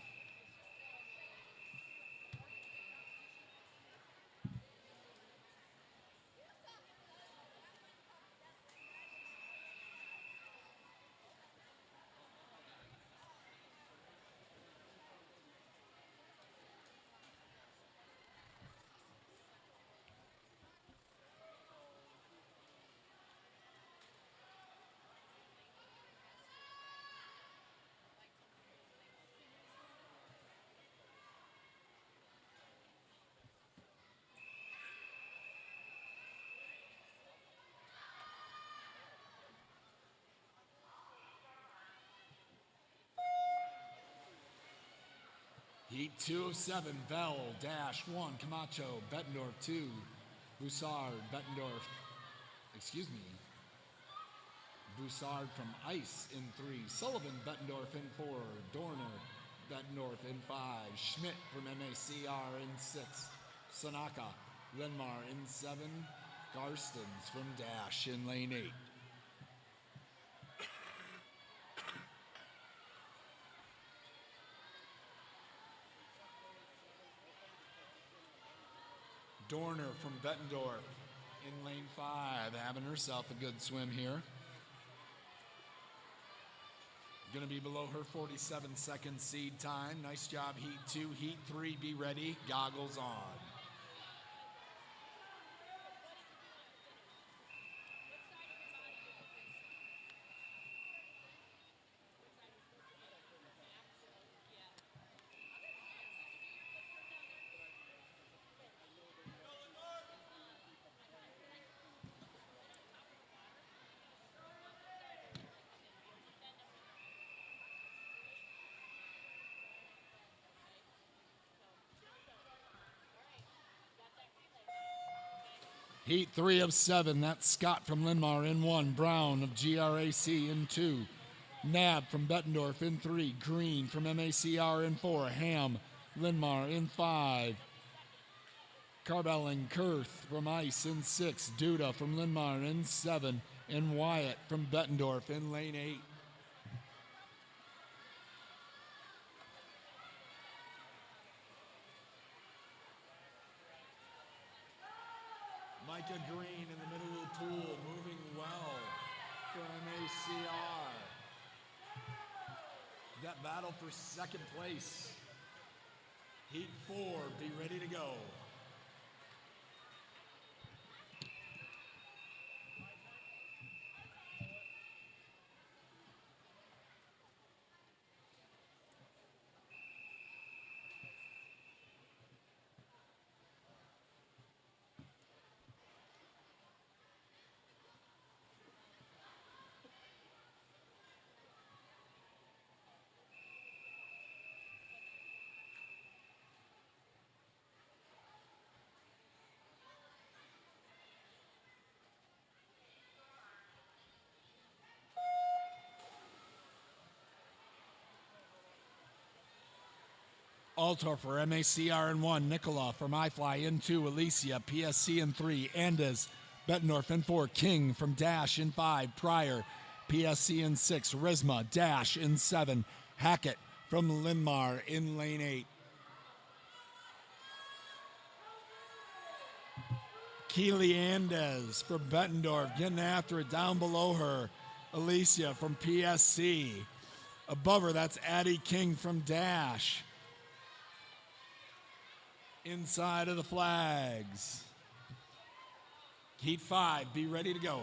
Heat 2 of 7, Bell, Dash 1, Camacho, Bettendorf 2, Broussard, Broussard from Ice in 3, Sullivan, Bettendorf in 4, Dorner, Bettendorf in 5, Schmidt from MACR in 6, Sanaka, Linmar in 7, Garstens from Dash in lane 8. Dorner from Bettendorf in lane 5, having herself a good swim here. Going to be below her 47-second seed time. Nice job, Heat 2. Heat 3, be ready. Goggles on. Heat 3 of 7, that's Scott from Linmar in 1, Brown of GRAC in 2, Nab from Bettendorf in 3, Green from MACR in 4, Ham, Linmar in 5, Carbell and Kurth from Ice in 6, Duda from Linmar in 7, and Wyatt from Bettendorf in lane 8. Micah Green in the middle of the pool, moving well for MACR. That battle for second place. Heat 4, be ready to go. Altor for MACR in 1, Nicola from iFly in 2, Alicia, PSC in 3, Andes, Bettendorf in 4, King from Dash in 5, Pryor, PSC in 6, Risma, Dash in 7, Hackett from Linmar in lane 8. Keely Andes from Bettendorf getting after it down below her. Alicia from PSC. Above her, that's Addie King from Dash. Inside of the flags. Heat 5, be ready to go.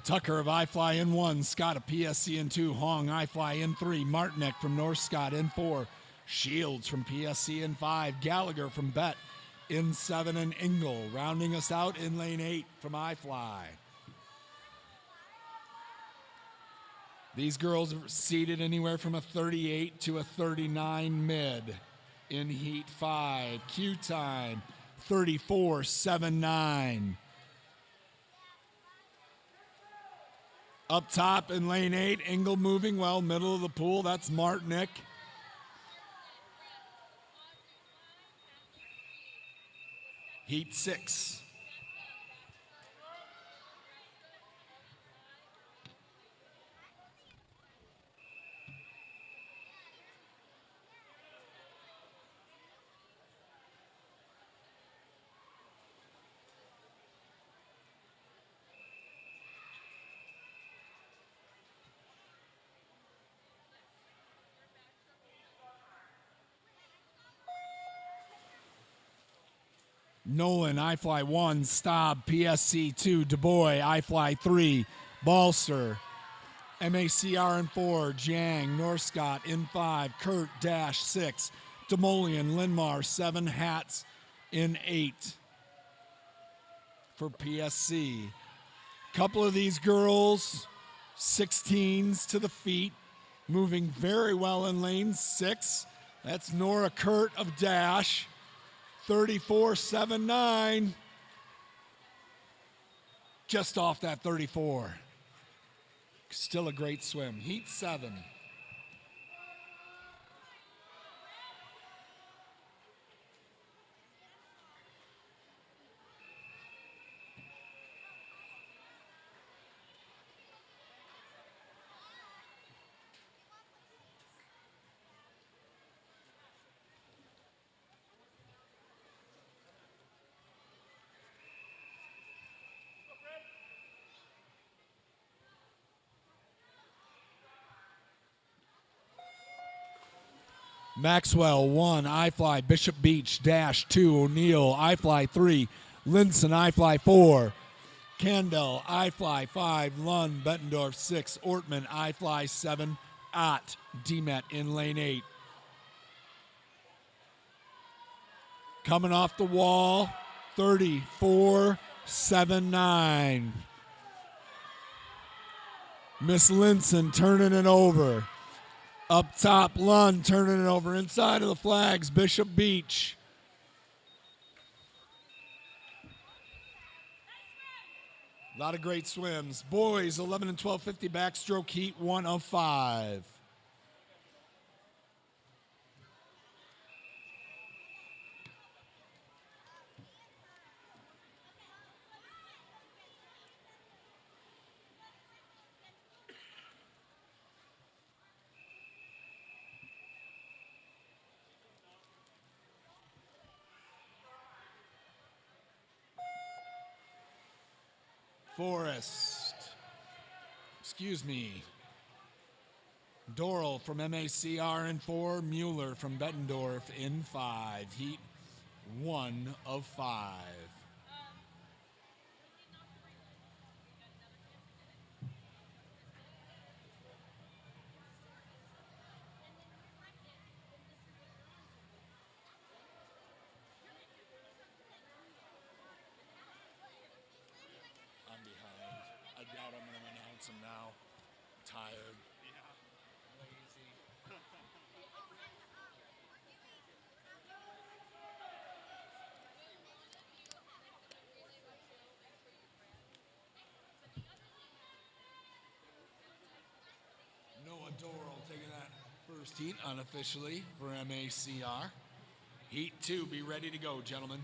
Tucker of iFly in 1, Scott of PSC in 2, Hong iFly in 3, Martinek from North Scott in 4, Shields from PSC in 5, Gallagher from Bet in 7, and Engel rounding us out in lane 8 from iFly. These girls are seated anywhere from a 38 to a 39 mid in heat 5. Q time 34.79. Up top in lane 8, Engel moving well, middle of the pool. That's Martinick. Heat 6. Nolan, iFly 1, Staub, PSC 2, DuBois, iFly 3, Balser, MACR in 4, Jang, Norscott in 5, Kurt, Dash 6, Demolian, Linmar 7, Hats in 8 for PSC. Couple of these girls, 16s to the feet, moving very well in lane 6. That's Nora Kurt of Dash. 34.79. Just off that 34. Still a great swim. Heat 7. Maxwell 1, iFly, Bishop Beach, Dash 2, O'Neill, iFly 3, Linson, iFly 4, Candell, iFly 5, Lund, Bettendorf 6, Ortman, iFly 7, Ott, DMET in lane 8. Coming off the wall, 34.79. Miss Linson turning it over. Up top, Lund turning it over. Inside of the flags, Bishop Beach. A lot of great swims. Boys, 11 and 12.50 backstroke heat, 1 of 5. Forrest, Doral from MACR in 4, Mueller from Bettendorf in 5. Heat 1 of 5. I doubt I'm going to announce them now. I'm tired. Lazy. Noah Doral taking that first heat unofficially for MACR. Heat 2, be ready to go, gentlemen.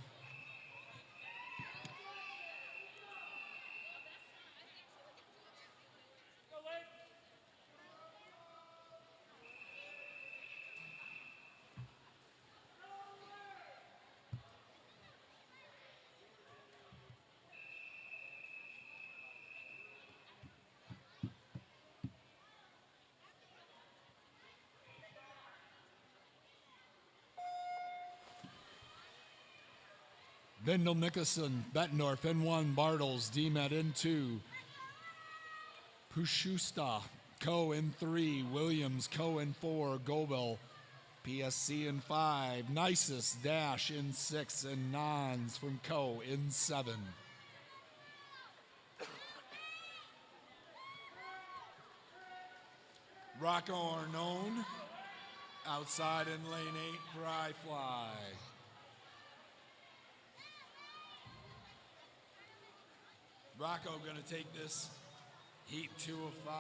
Bindle, Nicholson, Bettendorf in 1, Bartles, DMET in 2, Pushusta, Co in 3, Williams, Co in 4, Gobel, PSC in 5. Nicest dash in 6 and Nons from Co in 7. Rocco Arnone outside in lane 8 for I-Fly. Rocco gonna take this heat 2 of 5.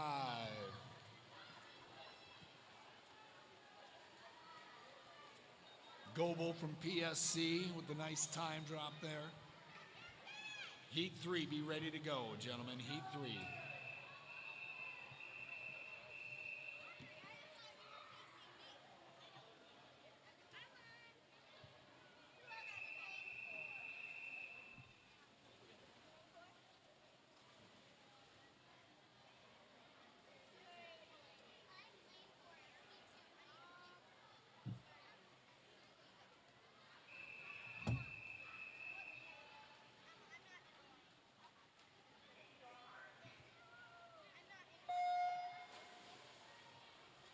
Goebel from PSC with the nice time drop there. Heat 3, be ready to go, gentlemen. Heat 3.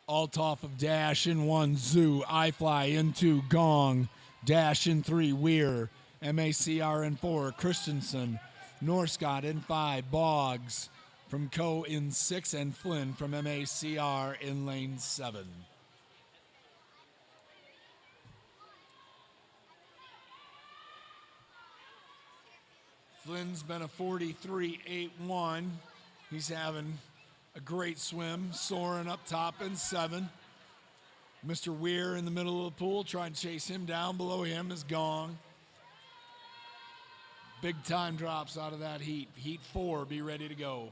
Althoff of dash in 1, Zoo. I-Fly in 2, Gong. Dash in 3, Weir. MACR in 4, Christensen. Norscott in 5, Boggs from Co in 6, and Flynn from MACR in lane 7. Flynn's been a 43.81. He's having a great swim, soaring up top in 7. Mr. Weir in the middle of the pool, trying to chase him down. Below him is Gong. Big time drops out of that heat. Heat 4, be ready to go.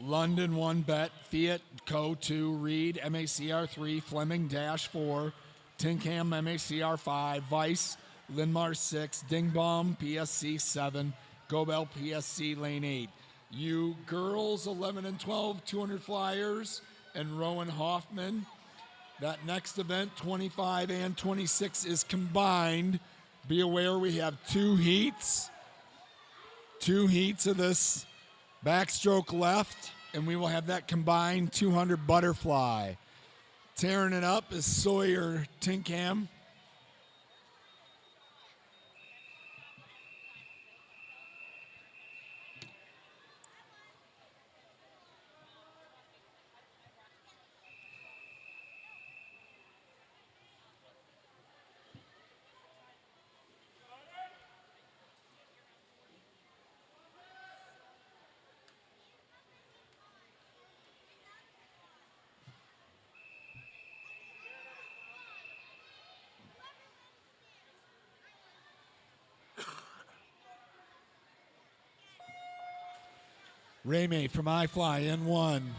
London 1 bet, Fiat Co 2, Reed MACR 3, Fleming dash 4, Tinkham MACR 5, Vice Linmar 6, Dingbaum PSC 7, Gobel PSC lane 8. You girls 11 and 12, 200 flyers, and Rowan Hoffman. That next event, 25 and 26, is combined. Be aware we have 2 heats. 2 heats of this backstroke left, and we will have that combined 200 butterfly. Tearing it up is Sawyer Tinkham. Ramey from I-Fly in 1.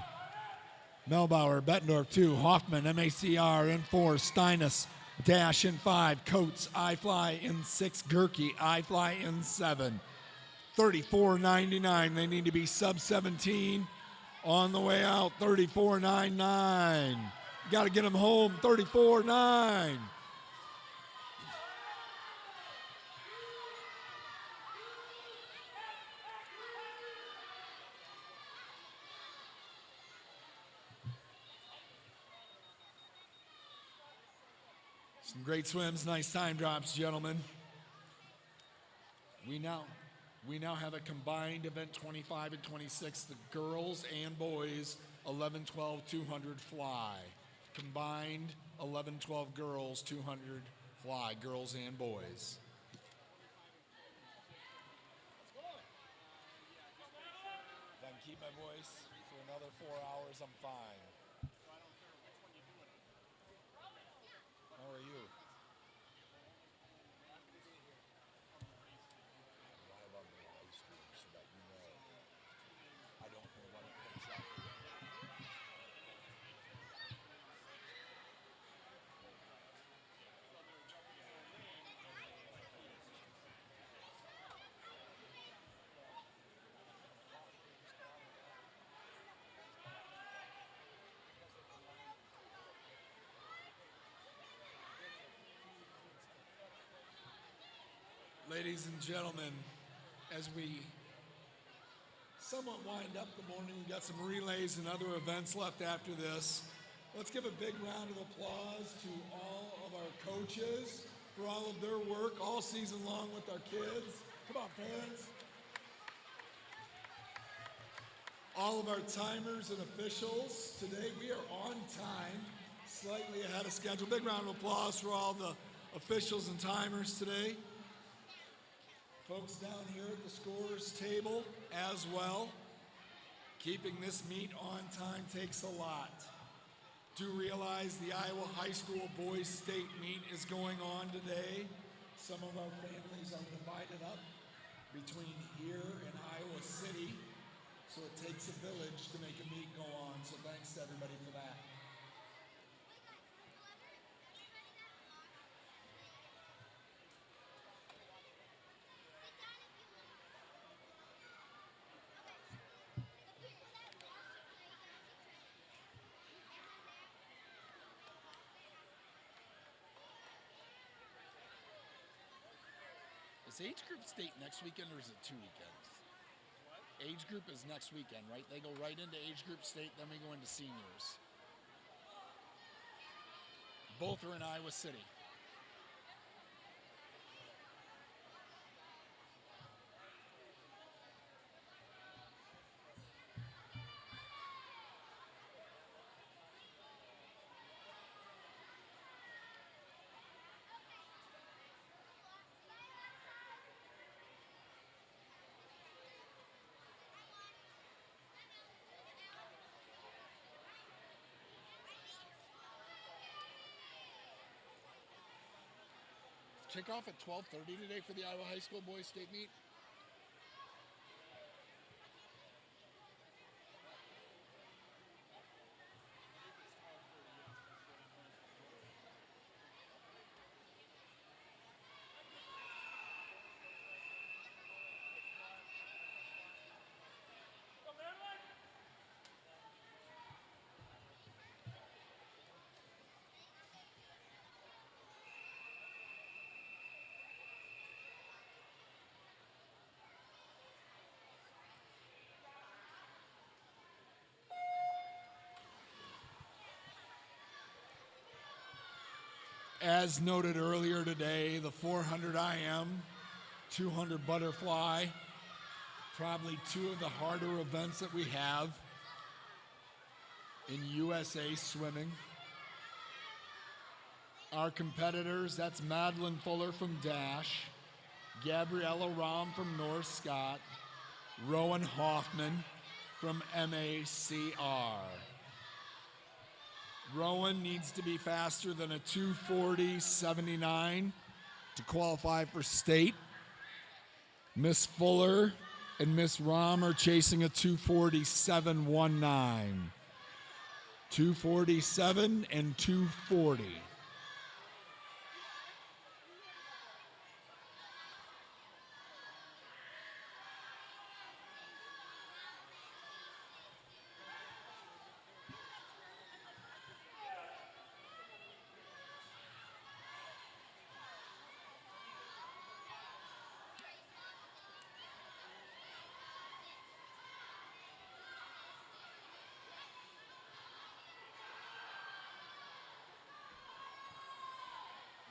Melbauer, Bettendorf 2. Hoffman, MACR in 4. Steinus, Dash in 5. Coates, I-Fly in 6. Gerke, I-Fly in 7. 34.99. They need to be sub 17 on the way out. 34.99. Got to get them home. 34.9. Some great swims, nice time drops, gentlemen. We now have a combined event 25 and 26, the girls and boys 11, 12, 200 fly. Combined 11, 12 girls, 200 fly, girls and boys. If I can keep my voice for another 4 hours, I'm fine. How are you? Live on the live stream so that you know. I don't know when it comes up. Ladies and gentlemen, as we somewhat wind up the morning, we've got some relays and other events left after this. Let's give a big round of applause to all of our coaches for all of their work all season long with our kids. Come on, parents. All of our timers and officials. Today we are on time, slightly ahead of schedule. Big round of applause for all the officials and timers today. Folks down here at the scorers table as well. Keeping this meet on time takes a lot. Do realize the Iowa High School Boys State Meet is going on today. Some of our families are divided up between here and Iowa City, so it takes a village to make a meet go on, so thanks to everybody for that. Is age group state next weekend or is it 2 weekends? What? Age group is next weekend, right? They go right into age group state, then we go into seniors. Both are in Iowa City. Kickoff at 12:30 today for the Iowa High School Boys State Meet. As noted earlier today, the 400 IM, 200 butterfly, probably two of the harder events that we have in USA swimming. Our competitors, that's Madeline Fuller from Dash, Gabriella Rahm from North Scott, Rowan Hoffman from MACR. Rowan needs to be faster than a 2:40.79 to qualify for state. Miss Fuller and Miss Rahm are chasing a 2:47.19. 2:47 and 2:40.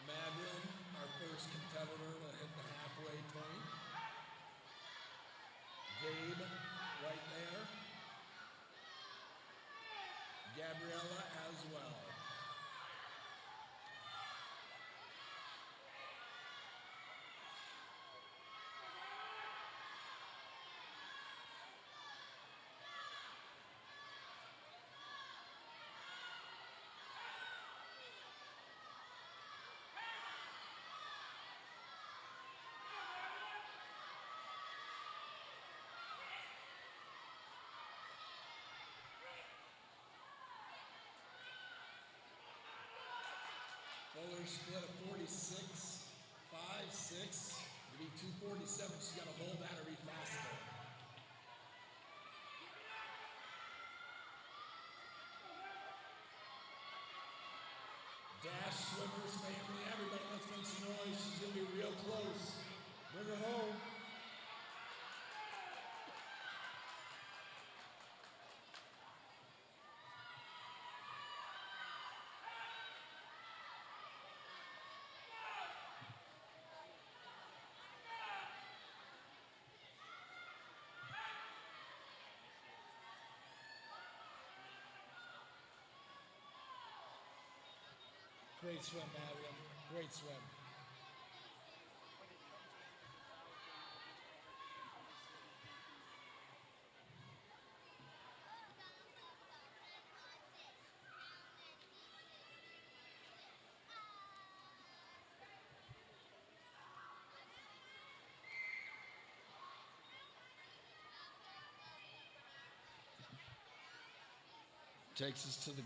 Madeline, our first competitor to hit the halfway point. Gabe, right there. Gabriella as well. Fuller split a 46.56. To be 2:47, she's got to hold that or be faster. Dash swimmers, family, everybody, let's make some noise. She's going to be real close. Bring it home. Great swim, Madeline. Great swim. Takes us to the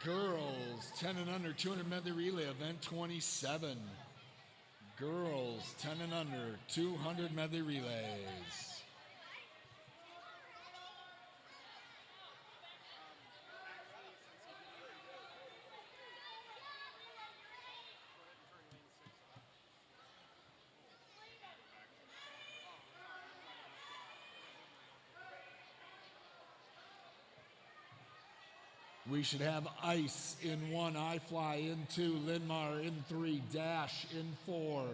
girls 10 and under 200 medley relay event 27. Girls 10 and under 200 medley relays. We should have Ice in 1, I Fly in 2, Linmar in 3, Dash in 4,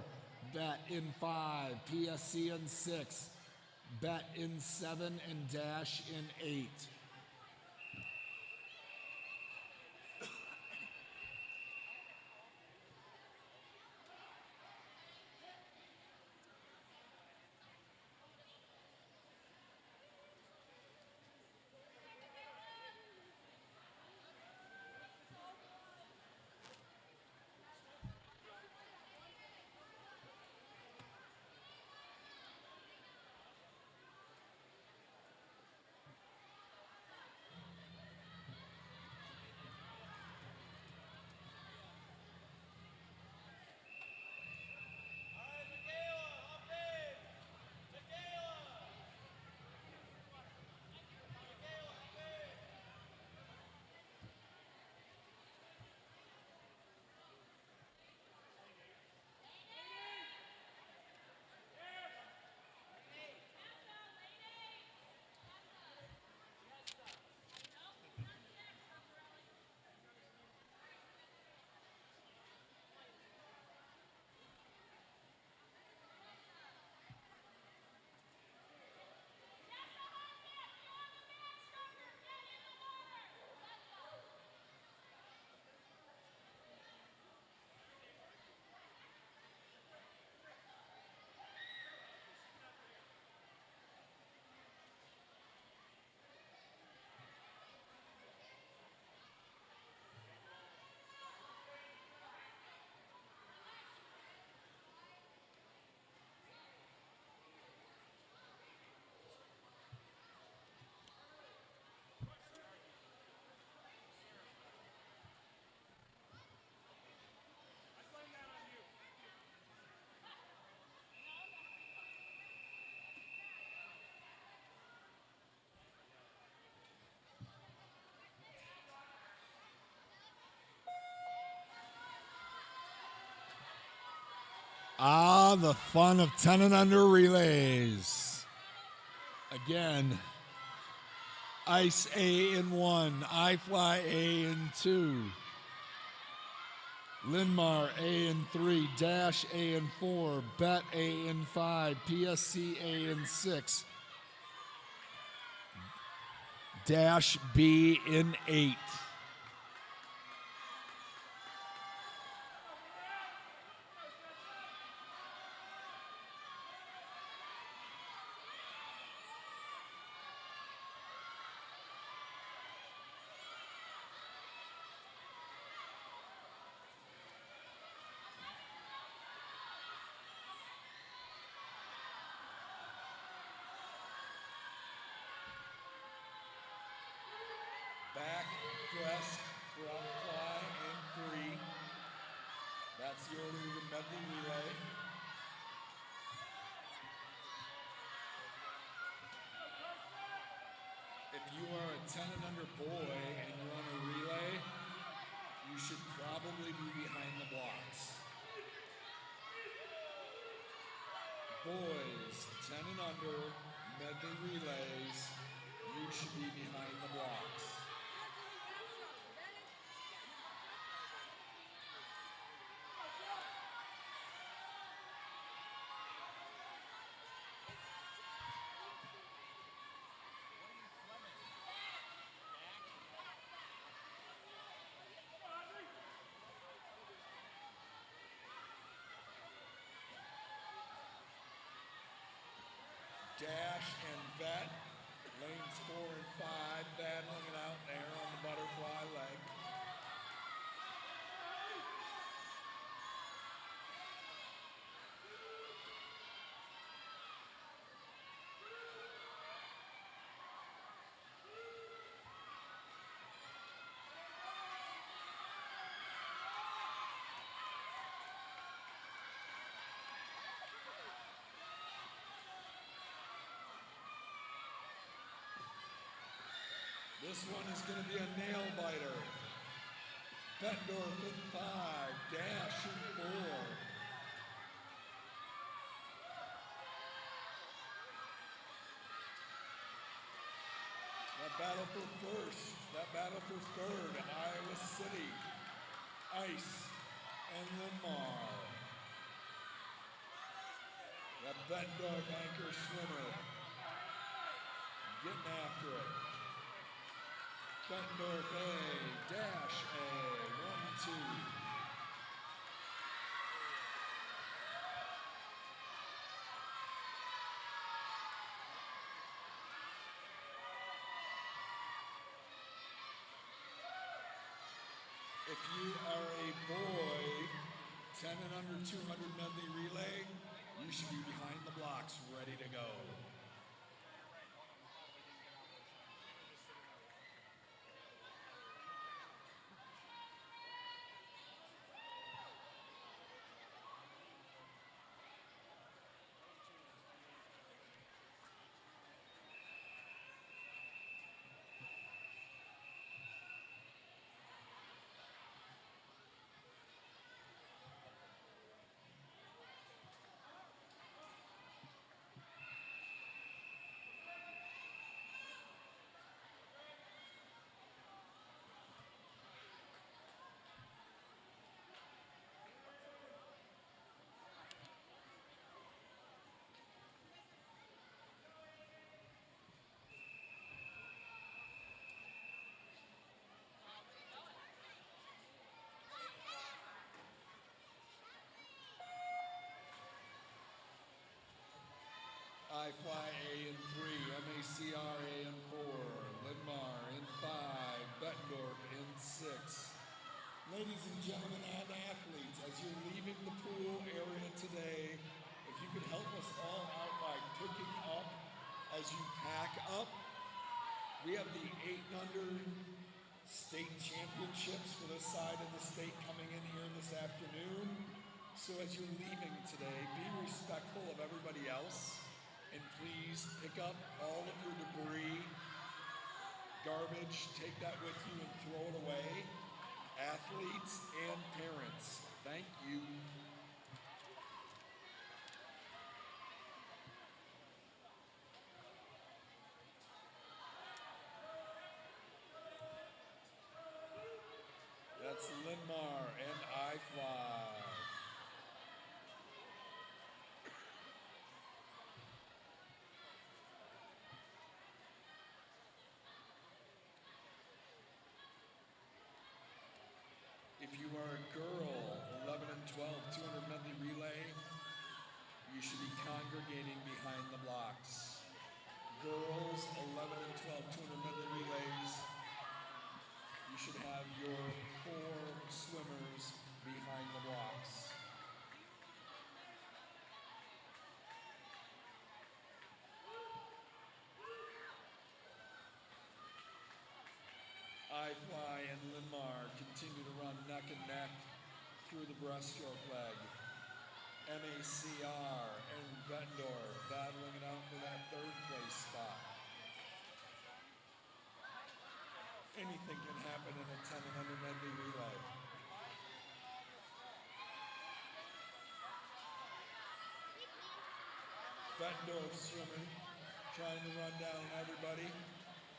Bet in 5, PSC in 6, Bet in 7, and Dash in 8. Ah, the fun of 10 and under relays. Again, Ice A in 1, I Fly A in 2, Linmar A in 3, Dash A in 4, Bet A in 5, PSC A in 6, Dash B in 8. Back, breast, front fly, and 3. That's the order of the medley relay. If you are a 10 and under boy and you're on a relay, you should probably be behind the blocks. Boys, 10 and under, medley relays. You should be behind the blocks. Dash and vet, lanes 4 and 5, battling it out there on the butterfly leg. This one is going to be a nail biter. Bettendorf in 5, Dash in 4. That battle for first, that battle for third, Iowa City, Ice and Limar. That Bettendorf anchor swimmer getting after it. Bettendorf A, Dash A, 1, 2. If you are a boy, 10 and under 200 medley relay, you should be behind the blocks, ready to go. I fly A in 3, MACR A in 4, Linmar in 5, Bettendorf in 6. Ladies and gentlemen and athletes, as you're leaving the pool area today, if you could help us all out by picking up as you pack up. We have the 8 and under state championships for this side of the state coming in here this afternoon. So as you're leaving today, be respectful of everybody else. And please pick up all of your debris, garbage, take that with you and throw it away. Athletes and parents, thank you. That's Linmar and I Fly. If you are a girl, 11 and 12, 200 medley relay, you should be congregating behind the blocks. Girls, 11 and 12, 200 medley relays, you should have your 4 swimmers behind the blocks. I Fly and Linmar continue to run neck and neck through the breaststroke leg. MACR and Bettendorf battling it out for that 3rd place spot. Anything can happen in a 10 and under medley relay. Bettendorf swimmer trying to run down everybody.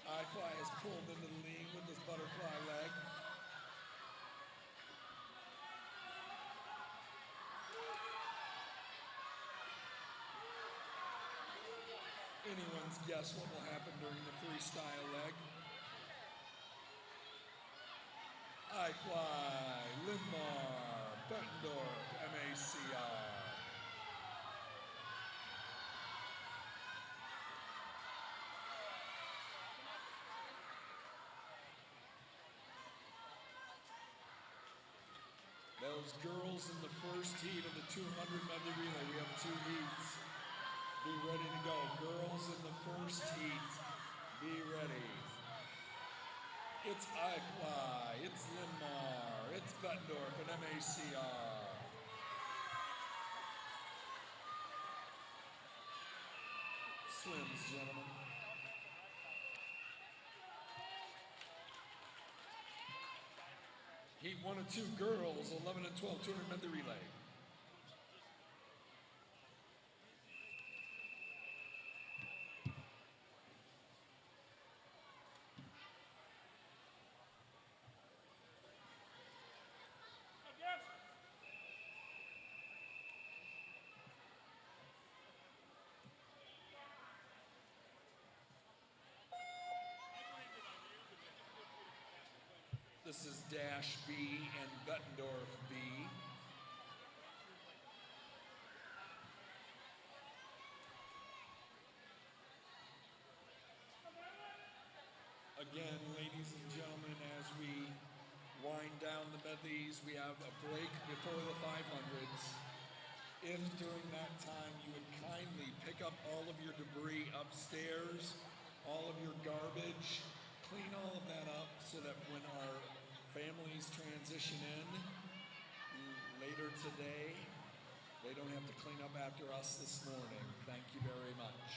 I-Fly is pulled into the lead with this butterfly leg. Anyone's guess what will happen during the freestyle leg. I-Fly, Lindmar, Bettendorf, MACR. Those girls in the first heat of the 200 medley relay. We have 2 heats. Be ready to go. Girls in the first heat. Be ready. It's I-Fly. It's Lindmar. It's Bettendorf and MACR. Swims, gentlemen. Heat 1 and 2 girls, 11 and 12, 200 medley relay. This is Dash B and Bettendorf B. Again, ladies and gentlemen, as we wind down the medleys, we have a break before the 500s. If during that time you would kindly pick up all of your debris upstairs, all of your garbage, clean all of that up so that when our families transition in later today, they don't have to clean up after us this morning. Thank you very much.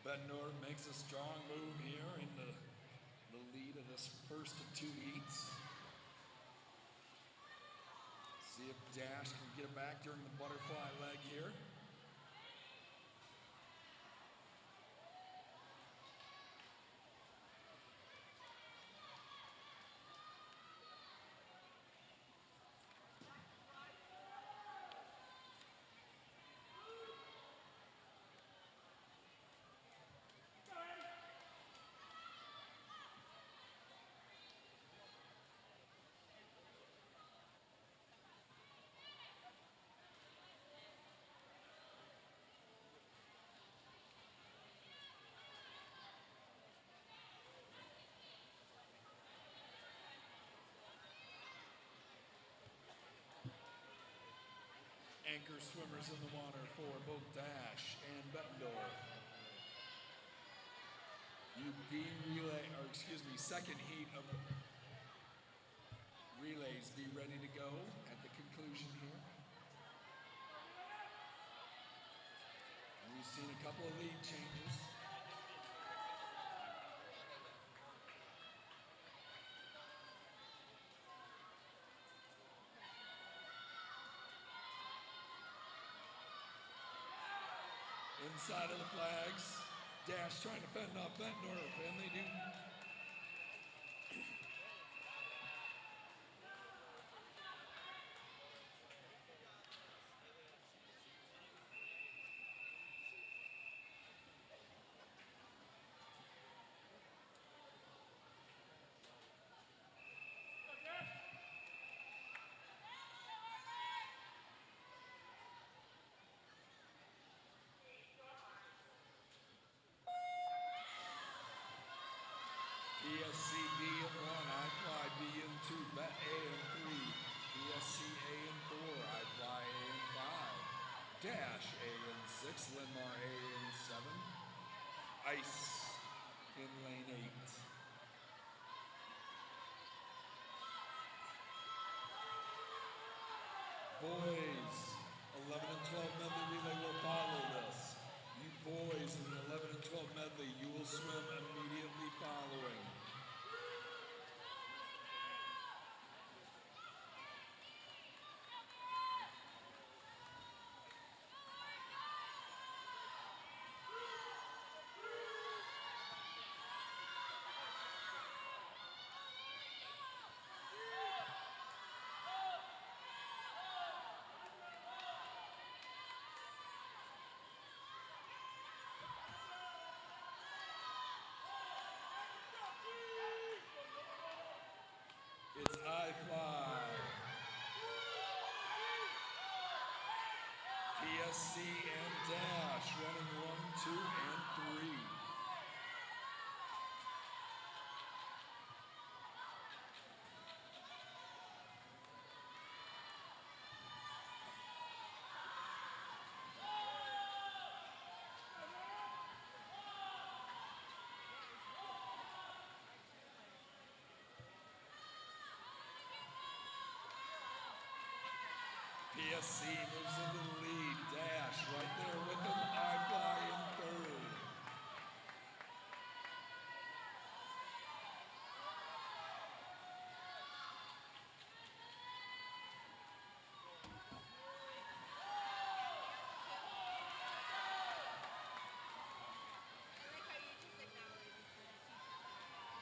Bettendorf makes a strong move here in the lead of this first of 2 heats. See if Dash can get it back during the butterfly leg here. Anchor swimmers in the water for both Dash and Bettendorf. Second heat of relays be ready to go at the conclusion here. We've seen a couple of lead changes. Inside of the flags, Dash trying to fend off Bettendorf, and they do. 6, Linmar A in 7. Ice in lane 8. Boys, 11 and 12 medley relay will follow this. You boys in the 11 and 12 medley, you will swim immediately following. It's I Fly. PSC and Dash running 1, 2, and 3. PSC moves into the lead. Dash right there with him. I Fly in 3rd.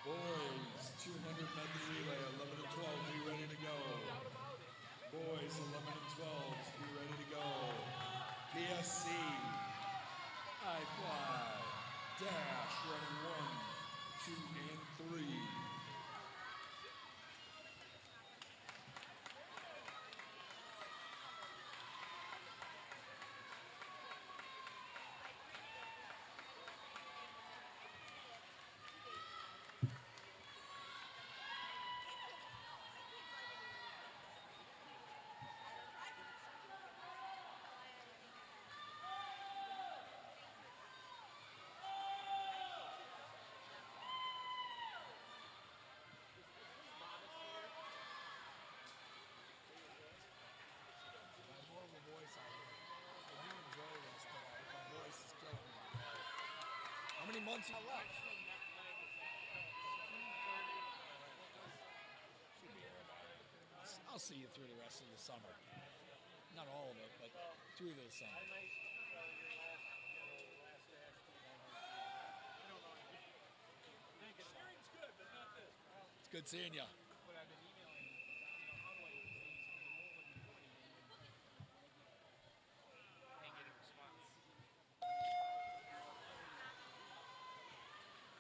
Boys, 200 medley relay, 11 and 12, be ready to go. Boys, 11 and 12s, be ready to go. PSC, I Fly, Dash running 1, 2, and 3. I have more of a voice out here. I do enjoy this, but my voice is killing me. How many months you got left? I'll see you through the rest of the summer. Not all of it, but through the summer. It's good seeing you. But I've been emailing, how do I use these? It won't let me do anything. Ain't getting a response.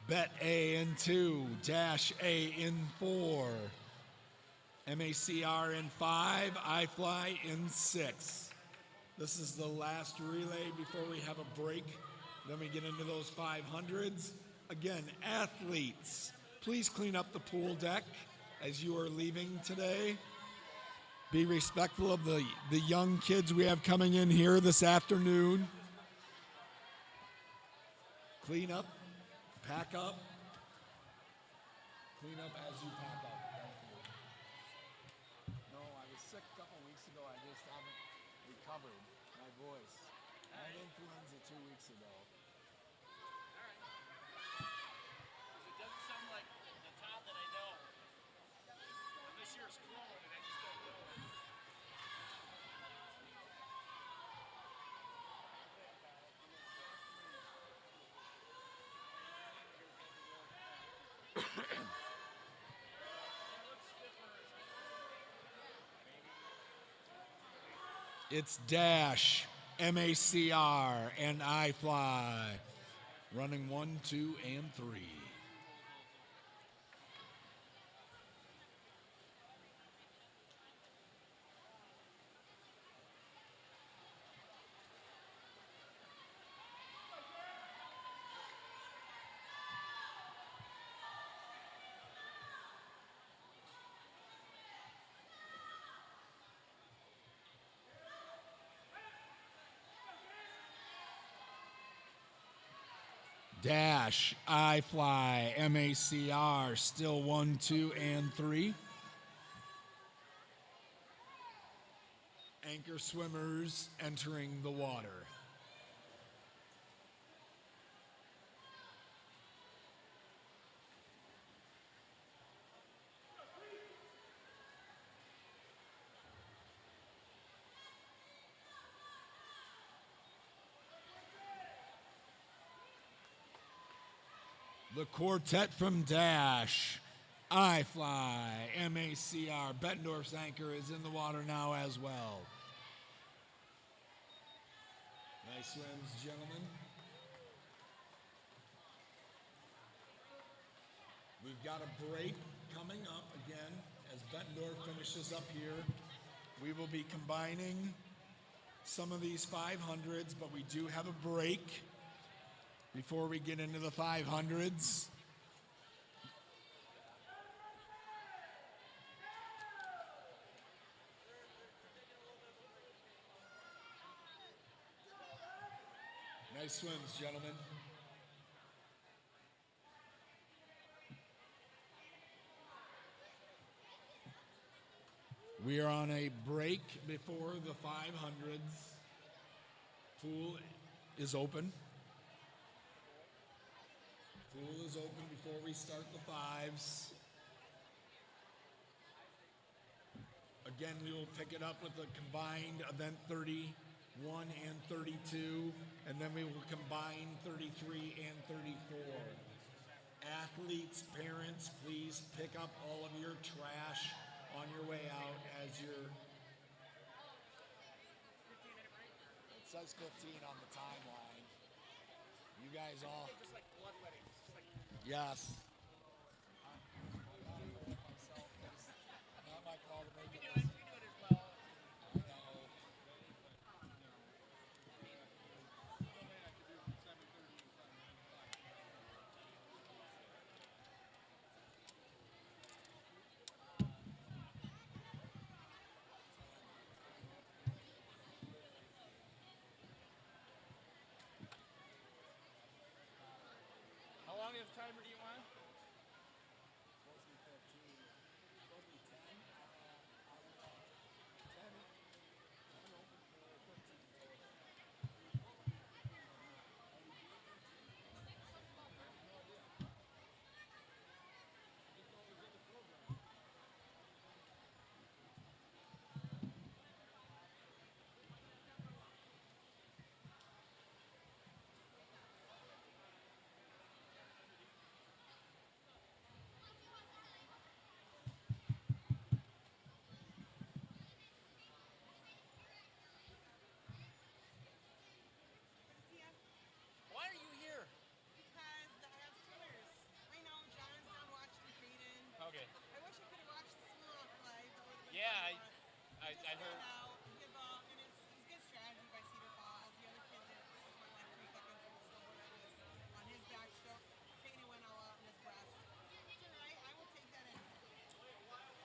Bet A in 2, Dash A in 4. MACR in 5, I Fly in 6. This is the last relay before we have a break. Then we get into those 500s. Again, athletes, please clean up the pool deck as you are leaving today. Be respectful of the young kids we have coming in here this afternoon. Clean up, pack up. Clean up as you pack up. No, I was sick a couple weeks ago. I just haven't recovered my voice. I had influenza 2 weeks ago. It doesn't sound like the Todd that I know. But this year's clone, and I just don't know it. It's Dash, MACR, and I Fly. Running 1, 2, and 3. Dash, I fly, MACR, still 1, 2, and 3. Anchor swimmers entering the water. The quartet from Dash, I fly, MACR, Bettendorf's anchor is in the water now as well. Nice swims, gentlemen. We've got a break coming up again as Bettendorf finishes up here. We will be combining some of these 500s, but we do have a break before we get into the 500s. Nice swims, gentlemen. We are on a break before the 500s. Pool is open. Pool is open before we start the 5s. Again, we will pick it up with the combined event 31 and 32, and then we will combine 33 and 34. Athletes, parents, please pick up all of your trash on your way out as you're... It says 15 on the timeline. You guys all... Just like bloodletting. Just like Yes. Not my call to make we it. do it. We do it as well. I know. How long of a timer do you want? Supposed to be 15. Supposed to be 10. 10 open for 15. Why are you here? Because I have swimmers. I know John's down watching Caden. Okay. I wish I could have watched the swim off live. That would have been Yeah, fun, but I just heard. got out, give up, and it's good strategy by Cedar Falls. The other kid that went like 3 seconds from the silver that was on his backstroke. Caden went all out in his breast. It's all right. I will take that in.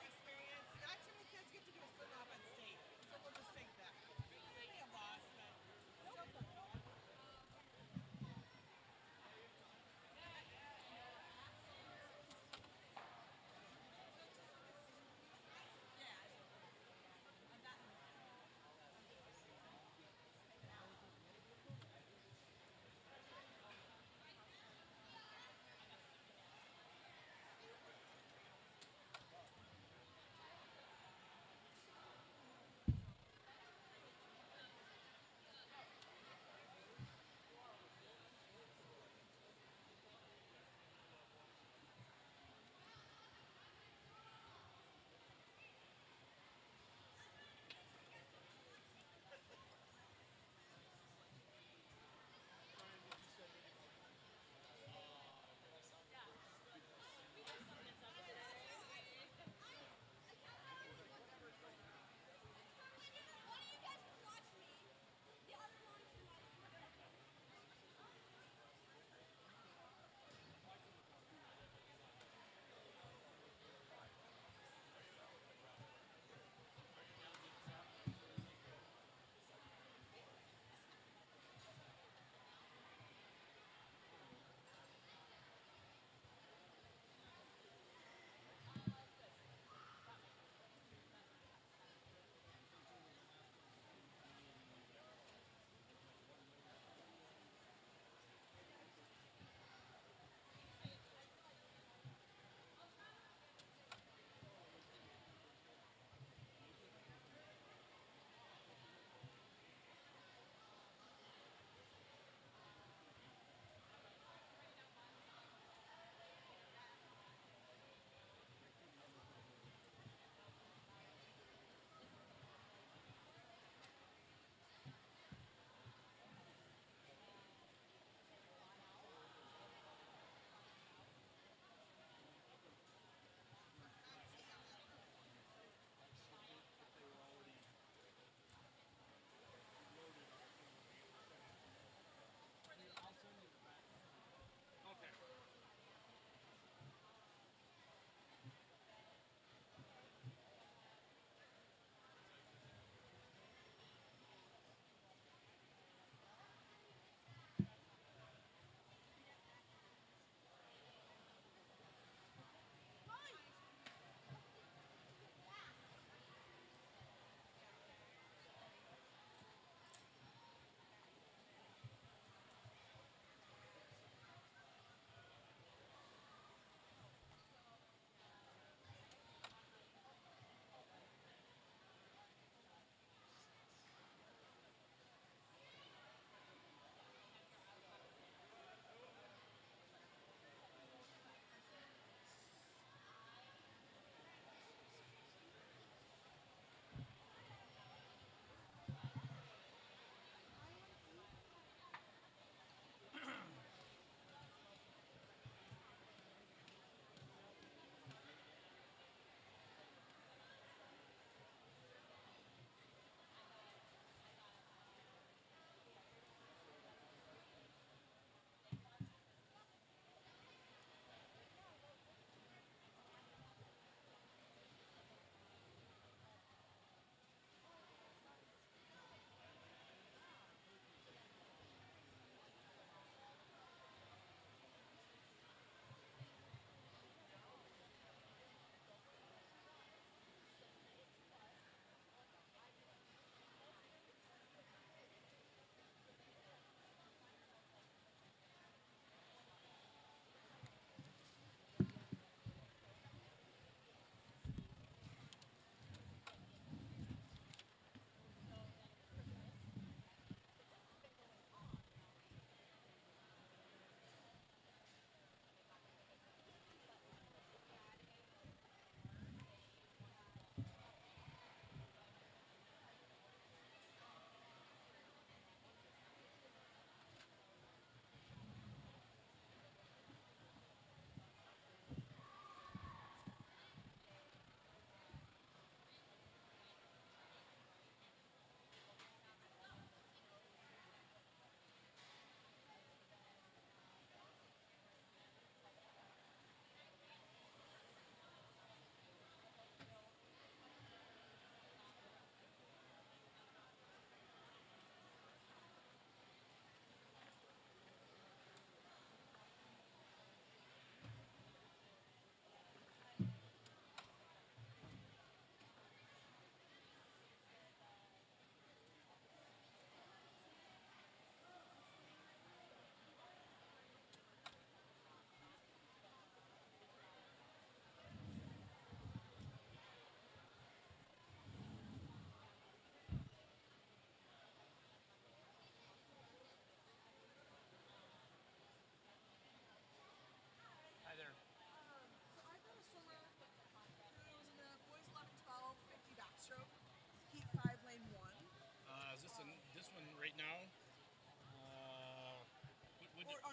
Experience. Not too many kids get to do a swim off at state, so we'll just take that. Be a boss, but still cool. Yeah. I've gotten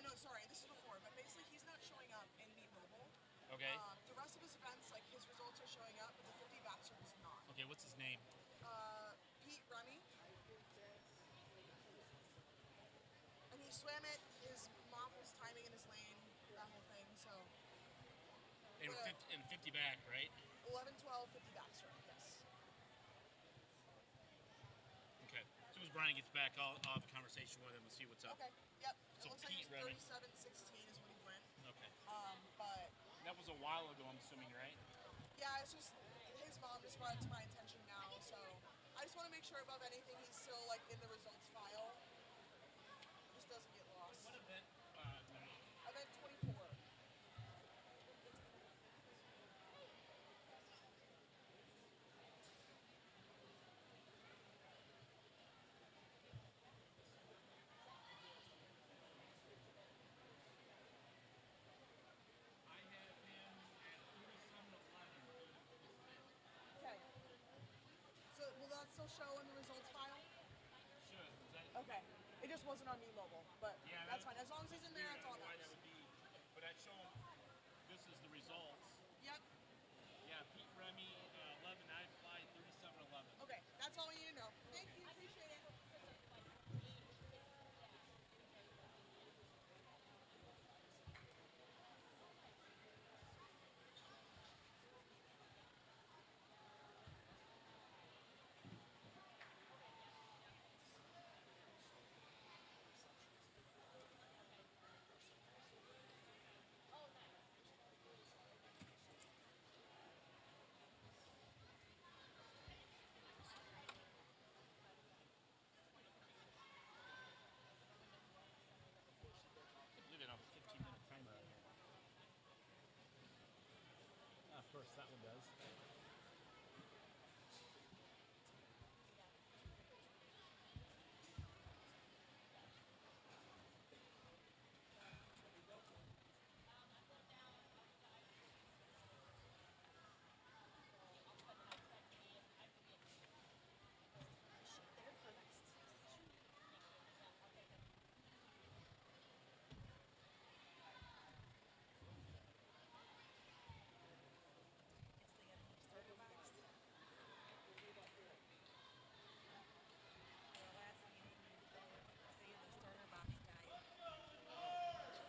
no, sorry, this is before, but basically he's not showing up in Meet Mobile. Okay. The rest of his events, like his results are showing up, but the 50 backstroke is not. Okay, what's his name? Pete Remy. And he swam it, his mom was timing in his lane, that whole thing, so. And 50 back, right? 11, 12, 50 backstroke, yes. Okay. As soon as Brian gets back, I'll have a conversation with him and see what's up. Okay, yep. So It looks like Pete it's Remy. 37-16 is what he went. Okay. But That was a while ago, I'm assuming, right? yeah, it's just his mom just brought it to my attention now, so I just want to make sure above anything he's still like in the results file. Just doesn't get lost. What event? Event 24. I have him at 37-11. Okay. So will that still show in the results file? Should. Is that, Okay. It just wasn't on me mobile, but Yeah, that's that- fine. As long as he's in there, I that's don't all know why that that would be. But I'd show him. This is the results. Yep. Yeah, Pete Remy, 11. I fly 37-11. Okay. That's all we need to know. Thank you. Appreciate it. Look at a 15-minute timer right here. Of course, that one does.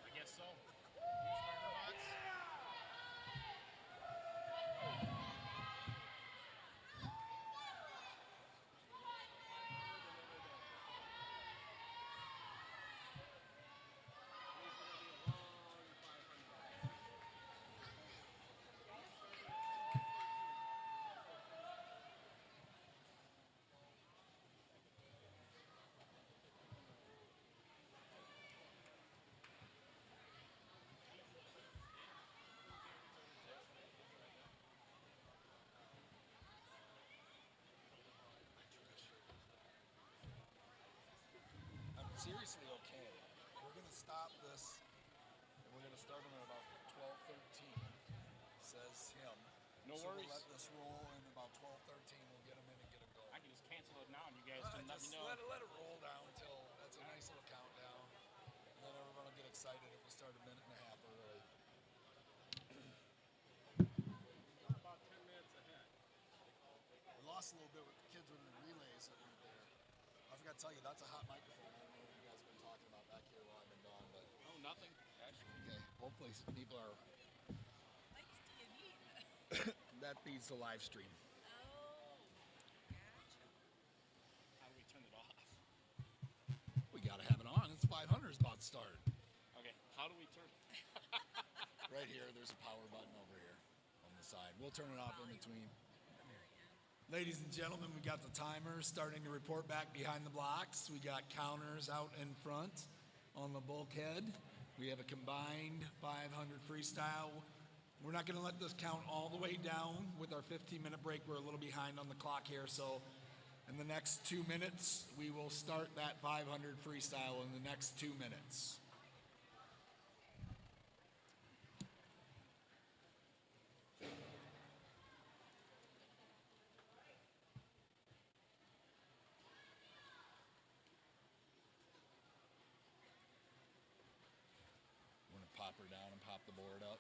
I guess so. New starter box. I'm seriously okay. We're going to stop this, and we're going to start him at about 12:13, says him. No so worries. We'll let this roll, and about 12:13, we'll get him in and get him going. I can just cancel it now, and you guys can let me Just know. let it roll down till that's a nice little countdown. And then everyone will get excited if we start a minute and a half early. About 10 minutes ahead. We lost a little bit with the kids with the relays that weren't there. I forgot to tell you, that's a hot microphone. I don't know what you guys have been talking about back here while I've been gone, but Oh, nothing. Actually. okay. Hopefully people are. Likes do you need? That feeds the live stream. Oh, gotcha. How do we turn it off? We gotta have it on. It's 500 is about to start. Okay, how do we turn it? Right here, there's a power button over here on the side. We'll turn it off in between. Ladies and gentlemen, we got the timers starting to report back behind the blocks. We got counters out in front on the bulkhead. We have a combined 500 freestyle. We're not going to let this count all the way down with our 15-minute break. We're a little behind on the clock here, so in the next 2 minutes, we will start that 500 freestyle in the next 2 minutes. board up.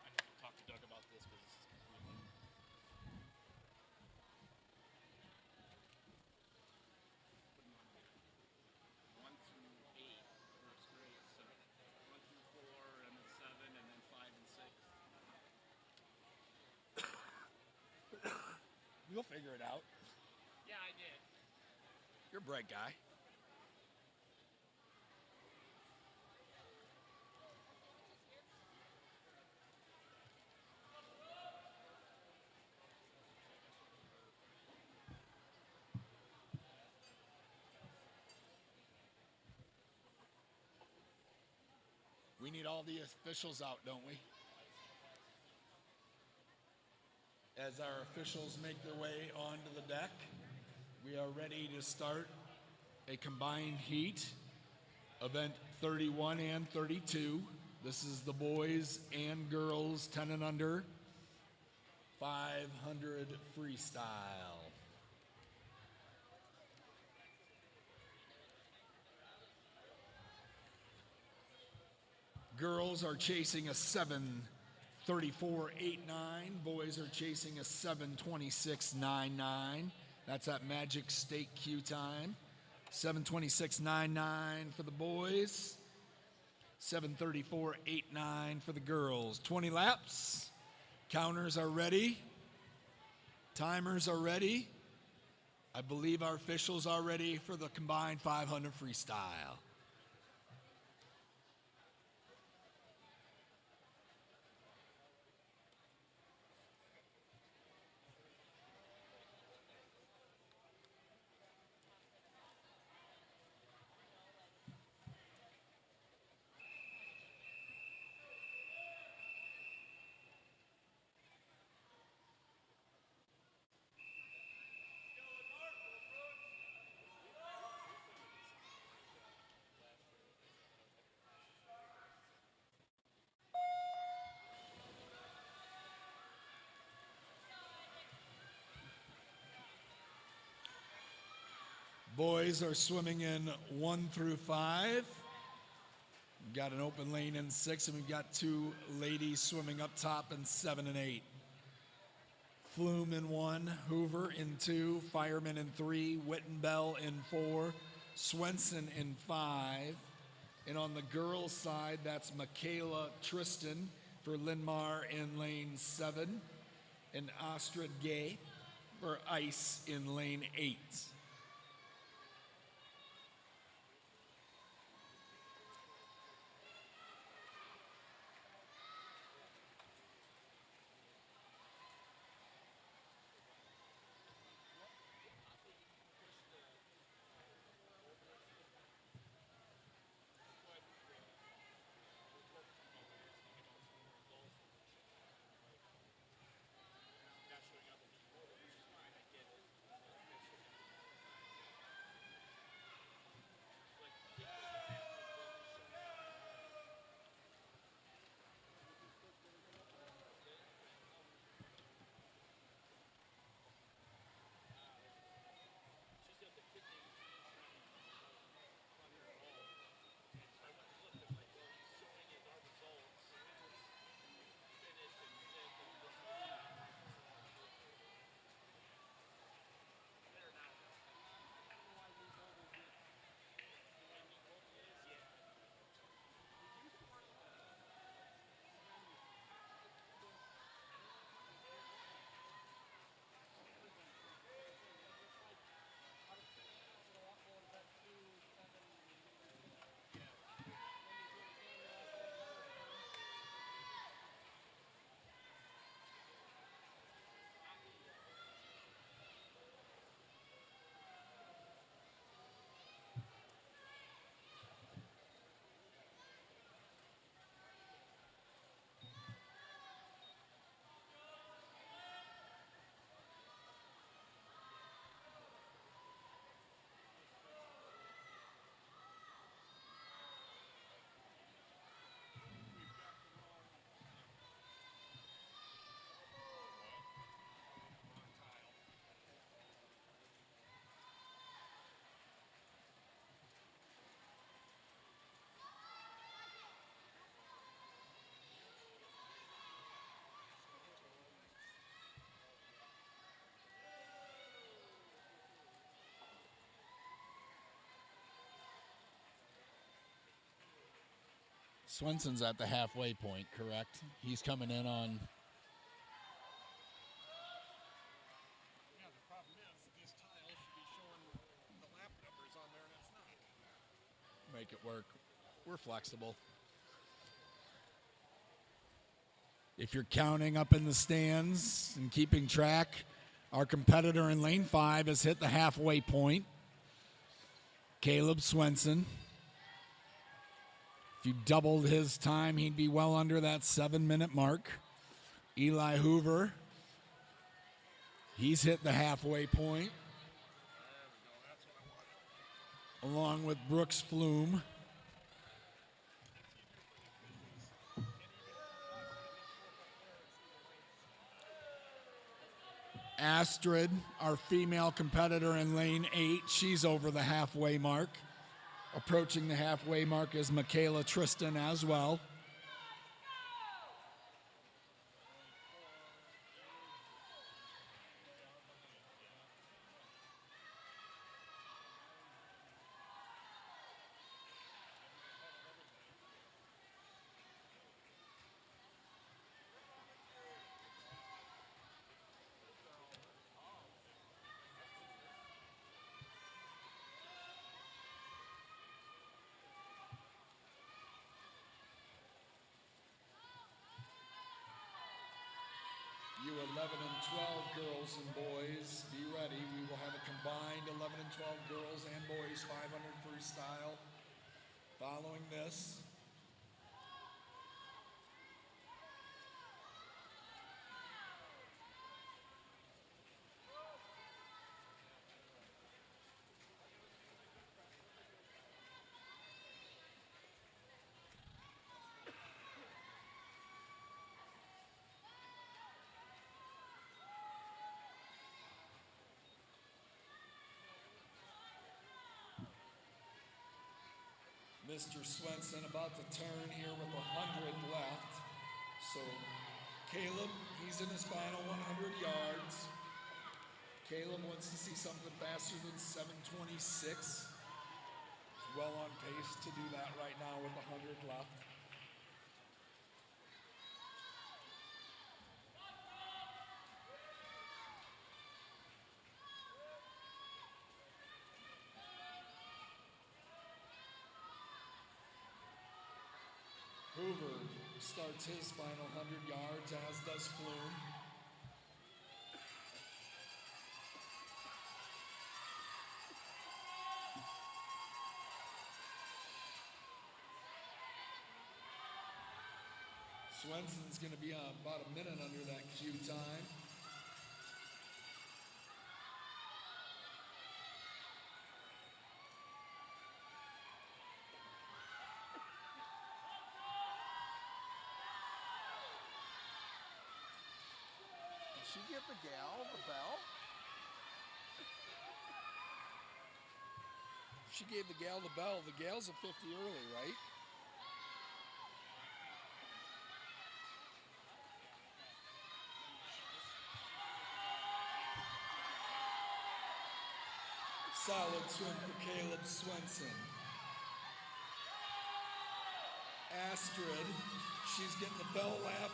I need to talk to Doug about this because this is completely. 1 through 8 first grade, so 1 through 4, and then 7, and then 5 and 6. You'll figure it out. Yeah, I did. You're a bright guy. We need all the officials out, don't we? As our officials make their way onto the deck, we are ready to start a combined heat, event 31 and 32. This is the boys and girls 10 and under, 500 freestyle. Girls are chasing a 7:34.89. Boys are chasing a 7:26.99. That's that magic stake cue time. 7:26.99 for the boys. 7:34.89 for the girls. 20 laps. Counters are ready. Timers are ready. I believe our officials are ready for the combined 500 freestyle. Boys are swimming in 1 through 5. We've got an open lane in 6, and we've got 2 ladies swimming up top in 7 and 8. Flume in 1, Hoover in 2, Fireman in 3, Wittenbell in 4, Swenson in 5. And on the girls' side, that's Michaela Tristan for Linmar in lane 7, and Astrid Gay for Ice in lane 8. Swenson's at the halfway point, correct? He's coming in on. Yeah, the problem is this tile should be showing the lap numbers on there, and it's not. Make it work. We're flexible. If you're counting up in the stands and keeping track, our competitor in lane 5 has hit the halfway point. Caleb Swenson. If you doubled his time, he'd be well under that 7-minute mark. Eli Hoover, he's hit the halfway point, along with Brooks Flume. Astrid, our female competitor in lane 8, she's over the halfway mark. Approaching the halfway mark is Michaela Tristan as well. You 11 and 12 girls and boys, be ready. We will have a combined 11 and 12 girls and boys 500 freestyle following this. Mr. Swenson about to turn here with 100 left. So Caleb, he's in his final 100 yards. Caleb wants to see something faster than 7:26. He's well on pace to do that right now with 100 left. Hoover starts his final 100 yards, as does Flume. Swenson's going to be about a minute under that cue time. Did she give the gal the bell? She gave the gal the bell. The gal's a 50 early, right? Solid swim for Caleb Swenson. Astrid, she's getting the bell lap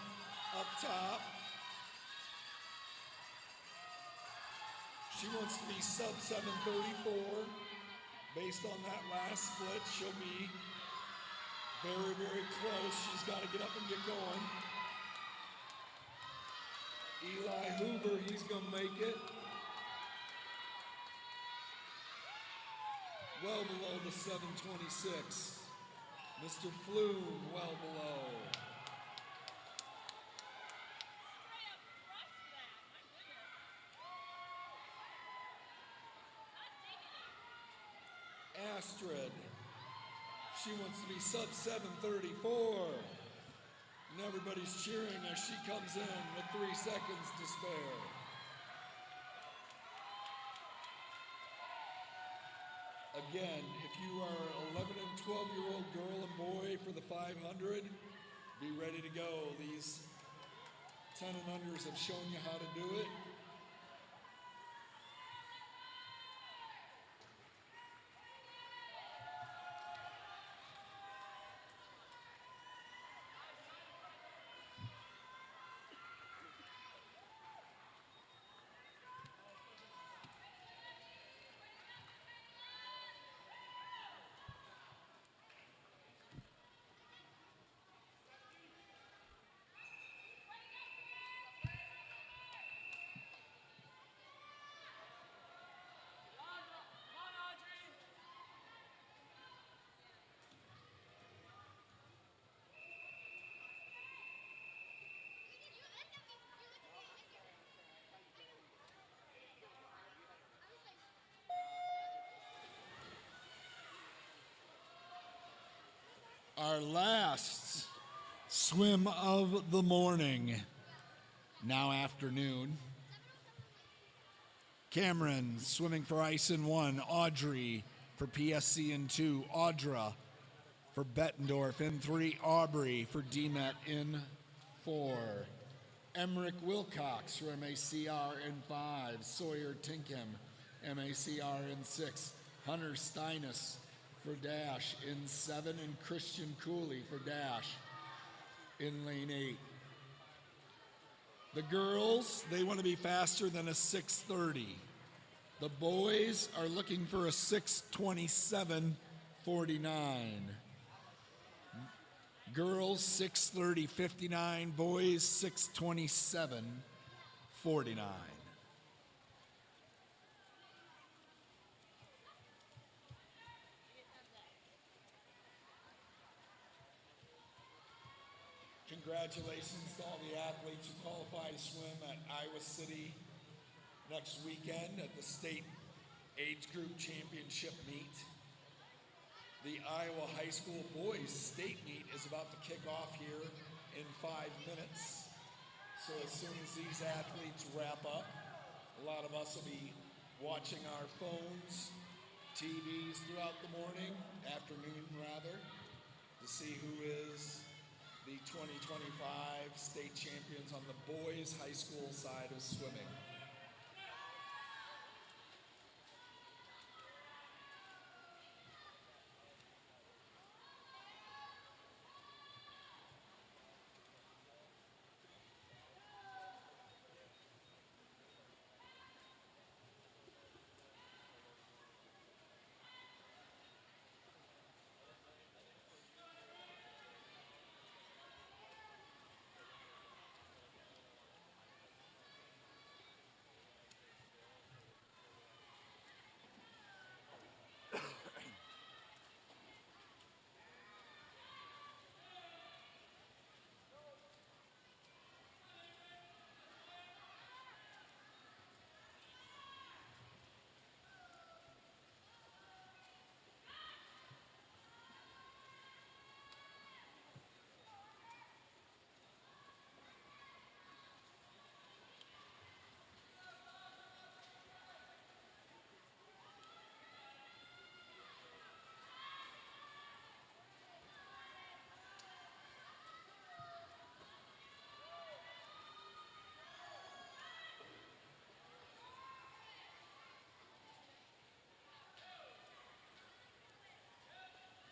up top. She wants to be sub 7:34. Based on that last split, she'll be very, very close. She's got to get up and get going. Eli Hoover, he's going to make it. Well below the 7:26. Mr. Flume, well below. Astrid, she wants to be sub 7:34. And everybody's cheering as she comes in with 3 seconds to spare. Again, if you are 11 and 12-year-old girl and boy for the 500, be ready to go. These 10 and unders have shown you how to do it. Our last swim of the morning, now afternoon. Cameron swimming for ice in 1, Audrey for PSC in 2, Audra for Bettendorf in 3, Aubrey for DMET in 4, Emmerich Wilcox for MACR in 5, Sawyer Tinkham, MACR in 6, Hunter Steinus for Dash in 7, and Christian Cooley for Dash in lane 8. The girls, they want to be faster than a 6:30. The boys are looking for a 6:27.49. Girls 6:30.59, boys 6:27.49. Congratulations to all the athletes who qualify to swim at Iowa City next weekend at the state age group championship meet. The Iowa High School boys state meet is about to kick off here in 5 minutes. So as soon as these athletes wrap up, a lot of us will be watching our phones, TVs throughout the morning, afternoon rather, to see who is the 2025 state champions on the boys high school side of swimming.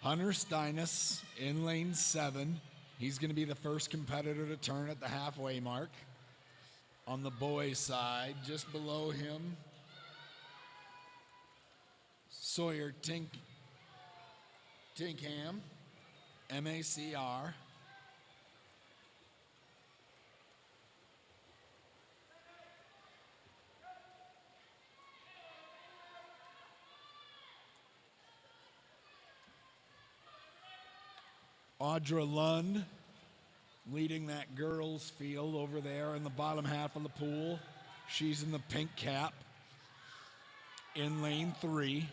Hunter Steinus in lane 7. He's going to be the first competitor to turn at the halfway mark. On the boys' side, just below him, Sawyer Tinkham, MACR. Audra Lund leading that girls field over there in the bottom half of the pool. She's in the pink cap in lane 3.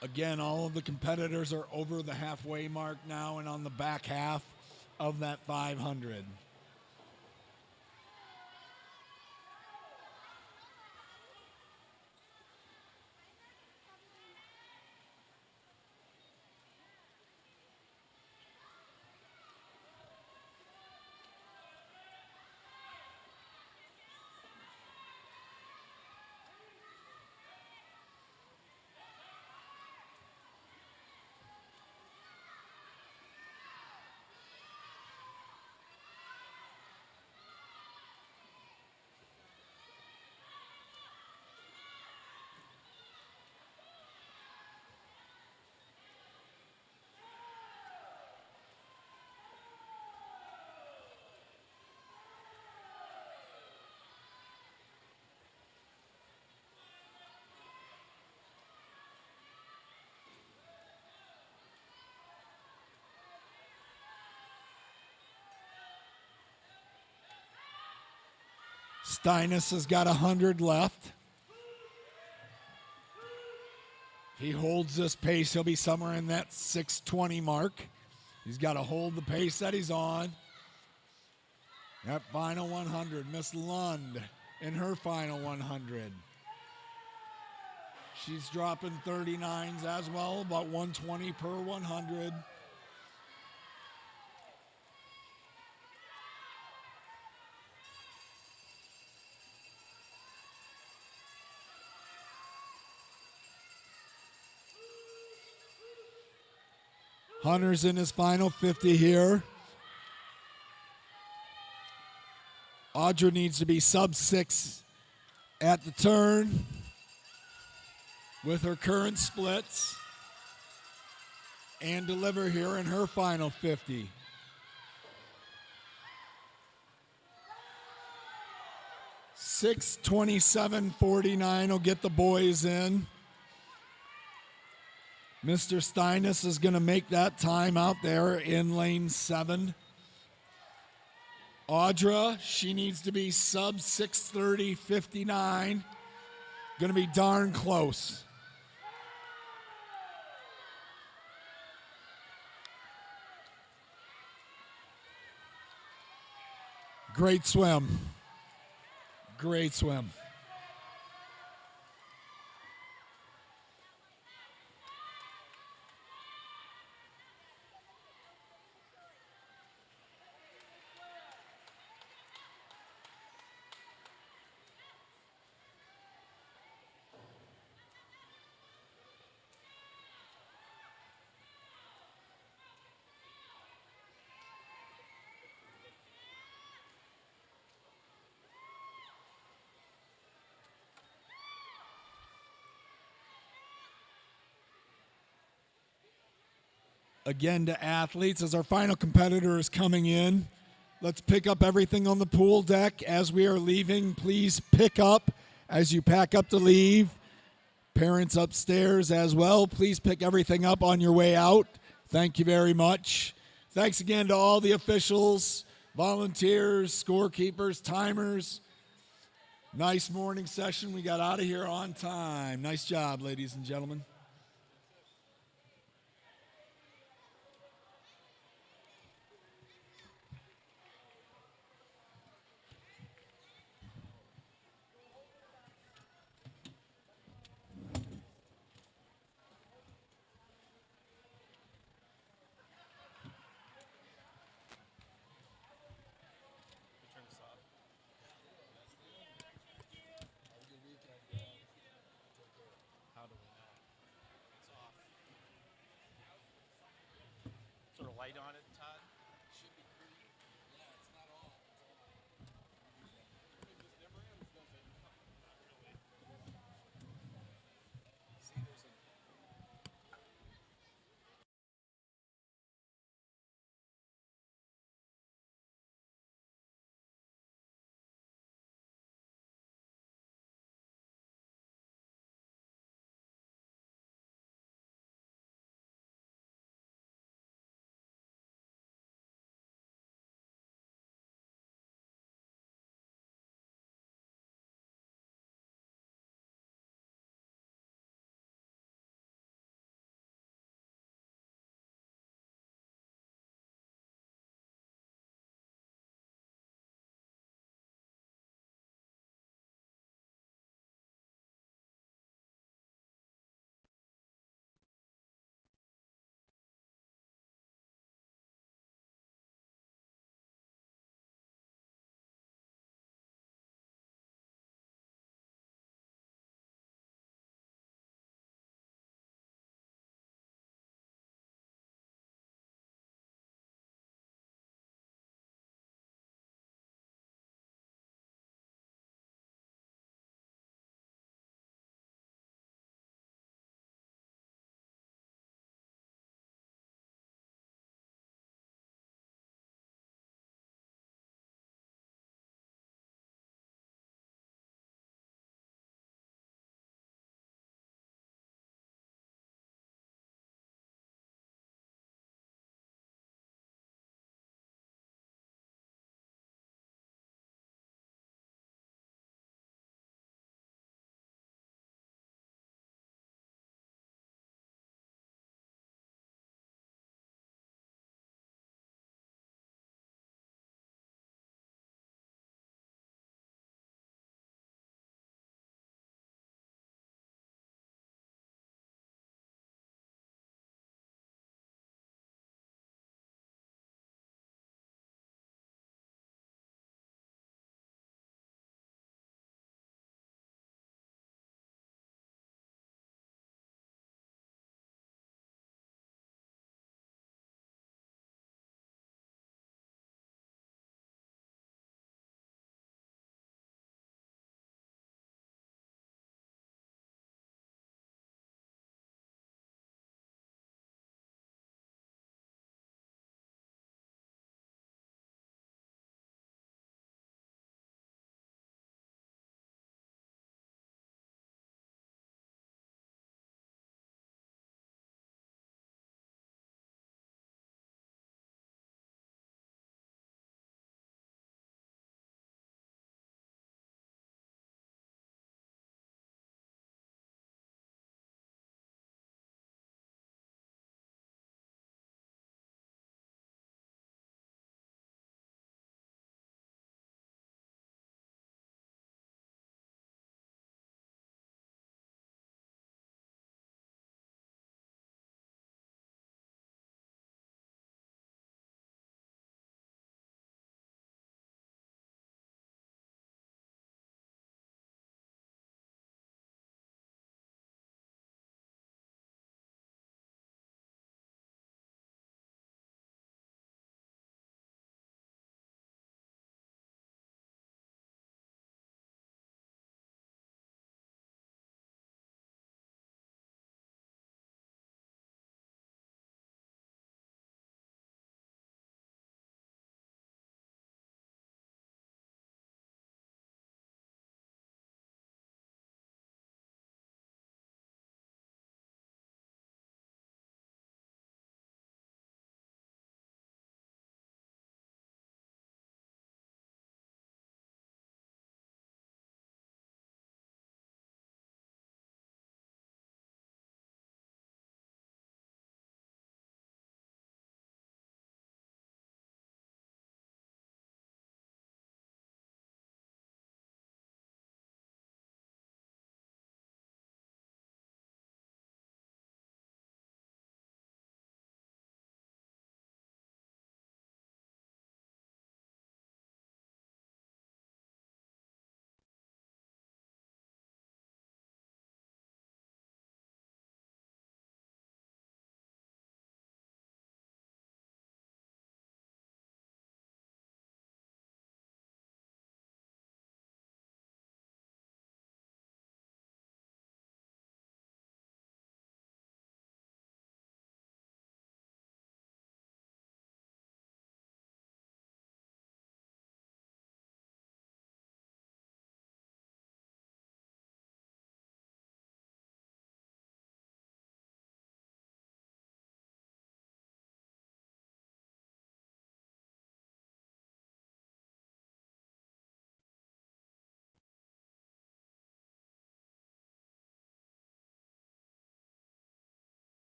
Again, all of the competitors are over the halfway mark now and on the back half of that 500. Steinus has got 100 left. He holds this pace, he'll be somewhere in that 6:20 mark. He's got to hold the pace that he's on. That final 100, Miss Lund in her final 100. She's dropping 39s as well, about 120 per 100. Hunter's in his final 50 here. Audra needs to be sub 6 at the turn with her current splits and deliver here in her final 50. $6:27.49 will get the boys in. Mr. Steinus is going to make that time out there in lane 7. Audra, she needs to be sub 6:30.59. Going to be darn close. Great swim. Great swim. Again to athletes as our final competitor is coming in. Let's pick up everything on the pool deck as we are leaving. Please pick up as you pack up to leave. Parents upstairs as well, please pick everything up on your way out. Thank you very much. Thanks again to all the officials, volunteers, scorekeepers, timers. Nice morning session. We got out of here on time. Nice job, ladies and gentlemen. How do we know?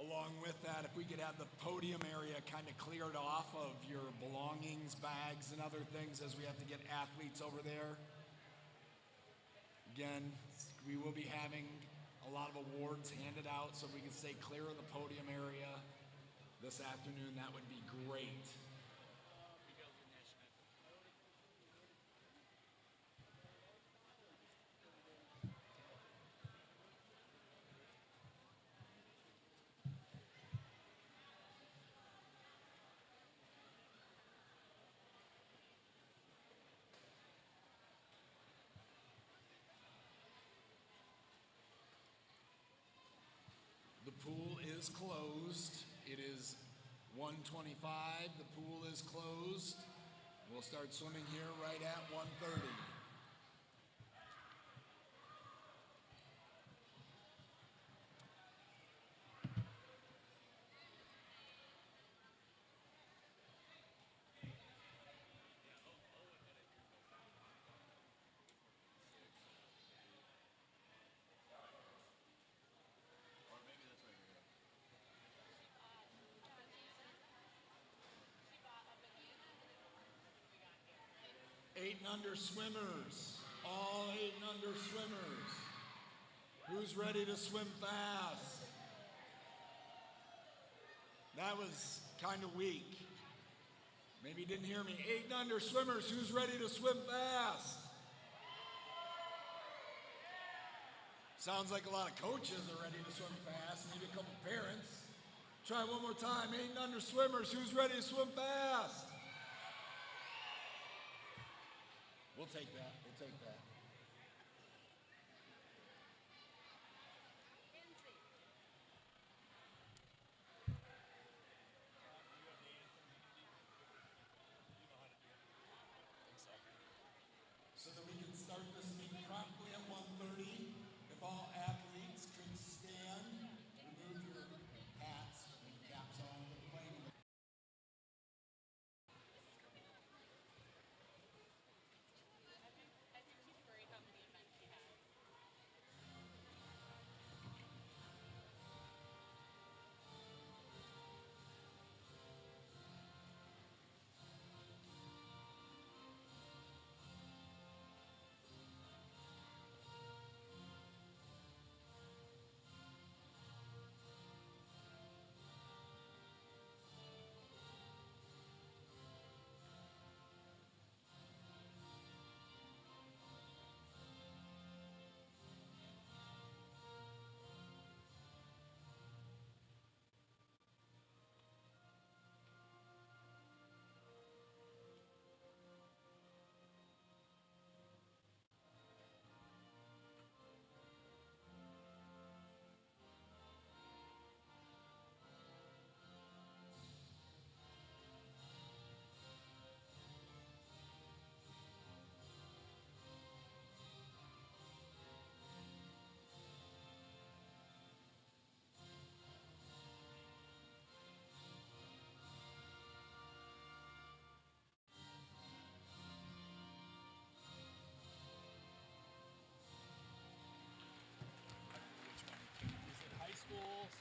Along with that, if we could have the podium area kind of cleared off of your belongings, bags, and other things as we have to get athletes over there. Again, we will be having a lot of awards handed out, so if we can stay clear of the podium area this afternoon, that would be great. The pool is closed. It is 1:25. The pool is closed. We'll start swimming here right at 1:30. Eight and under swimmers. All 8 and under swimmers. Who's ready to swim fast? That was kind of weak. Maybe you didn't hear me. 8 and under swimmers. Who's ready to swim fast? Sounds like a lot of coaches are ready to swim fast. Maybe a couple parents. Try one more time. 8 and under swimmers. Who's ready to swim fast? We'll take that. We'll take that. So that we can start this meeting promptly at 1:30. If all athletes could stand, remove your hats and caps on the plane. I think she's worried how many events she has.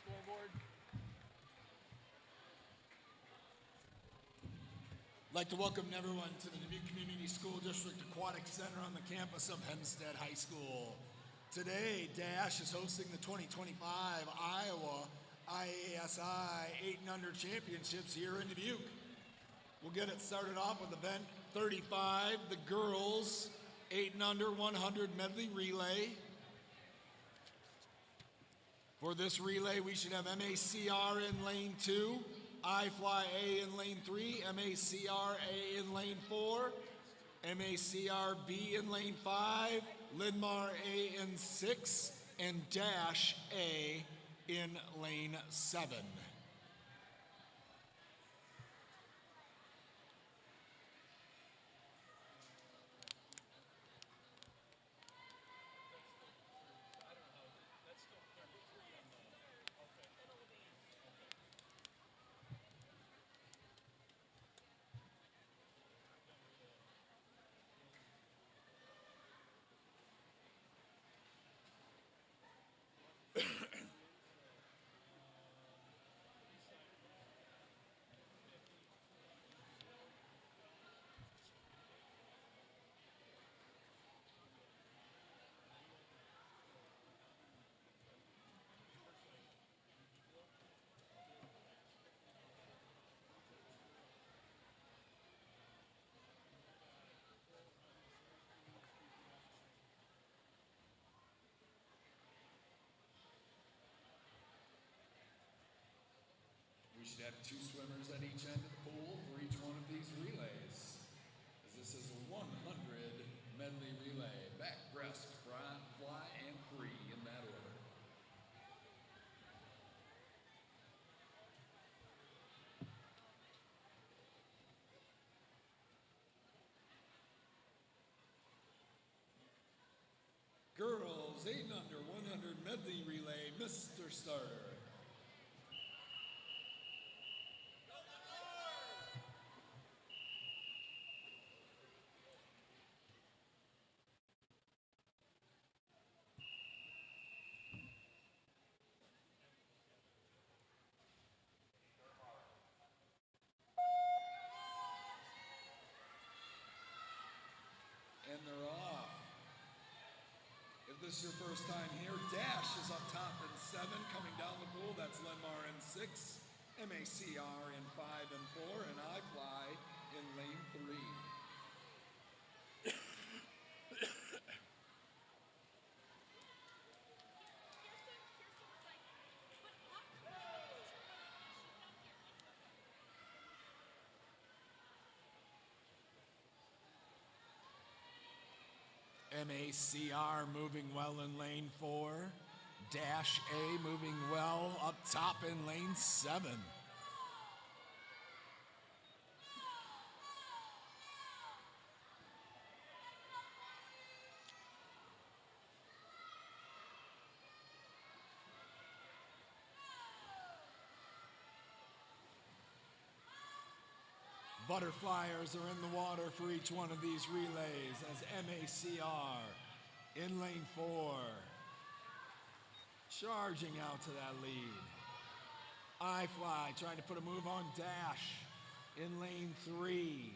Scoreboard. I'd like to welcome everyone to the Dubuque Community School District Aquatic Center on the campus of Hempstead High School. Today, Dash is hosting the 2025 Iowa IASI 8 and Under Championships here in Dubuque. We'll get it started off with event 35, the girls 8 and Under 100 medley relay. For this relay, we should have MACR in lane 2, I-Fly A in lane 3, MACR A in lane 4, MACR B in lane 5, Lidmar A in 6, and Dash A in lane 7. should have 2 swimmers at each end of the pool for each one of these relays. As this is a 100 medley relay, back, breast, front, fly, and free in that order. Girls 8 and under 100 medley relay, Mr. Starter. And they're off. If this is your first time here, Dash is up top in 7, coming down the pool. That's Lenmar in 6, MACR in 5 and 4, and I Fly in lane 3. MACR moving well in lane 4. Dash A moving well up top in lane 7. Butterflyers are in the water for each one of these relays as MACR in lane 4, charging out to that lead. I Fly trying to put a move on Dash in lane 3.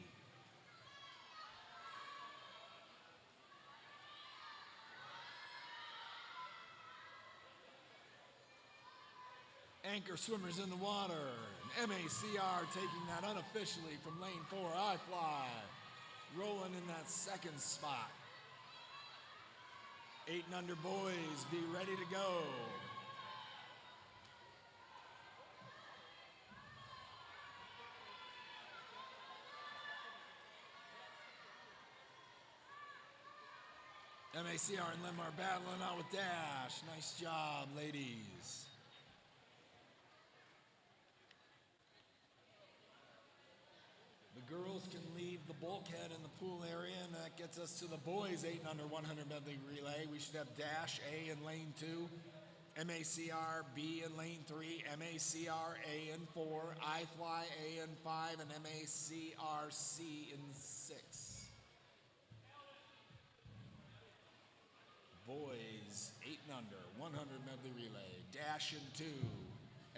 Anchor swimmers in the water. MACR taking that unofficially from lane 4. I Fly rolling in that second spot. 8 and under boys, be ready to go. MACR and Lenmar battling out with Dash. Nice job, ladies. The girls can leave the bulkhead in the pool area, and that gets us to the boys 8 and under 100 medley relay. We should have Dash A in lane 2, MACR B in lane 3, MACR A in 4, I Fly A in 5, and MACR C in 6. Boys 8 and under 100 medley relay. Dash in 2,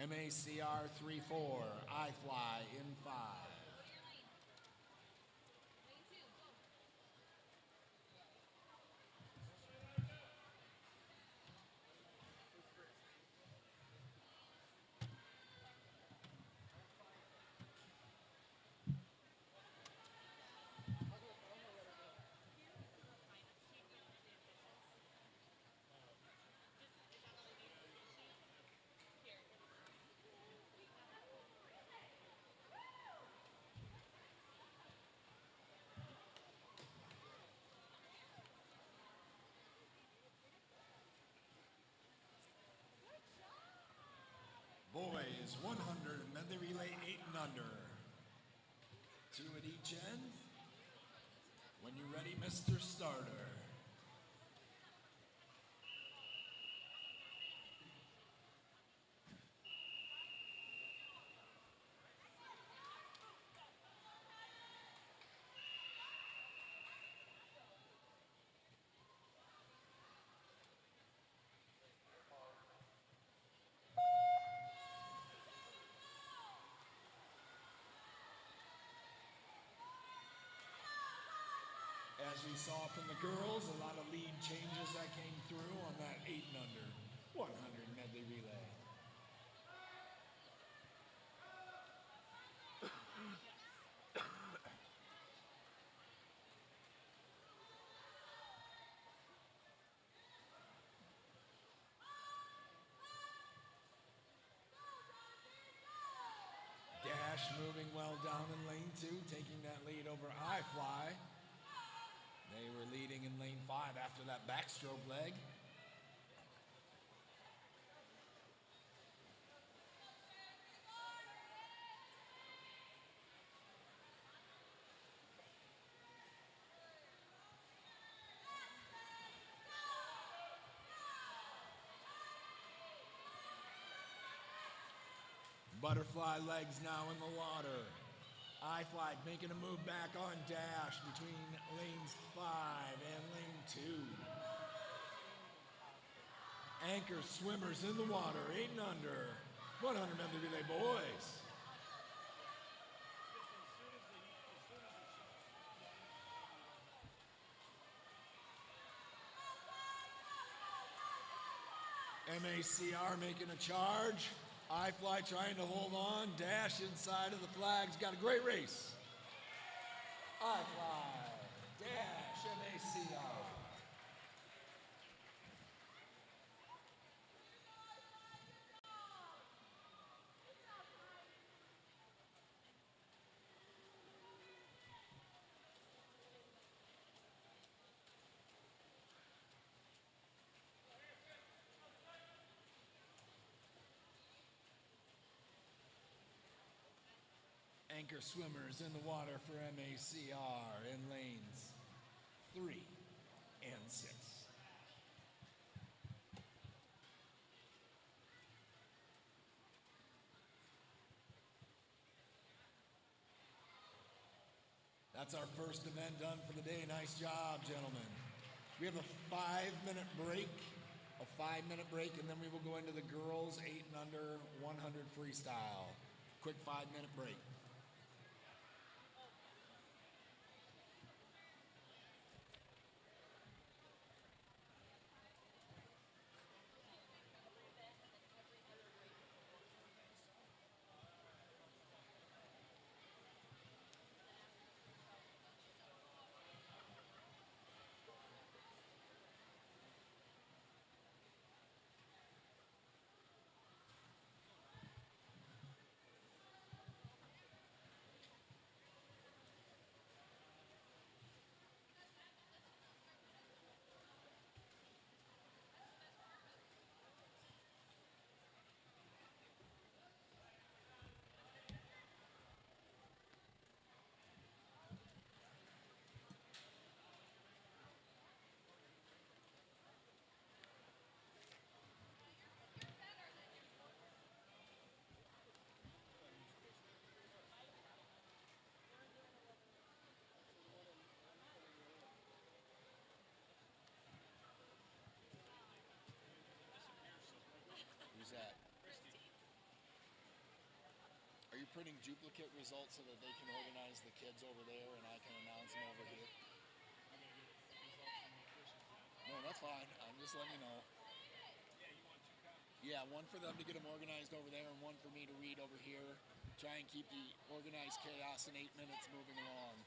MACR 3-4, I Fly in 5. Boys 100 medley relay 8 and under. 2 at each end. When you're ready, Mr. Starter. As we saw from the girls, a lot of lead changes that came through on that 8 and under 100 medley relay. well down in lane 2, taking that lead over iFly. They were leading in lane 5 after that backstroke leg. Butterfly legs now in the water. iFly making a move back on dash between lanes 5 and lane 2. Anchor swimmers in the water, 8 and under. 100 meter relay boys. MACR making a charge. iFly trying to hold on. Dash inside of the flags. Got a great race. iFly, Dash, MACR. Anchor swimmers in the water for MACR in lanes 3 and 6. That's our first event done for the day. Nice job, gentlemen. We have a 5-minute break, and then we will go into the girls 8 and under 100 freestyle. Quick 5-minute break. Who's that? Are you printing duplicate results so that they can organize the kids over there and I can announce them over here? No, that's fine. I'm just letting you know. Yeah, one for them to get them organized over there and one for me to read over here. Try and keep the organized chaos in 8 minutes moving along.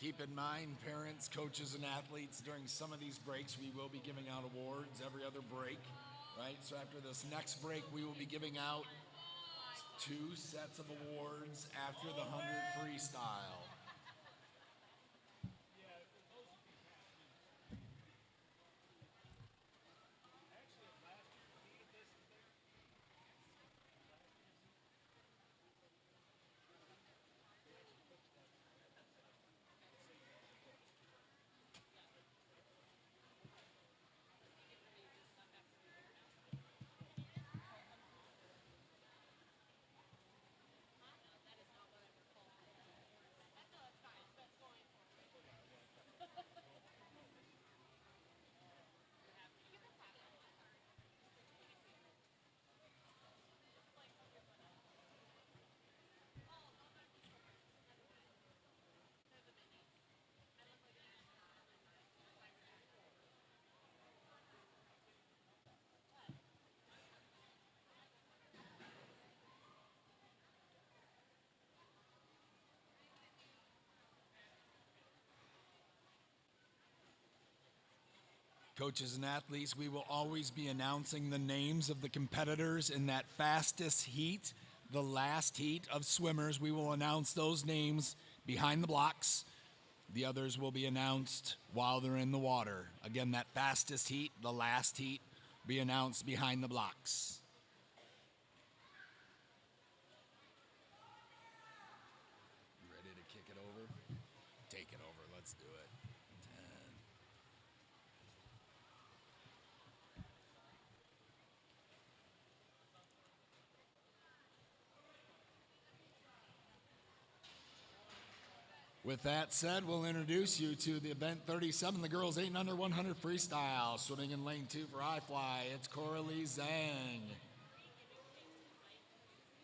Keep in mind, parents, coaches, and athletes, during some of these breaks, we will be giving out awards every other break, right? So after this next break, we will be giving out 2 sets of awards after the 100 freestyle. Coaches and athletes, we will always be announcing the names of the competitors in that fastest heat, the last heat of swimmers. We will announce those names behind the blocks. The others will be announced while they're in the water. Again, that fastest heat, the last heat, be announced behind the blocks. You ready to kick it over? Take it over. Let's do it. 10. With that said, we'll introduce you to the event 37, the girls 8 and under 100 freestyle. Swimming in lane 2 for I-Fly, it's Coralie Zhang.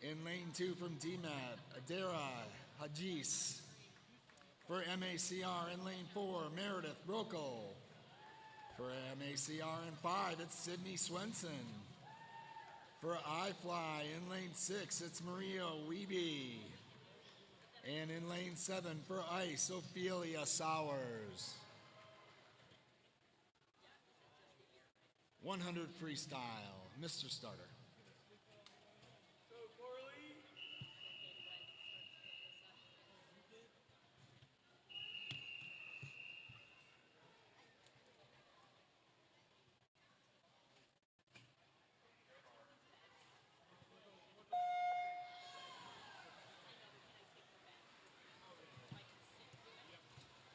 In lane 2 from DMAT, Adara Hajis. For MACR in lane 4, Meredith Brokel. For MACR in 5, it's Sydney Swenson. For I-Fly in lane 6, it's Maria Wiebe. And in lane 7 for ice, Ophelia Sowers. 100 freestyle, Mr. Starter.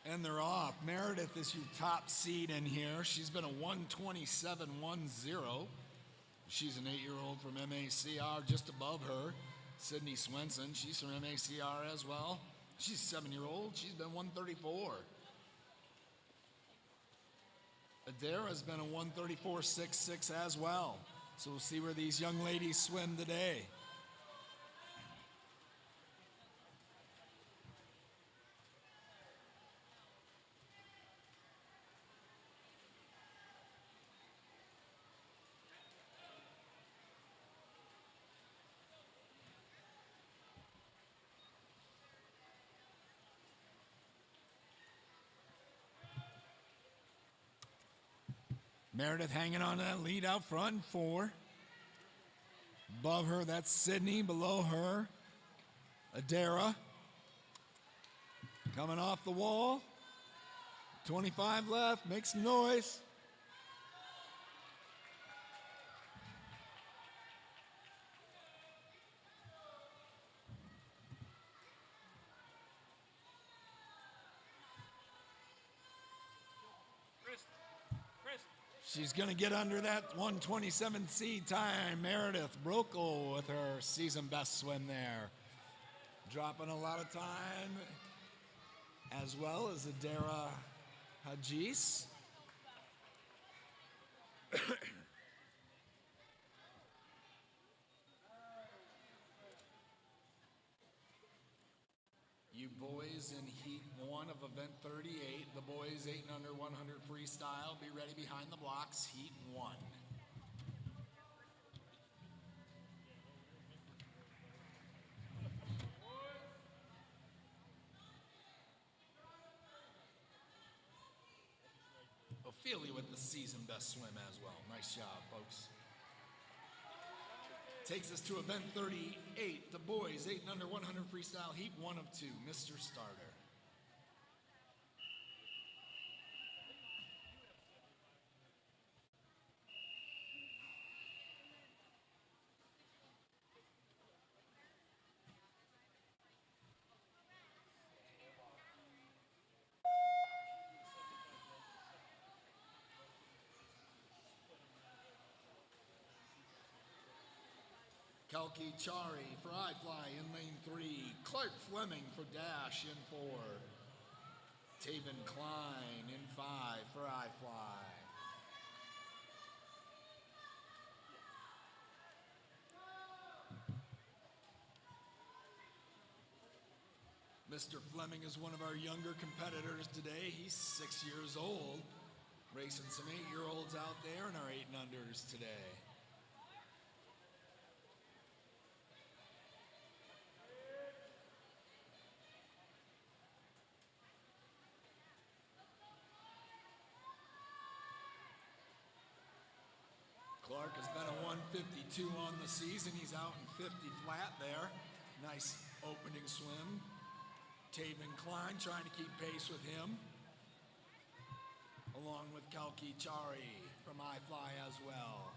And they're off. Meredith is your top seed in here. She's been a 127.10. She's an 8-year-old from MACR. Just above her, Sydney Swenson. She's from MACR as well. She's a 7-year-old. She's been 134. Adara's been a 134.66 as well. So we'll see where these young ladies swim today. Meredith hanging on to that lead out front in 4. Above her, that's Sydney. Below her, Adara. Coming off the wall. 25 left. Make some noise. She's going to get under that 127 seed time. Meredith Brokel with her season best swim there. Dropping a lot of time, as well as Adara Hajis. You boys in heat 1 of event 38, the boys 8 and under 100 freestyle, be ready behind the blocks, heat 1. Feely with the season best swim as well. Nice job, folks. Takes us to event 38, the boys 8 and under 100 freestyle heat 1 of 2, Mr. Starter. Kalki Chari for I Fly in lane 3. Clark Fleming for Dash in 4. Taven Klein in 5 for I Fly. Mr. Fleming is one of our younger competitors today. He's 6 years old. Racing some 8-year-olds out there in our 8 and unders today. Clark has been a 152 on the season. He's out in 50 flat there. Nice opening swim. Taven Klein trying to keep pace with him, along with Kalki Chari from I Fly as well.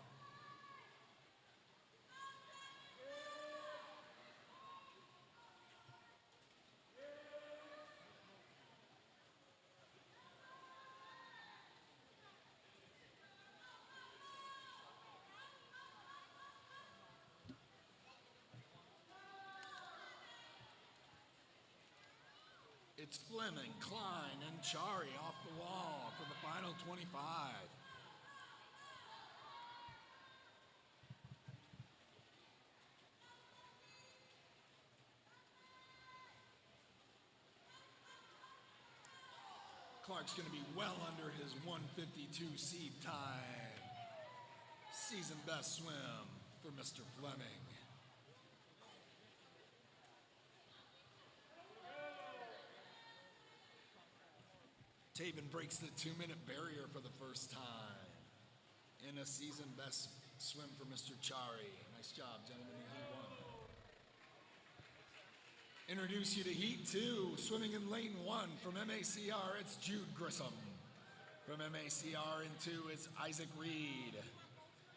It's Fleming, Klein, and Chari off the wall for the final 25. Clark's going to be well under his 152 seed time. Season best swim for Mr. Fleming. Taven breaks the 2-minute barrier for the first time in a season best swim for Mr. Chari. Nice job, gentlemen, in Heat 1. Introduce you to Heat 2, swimming in lane 1 from MACR, it's Jude Grissom. From MACR in 2, it's Isaac Reed.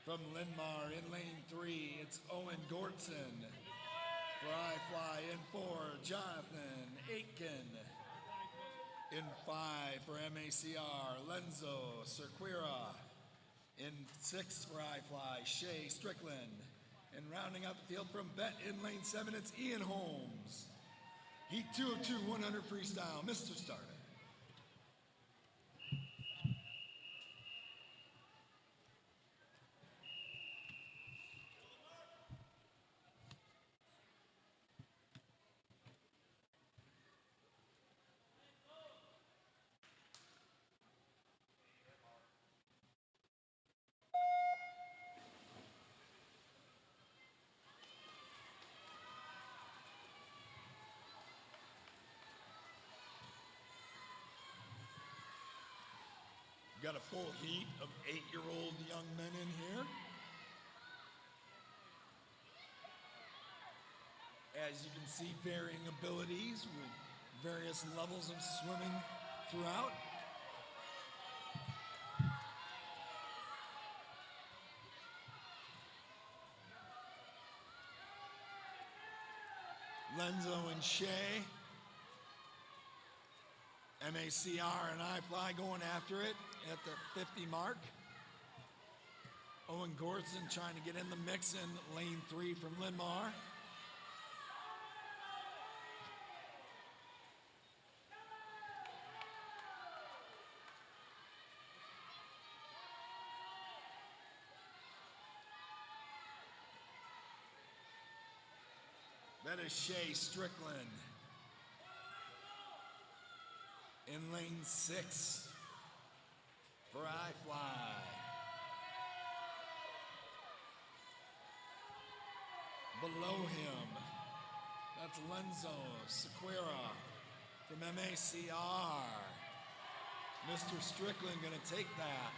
From Linmar in lane 3, it's Owen Gortson. For I Fly in 4, Jonathan Aitken. In 5 for MACR, Lenzo Cerquera. In 6 for I Fly, Shea Strickland. And rounding out the field from Bet in lane 7, it's Ian Holmes. Heat 202 100 freestyle, Mr. Starter. Got a full heat of 8-year-old young men in here. As you can see, varying abilities with various levels of swimming throughout. Lenzo and Shea. MACR and I Fly going after it at the 50 mark. Owen Gortson trying to get in the mix in lane 3 from Linmar. That is Shea Strickland. In lane 6 for I Fly. Below him, that's Lenzo Sequeira from MACR. Mr. Strickland going to take that.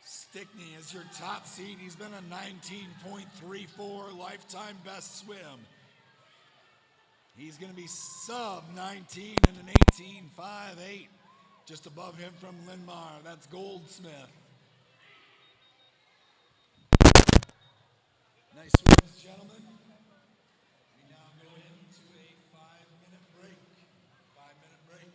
Stickney is your top seed. He's been a 19.34 lifetime best swim. He's going to be sub 19 and an 18.58. Just above him from Linmar. That's Goldsmith. Nice swims, gentlemen. We now go into a 5-minute break. 5-minute break.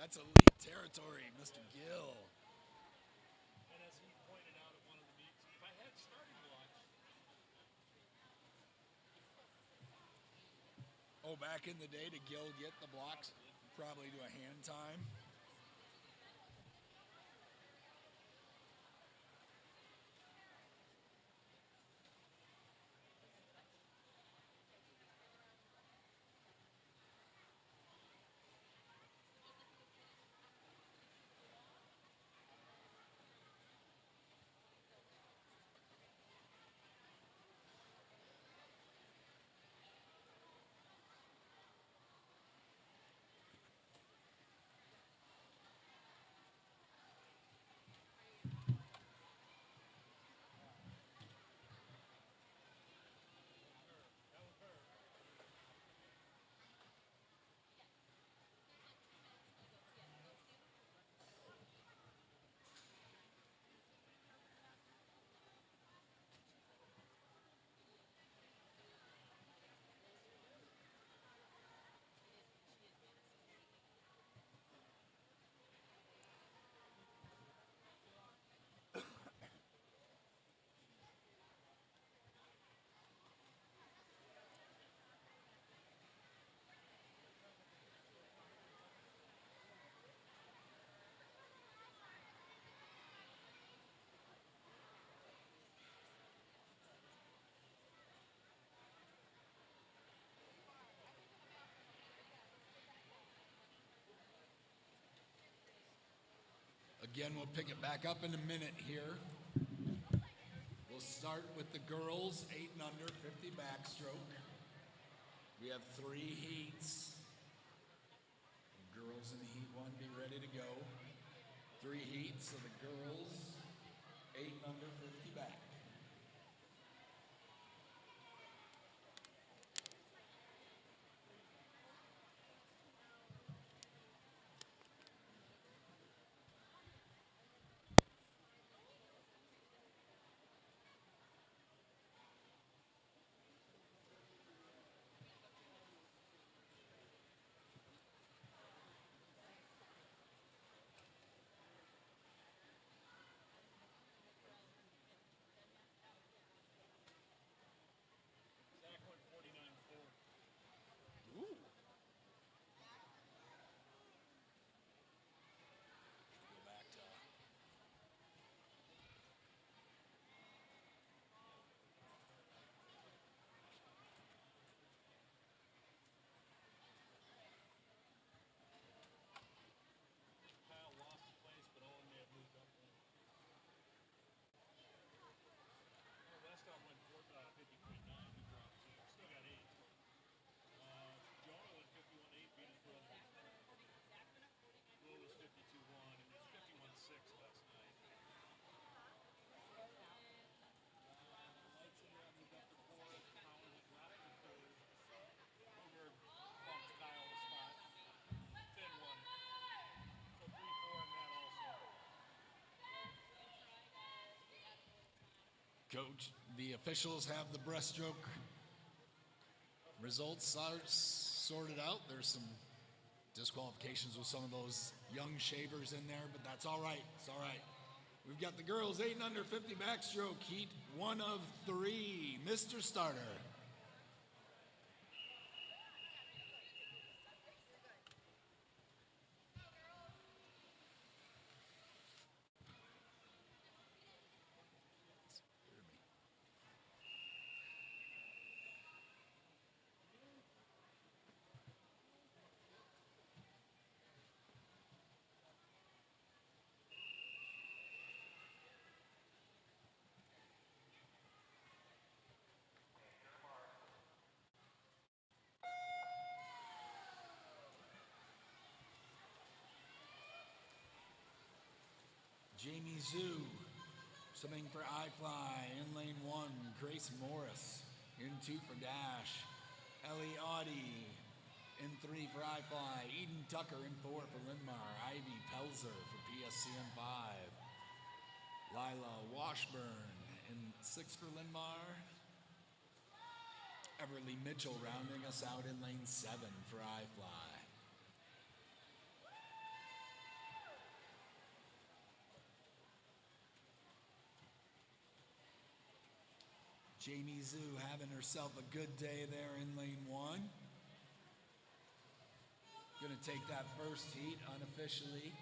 That's elite territory, Mr. Gill. And as he pointed out at one of the meets, if I had starting blocks. Oh, back in the day, did Gill get the blocks? Probably do a hand time. Again, we'll pick it back up in a minute here. We'll start with the girls, 8 and under, 50 backstroke. We have 3 heats. Girls in heat 1, be ready 3 heats of the girls, 8 and under 50 back. Zach went 49-4. Ooh. Go back to Kyle lost a place, but Owen may have moved up one. Oh, Westall went 53.9. He dropped 2. Still got 8. Jonah went 51.8, beat his brother. Will was 52.1, and there's 51.6 last night. Lightsaber moved up to 4th. Colin had dropped to 3rd. Hogarth bumped Kyle a spot. 10-1. So 3-4 in that also. Coach, the officials have the breaststroke results sorted out. There's some disqualifications with some of those young shavers in there, but that's all right. It's all right. We've got the girls 8 and under 50 backstroke heat, 1 of 3. Mr. Starter. Jamie Zhu, swimming for I-Fly, in lane 1, Grace Morris, in 2 for Dash, Ellie Audie, in 3 for I-Fly, Eden Tucker in 4 for Linmar, Ivy Pelzer for PSC in 5, Lila Washburn in 6 for Linmar, Everly Mitchell rounding us out in lane 7 for I-Fly. Jamie Zhu having herself a good day there in lane 1. Gonna take that first heat unofficially.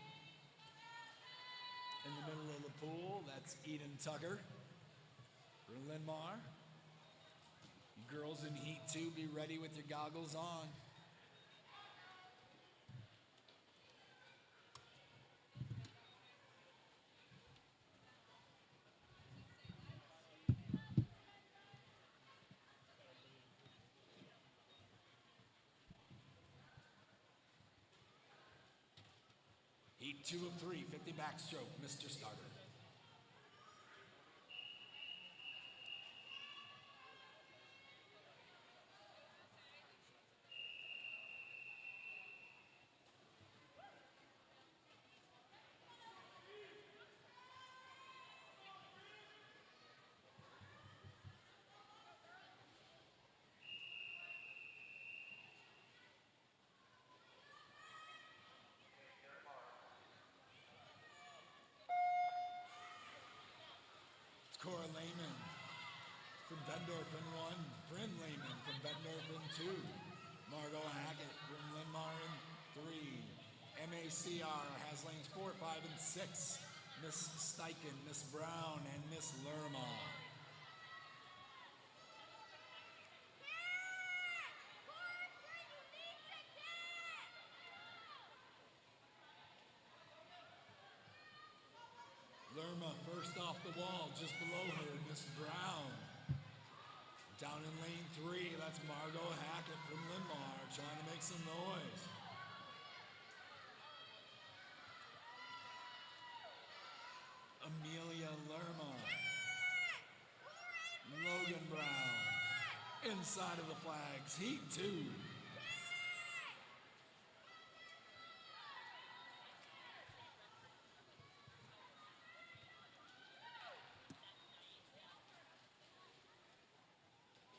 In the middle of the pool, that's Eden Tucker for Linmar. You girls in heat 2, be ready with your goggles on. Heat 2 of 3, 50 backstroke, Mr. Starter. Cora Lehman from Bendorf in 1, Bryn Lehman from Bendorf in 2, Margot Hackett from Linmar in 3, MACR has lanes 4, 5, and 6, Miss Steichen, Miss Brown, and Miss Lerma. Lerma first off the wall, just below her, Miss Brown. Down in lane 3, that's Margot Hackett from Linmar trying to make some noise. inside of the flags. Heat 2.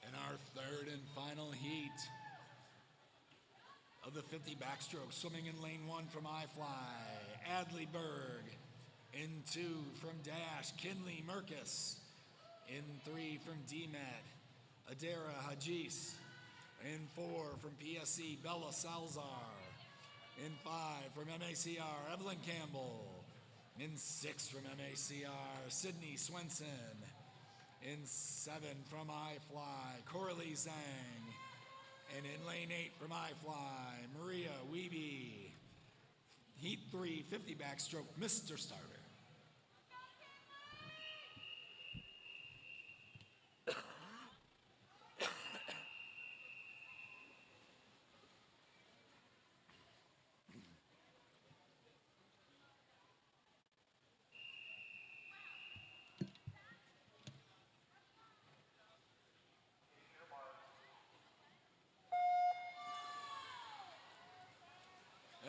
And our third and final heat of the 50 backstroke, swimming in lane 1 from I-Fly, Adley Berg. In 2 from Dash, Kinley Merkus. In 3 from DMET, Adara Hajis. In 4 from PSC, Bella Salzar. In 5 from MACR, Evelyn Campbell. In 6 from MACR, Sydney Swenson. In 7 from I-Fly, Coralie Zhang. And in lane 8 from I-Fly, Maria Wiebe. Heat 3, 50 backstroke, Mr. Starter.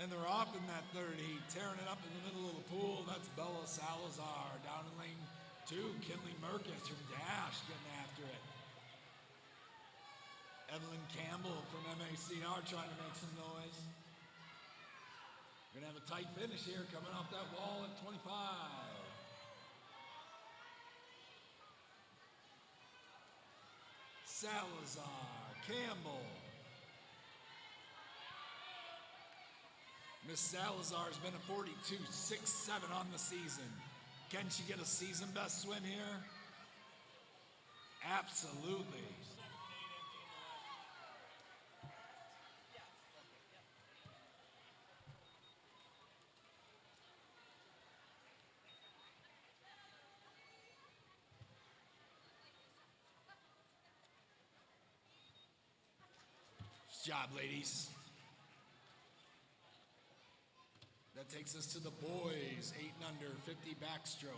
And they're off in that third heat, tearing it up in the middle of the pool. That's Bella Salazar. Down in lane 2, Kinley Merkus from Dash getting after it. Evelyn Campbell from MACR trying to make some noise. We're going to have a tight finish here coming off that wall at 25. Salazar, Campbell. Miss Salazar has been a 42.67 on the season. Can she get a season best swim here? Absolutely. Good job, ladies. That takes us to the boys, 8 and under, 50 backstroke.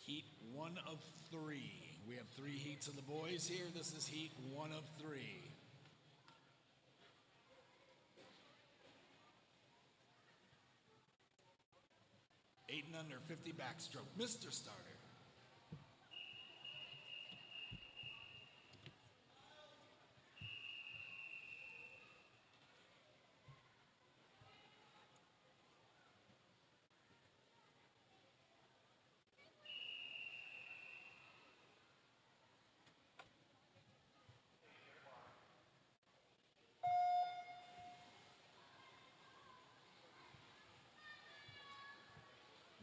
Heat 1 of 3. We have 3 heats of the boys here. This is heat 1 of 3. Eight and under, 50 backstroke, Mr. Starter.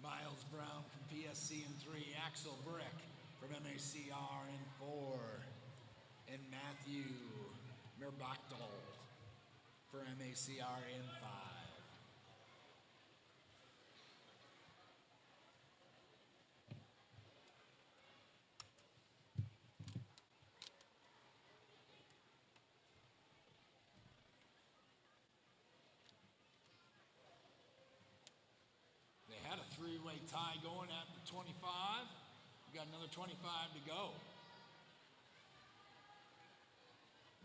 Miles Brown from PSC in 3, Axel Brick from MACR in 4, and Matthew Mirbachtel for MACR in 5. They had a 3-way tie going at the 25. We got another 25 to go.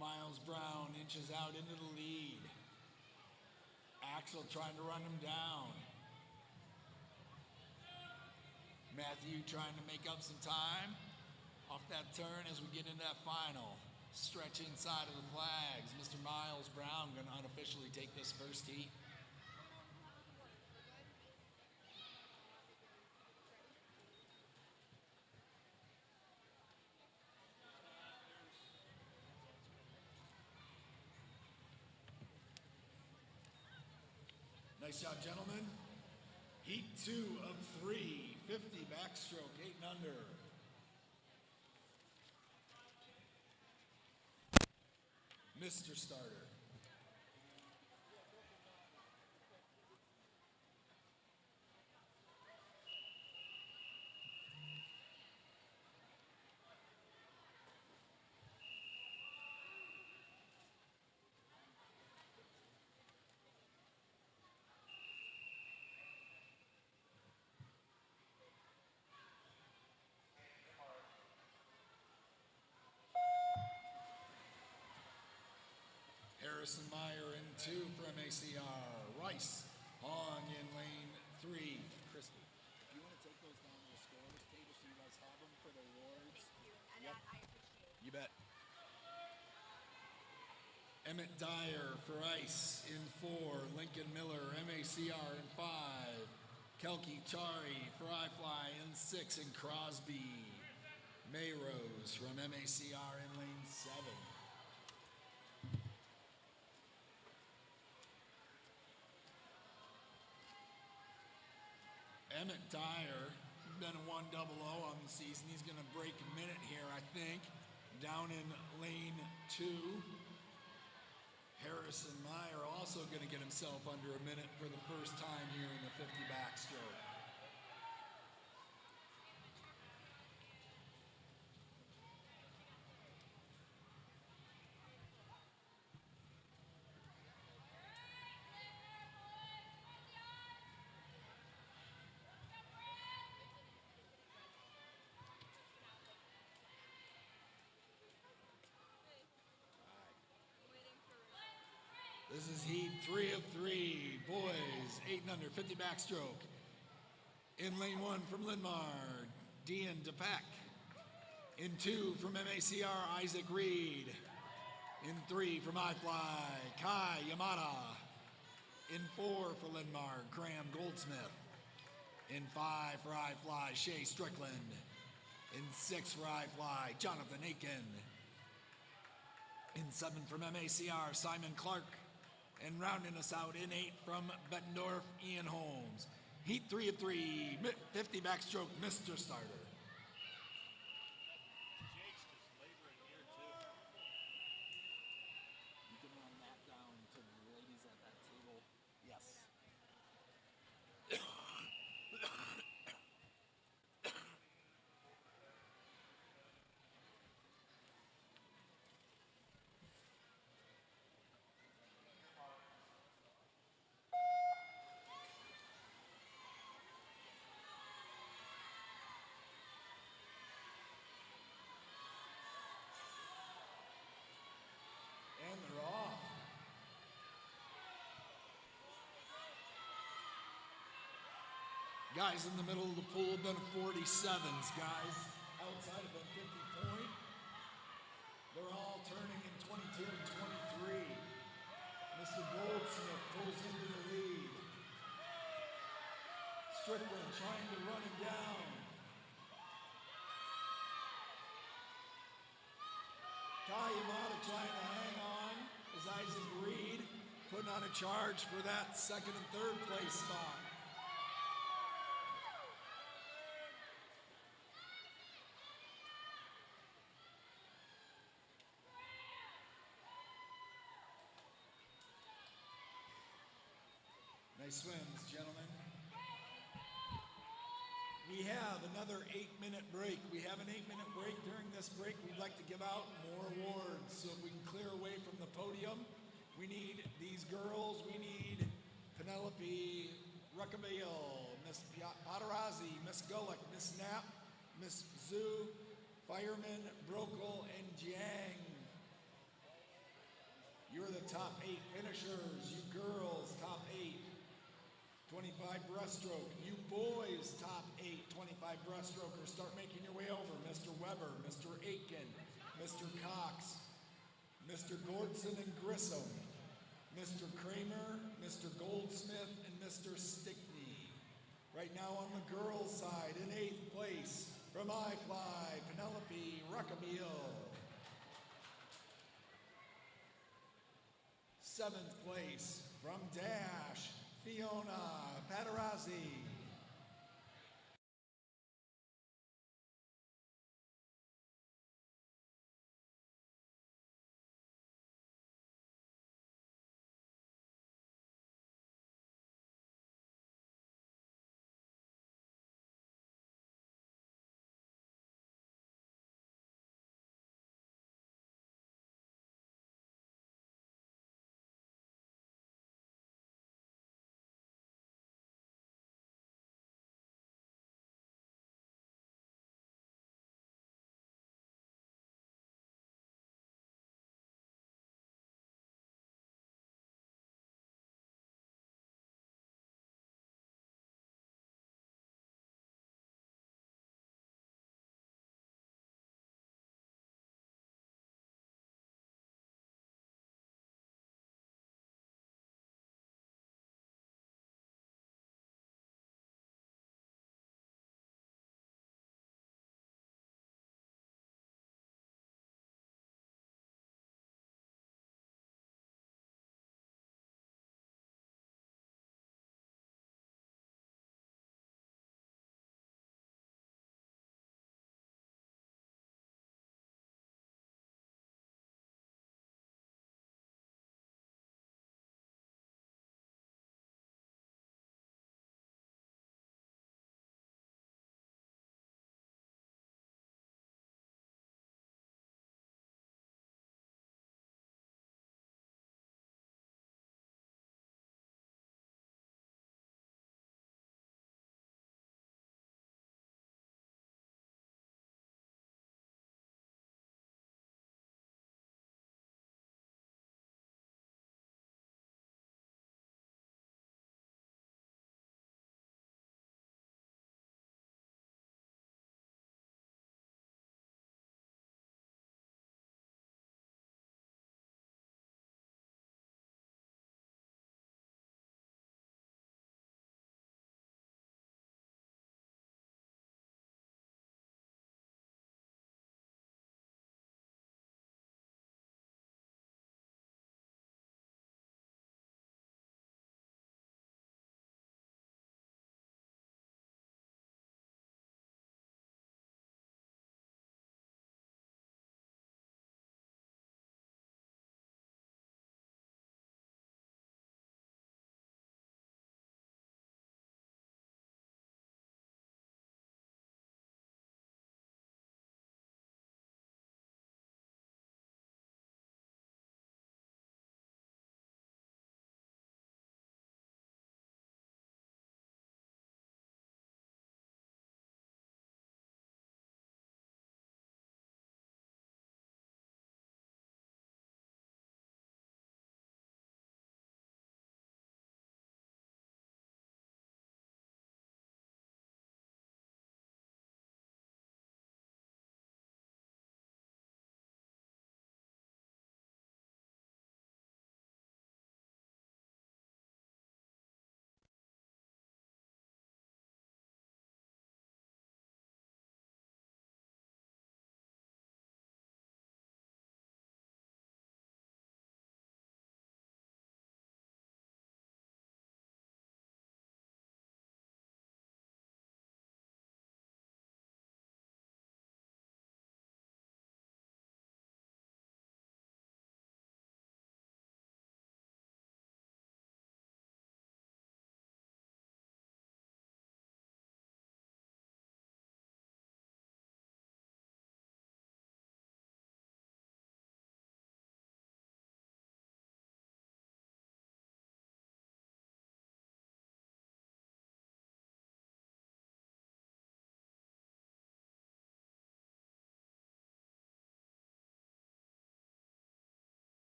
Miles Brown inches out into the lead. Axel trying to run him down. Matthew trying to make up some time off that turn as we get into that final. Stretch inside of the flags. Mr. Miles Brown going to unofficially take this first heat. Nice job, gentlemen. Heat 2 of 3, 50 backstroke, 8 and under. Mr. Starter. Harrison Meyer in 2 from ACR. Rice Hong in lane 3. Christy, if you want to take those down to the scorers table so you guys have them for the awards. And that I appreciate. You bet. Emmett Dyer for Ice in 4. Lincoln Miller, MACR in 5. Kelky Chari for iFly in 6. And Crosby Mayrose from MACR in lane 7. Emmett Dyer, been a 1-0 on the season. He's going to break a minute here, I think. Down in lane 2. Harrison Meyer also going to get himself under a minute for the first time here in the 50 backstroke. This is heat 3 of 3. Boys, 8 and under, 50 backstroke. In lane 1 from Linmar, Dean DePack. In 2 from MACR, Isaac Reed. In 3 from iFly, Kai Yamada. In 4 for Linmar, Graham Goldsmith. In 5 for iFly, Shea Strickland. In 6 for iFly, Jonathan Aiken. In 7 from MACR, Simon Clark. And rounding us out in 8 from Bettendorf, Ian Holmes. Heat 3 of 3, 50 backstroke, Mr. Starter. Jake's just laboring here too. You can run that down to the ladies at that table. Yes. And they're off. Guys in the middle of the pool have been 47s, guys. Outside have been 50 point. They're all turning in 22 and 23. Mr. Goldsmith pulls into the lead. Strickland trying to run him down. Kai Yamada trying to hang on as Isaac Reed putting on a charge for that second and third place spot. Nice swims, gentlemen. We have another 8-minute break. We have an 8-minute break. During this break, we'd like to give out more awards so we can clear away from the podium. We need these girls. We need Penelope Ruckabill, Miss Paparazzi, Miss Gulick, Miss Knapp, Miss Zhu, Fireman, Brokel, and Jiang. You're the top 8 finishers. You girls, top 8. 25 breaststroke. You boys, top 8, 25 breaststrokers. Start making your way over. Mr. Weber, Mr. Aiken, Mr. Cox, Mr. Gordson and Grissom, Mr. Kramer, Mr. Goldsmith, and Mr. Stickney. Right now on the girls' side, in 8th place, from iFly, Penelope Ruckabill. 7th place, from Dash, Fiona Paterazzi.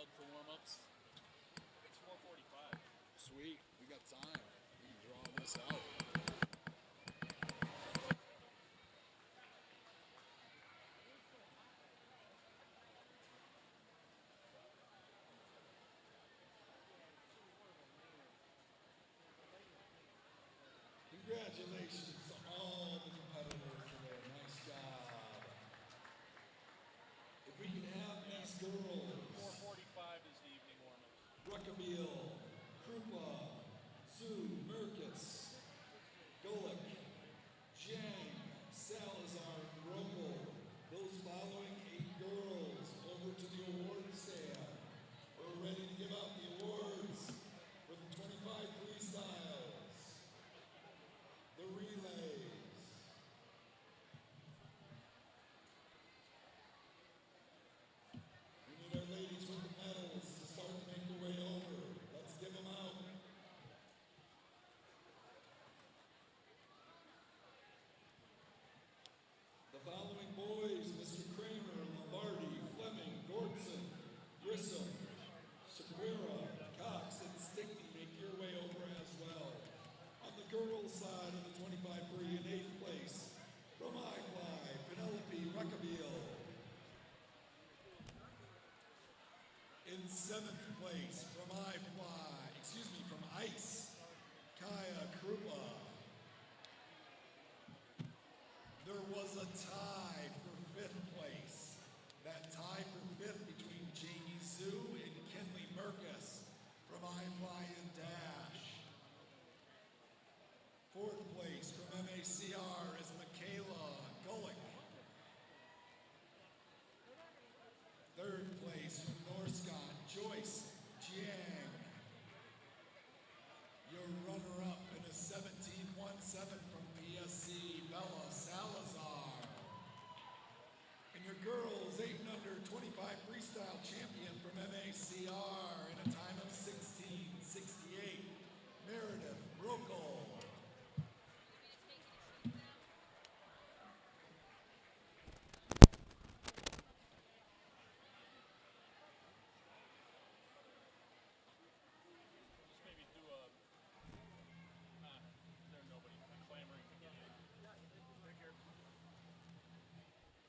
good for warm-ups? It's 4:45. Sweet. We got time. We can draw this out. Congratulations to all the competitors today. Nice job. If we can have these girls, 4:45 is the evening warm-up. Ruckabeal, Krupa, Sue, Merkis, Golik, Jiang, Salazar, and Grobel. Those following 8 girls over to the award stand. We're ready to give out the awards for the 25 freestyles, the relays. We need our ladies with the medals to start to make their way over. Let's give them out. The following boys, Mr. Kramer, Lombardi, Fleming, Gordson, Grissom, Sequeira, Cox, and Stickney, make your way over as well. On the girls' side of the 25 free in 8th place, from iFly, Penelope Ruckabeal. In 7th place, from from ICE, Kaya Krupa. There was a tie for 5th place. That tie for 5th between Jamie Zhu and Kenley Merkis from iFly and Dash. 4th place from MACR is Michaela Gulick. 3rd place from Norscott, Joyce Jiang. Your runner-up in a 17.17 from PSC, Bella Salazar. And your girls 8 and under 25 freestyle champion from MACR in a time of 16:68, Meredith Rokel. Just maybe do a. There's nobody clamoring to get in.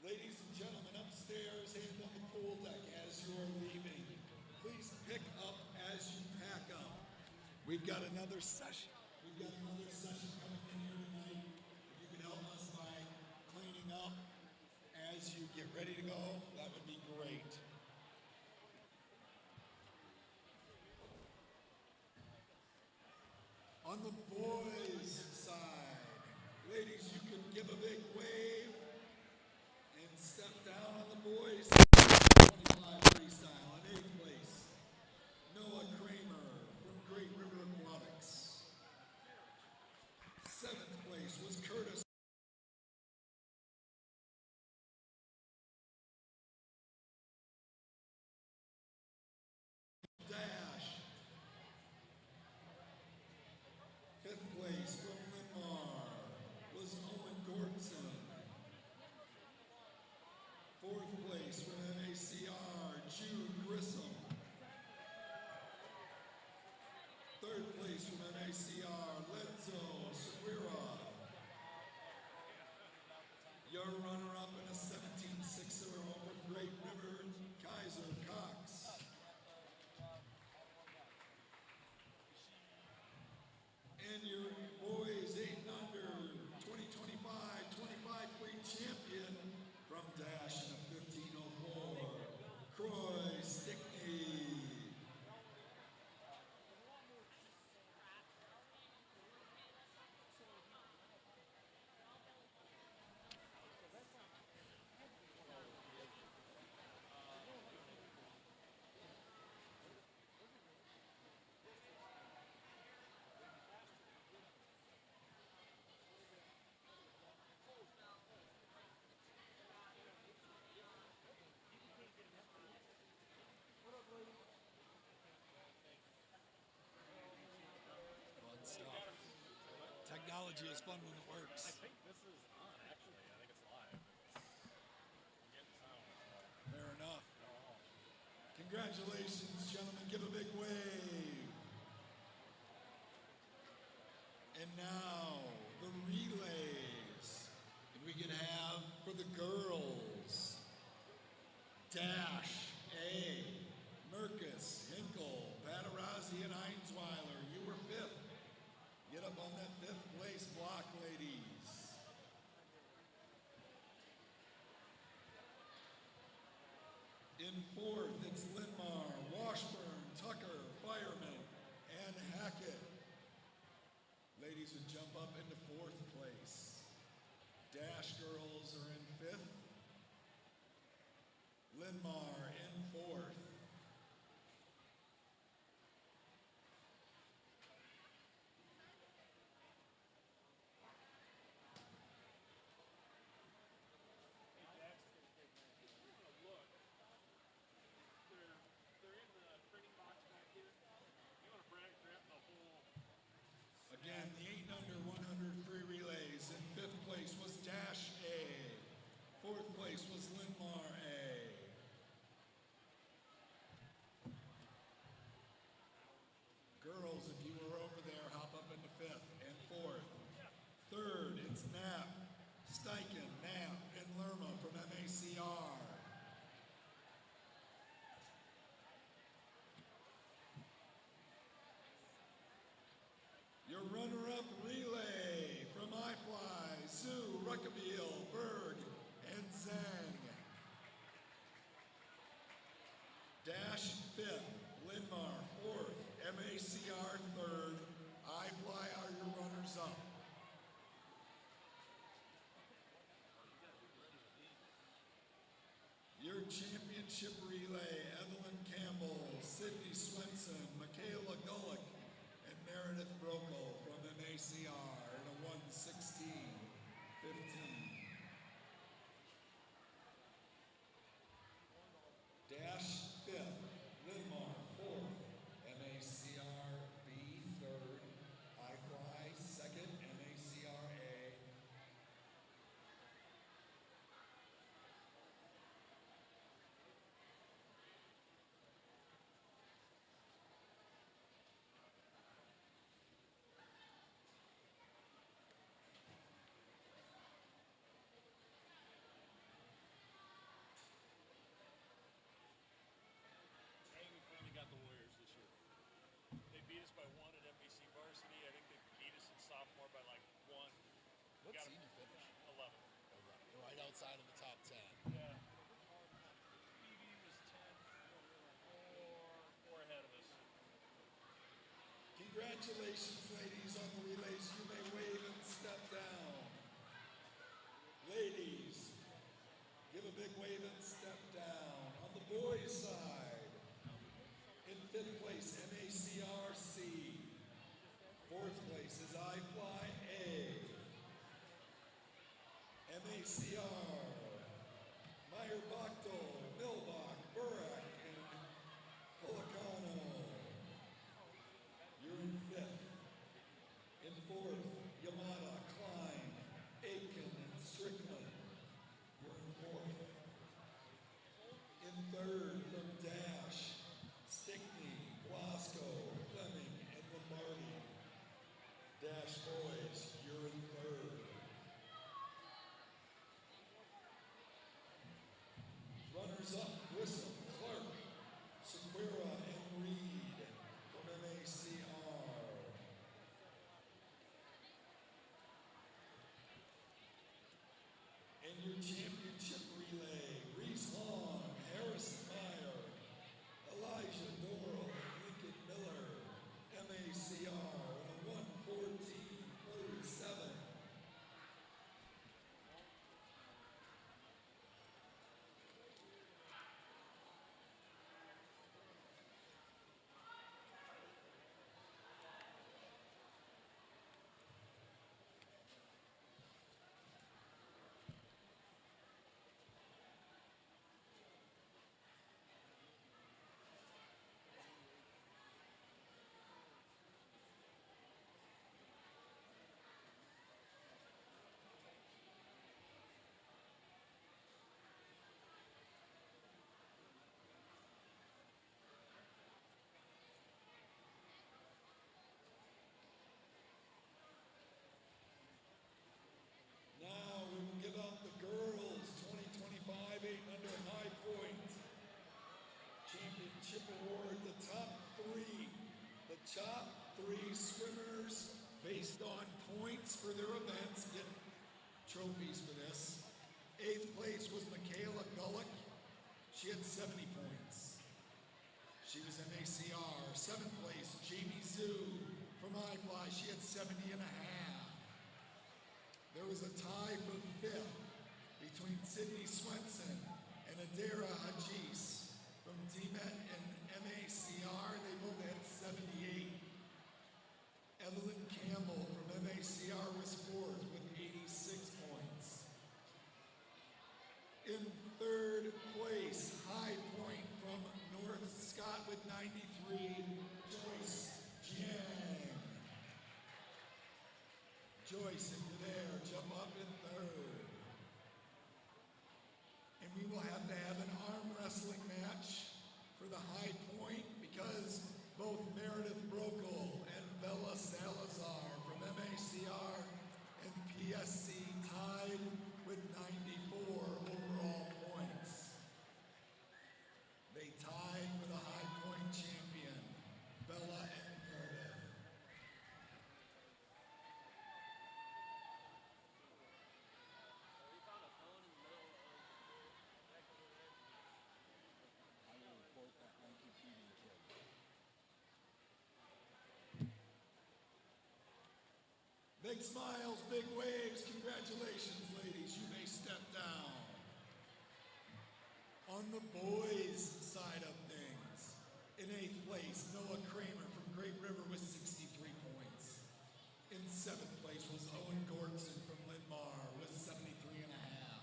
Ladies and gentlemen, upstairs and on the pool deck as you're leaving, please pick up as you pack up. We've got another session. Coming in here tonight. If you could help us by cleaning up as you get ready to go, that would be great. On the boys' side, ladies, you can give a big wave and step down on the boys' 25 freestyle in 8th place. Noah Kramer from Great River Aquatics. 7th place was Curtis Dash. 5th place from Linmar was Owen Gordson. 4th place from MACR, Jude Grissom. 3rd place from MACR, Lenzo Sequeira. Your runner-up in a 17.60 from Great River, Kaiser Cox. And your boys 8 and under 2025 25 free champion from Dash in a 15:04, Croy Stickney. Fun stuff. Technology is fun when it works. I think this is on, actually. I think it's live. I'm getting sound. Fair enough. Congratulations, gentlemen. Give a big wave. And now, the relays. And we can have for the girls, Dash A, Merkus, Hinkle, Paterazzi, and Einsweiler. You were fifth. Get up on that fifth place block, ladies. In fourth, it's Linmar, Washburn, Tucker, Fireman, and Hackett. Ladies would jump up into fourth place. Dash girls are in fifth. Linmar in fourth. They're in the training box back here. You want to grab the whole. Again, the 8 under 100 free relays. In fifth place was Dash A. Fourth place was Linmar A. Girls, if you were over there, hop up into fifth and fourth. Third, it's Knapp, Steichen, Knapp, and Lerma from MACR. Your runner-up relay from iFly, Sue, Ruckabeel, Berg, and Zhang. Dash fifth, Linmar fourth, MACR third, iFly are your runners-up. Your championship relay, Evelyn Campbell, Sydney Swenson, Michaela Gullick, and Meredith Brokel from MACR in a 1:16:15. Dash fifth, Linmar fourth, MACR B third, iFly second, MACR A. Hey, we finally got the Warriors this year. They beat us by 1 at NBC varsity. I think they beat us in sophomore by like 1. What Got 'em seed you finish? 11. Right outside of the top 10. Yeah. BB was 10, four ahead of us. Congratulations, ladies, on the relays. You may wave and step down. Ladies, give a big wave and step down. On the boys' side, in fifth place, MACR C. Fourth place is iFly A. MACR, Meyer Bachtel, Milbach, Burak, and Policano. You're in fifth. based on points for their events, get trophies for this. 8th place was Michaela Gullick. She had 70 points. She was MACR. 7th place, Jamie Zhu from iFly. She had 70 and a half. There was a tie for 5th between Sydney Swenson and Adara Hajis from DMET and MACR. They both had 78. Evelyn Campbell from MACR was 4th with 86 points. In 3rd place, High Point from North Scott with 93, Joyce Jiang. Joyce, if you're there, jump up in 3rd. And we will have to have an arm wrestling match for the High Point because both Meredith Brokel and Bella Salazar from MACR and PSC tied with 94 overall points. They tied for the High Point champion, Bella and Meredith. I will report that monkey feeding kid. Big smiles, big waves. Congratulations, ladies. You may step down. On the boys' side of things, in 8th place, Noah Kramer from Great River with 63 points. In 7th place was Owen Gordson from Linn-Mar with 73 and a half.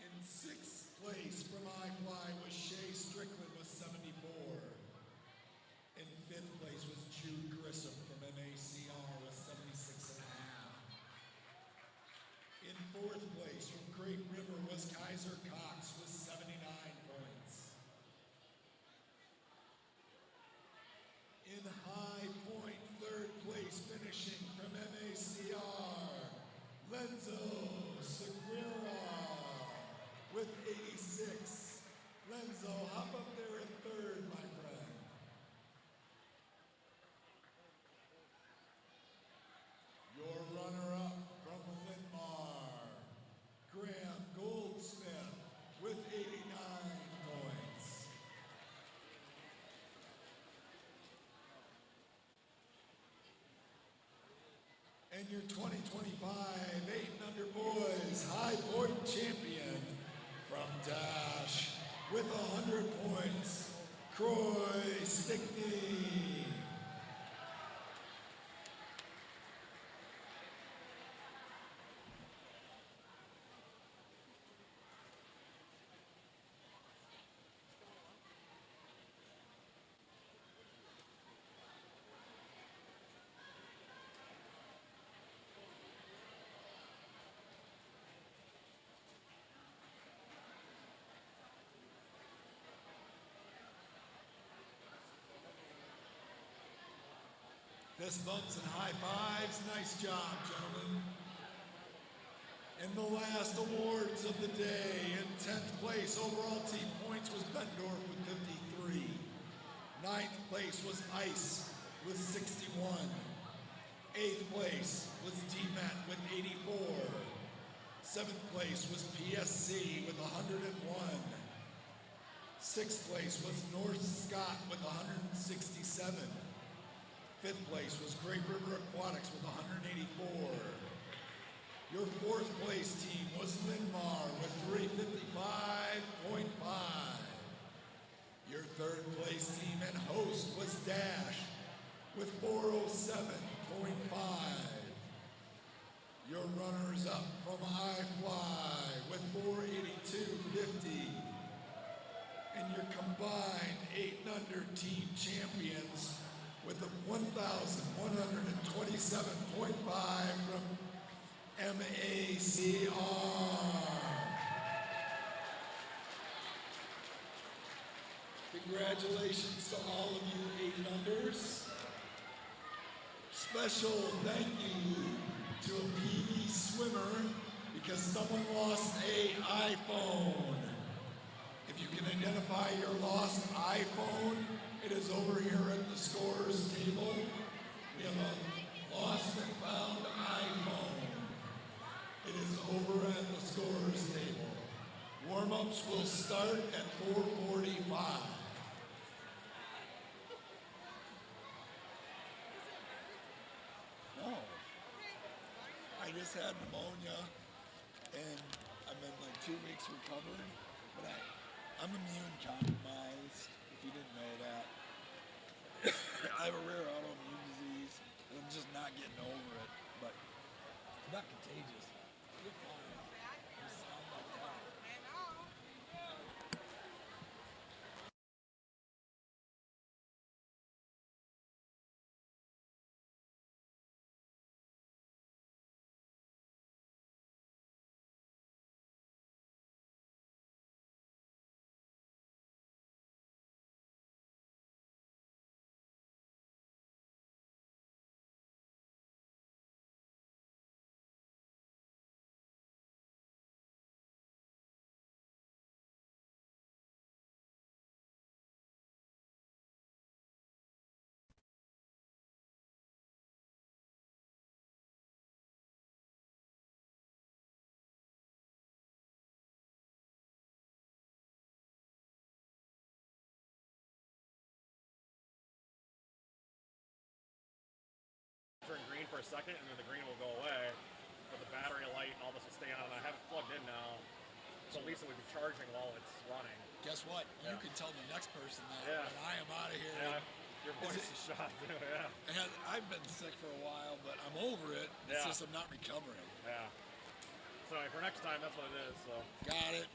In 6th place from iFly was Shay Strickland with 74. In 5th place was Jude Grissom from MACR with 76 and a half. In 4th place from Great River was Kaiser Cox with 79 points. In High Point, 3rd place finishing from MACR, Lenzo Segura with 86. Lenzo, hop up there in 3rd, my friend. Your runner-up from Linn-Mar, Graham Goldsmith with 89 points. And your 2025 8 and under boys High Point champion from Dash with 100 points, Croy Stickney. Fist bumps and high fives. Nice job, gentlemen. And the last awards of the day. In 10th place, overall team points was Bendorf with 53. 9th place was Ice with 61. 8th place was DMAT with 84. 7th place was PSC with 101. 6th place was North Scott with 167. 5th place was Great River Aquatics with 184. Your 4th place team was Linn-Mar with 355.5. Your 3rd place team and host was Dash with 407.5. Your runners up from iFly with 482.50. And your combined 8 and under team champions with a 1,127.5 from MACR. Congratulations to all of you 8 and unders. Special thank you to a PV swimmer because someone lost an iPhone. If you can identify your lost iPhone, it is over here at the scores table. We have a lost and found iPhone. It is over at the scorer's table. Warm-ups will start at 4:45. No. I just had pneumonia, and I'm in like 2 weeks recovered, but I'm immune compromised, if you didn't know that. I have a rare autoimmune disease, and I'm just not getting over it, but it's not contagious. You're fine. You sound like that. Turn green for a second, and then the green will go away. But the battery light and all this will stay on. I have it plugged in now, so at least it would be charging while it's running. Guess what? You Yeah. can tell the next person that Yeah. when I am out of here. Yeah, your voice it- is shot too. Yeah, And I've been sick for a while, but I'm over it. It's Yeah. just I'm not recovering. yeah. So for next time, that's what it is. So. Got it.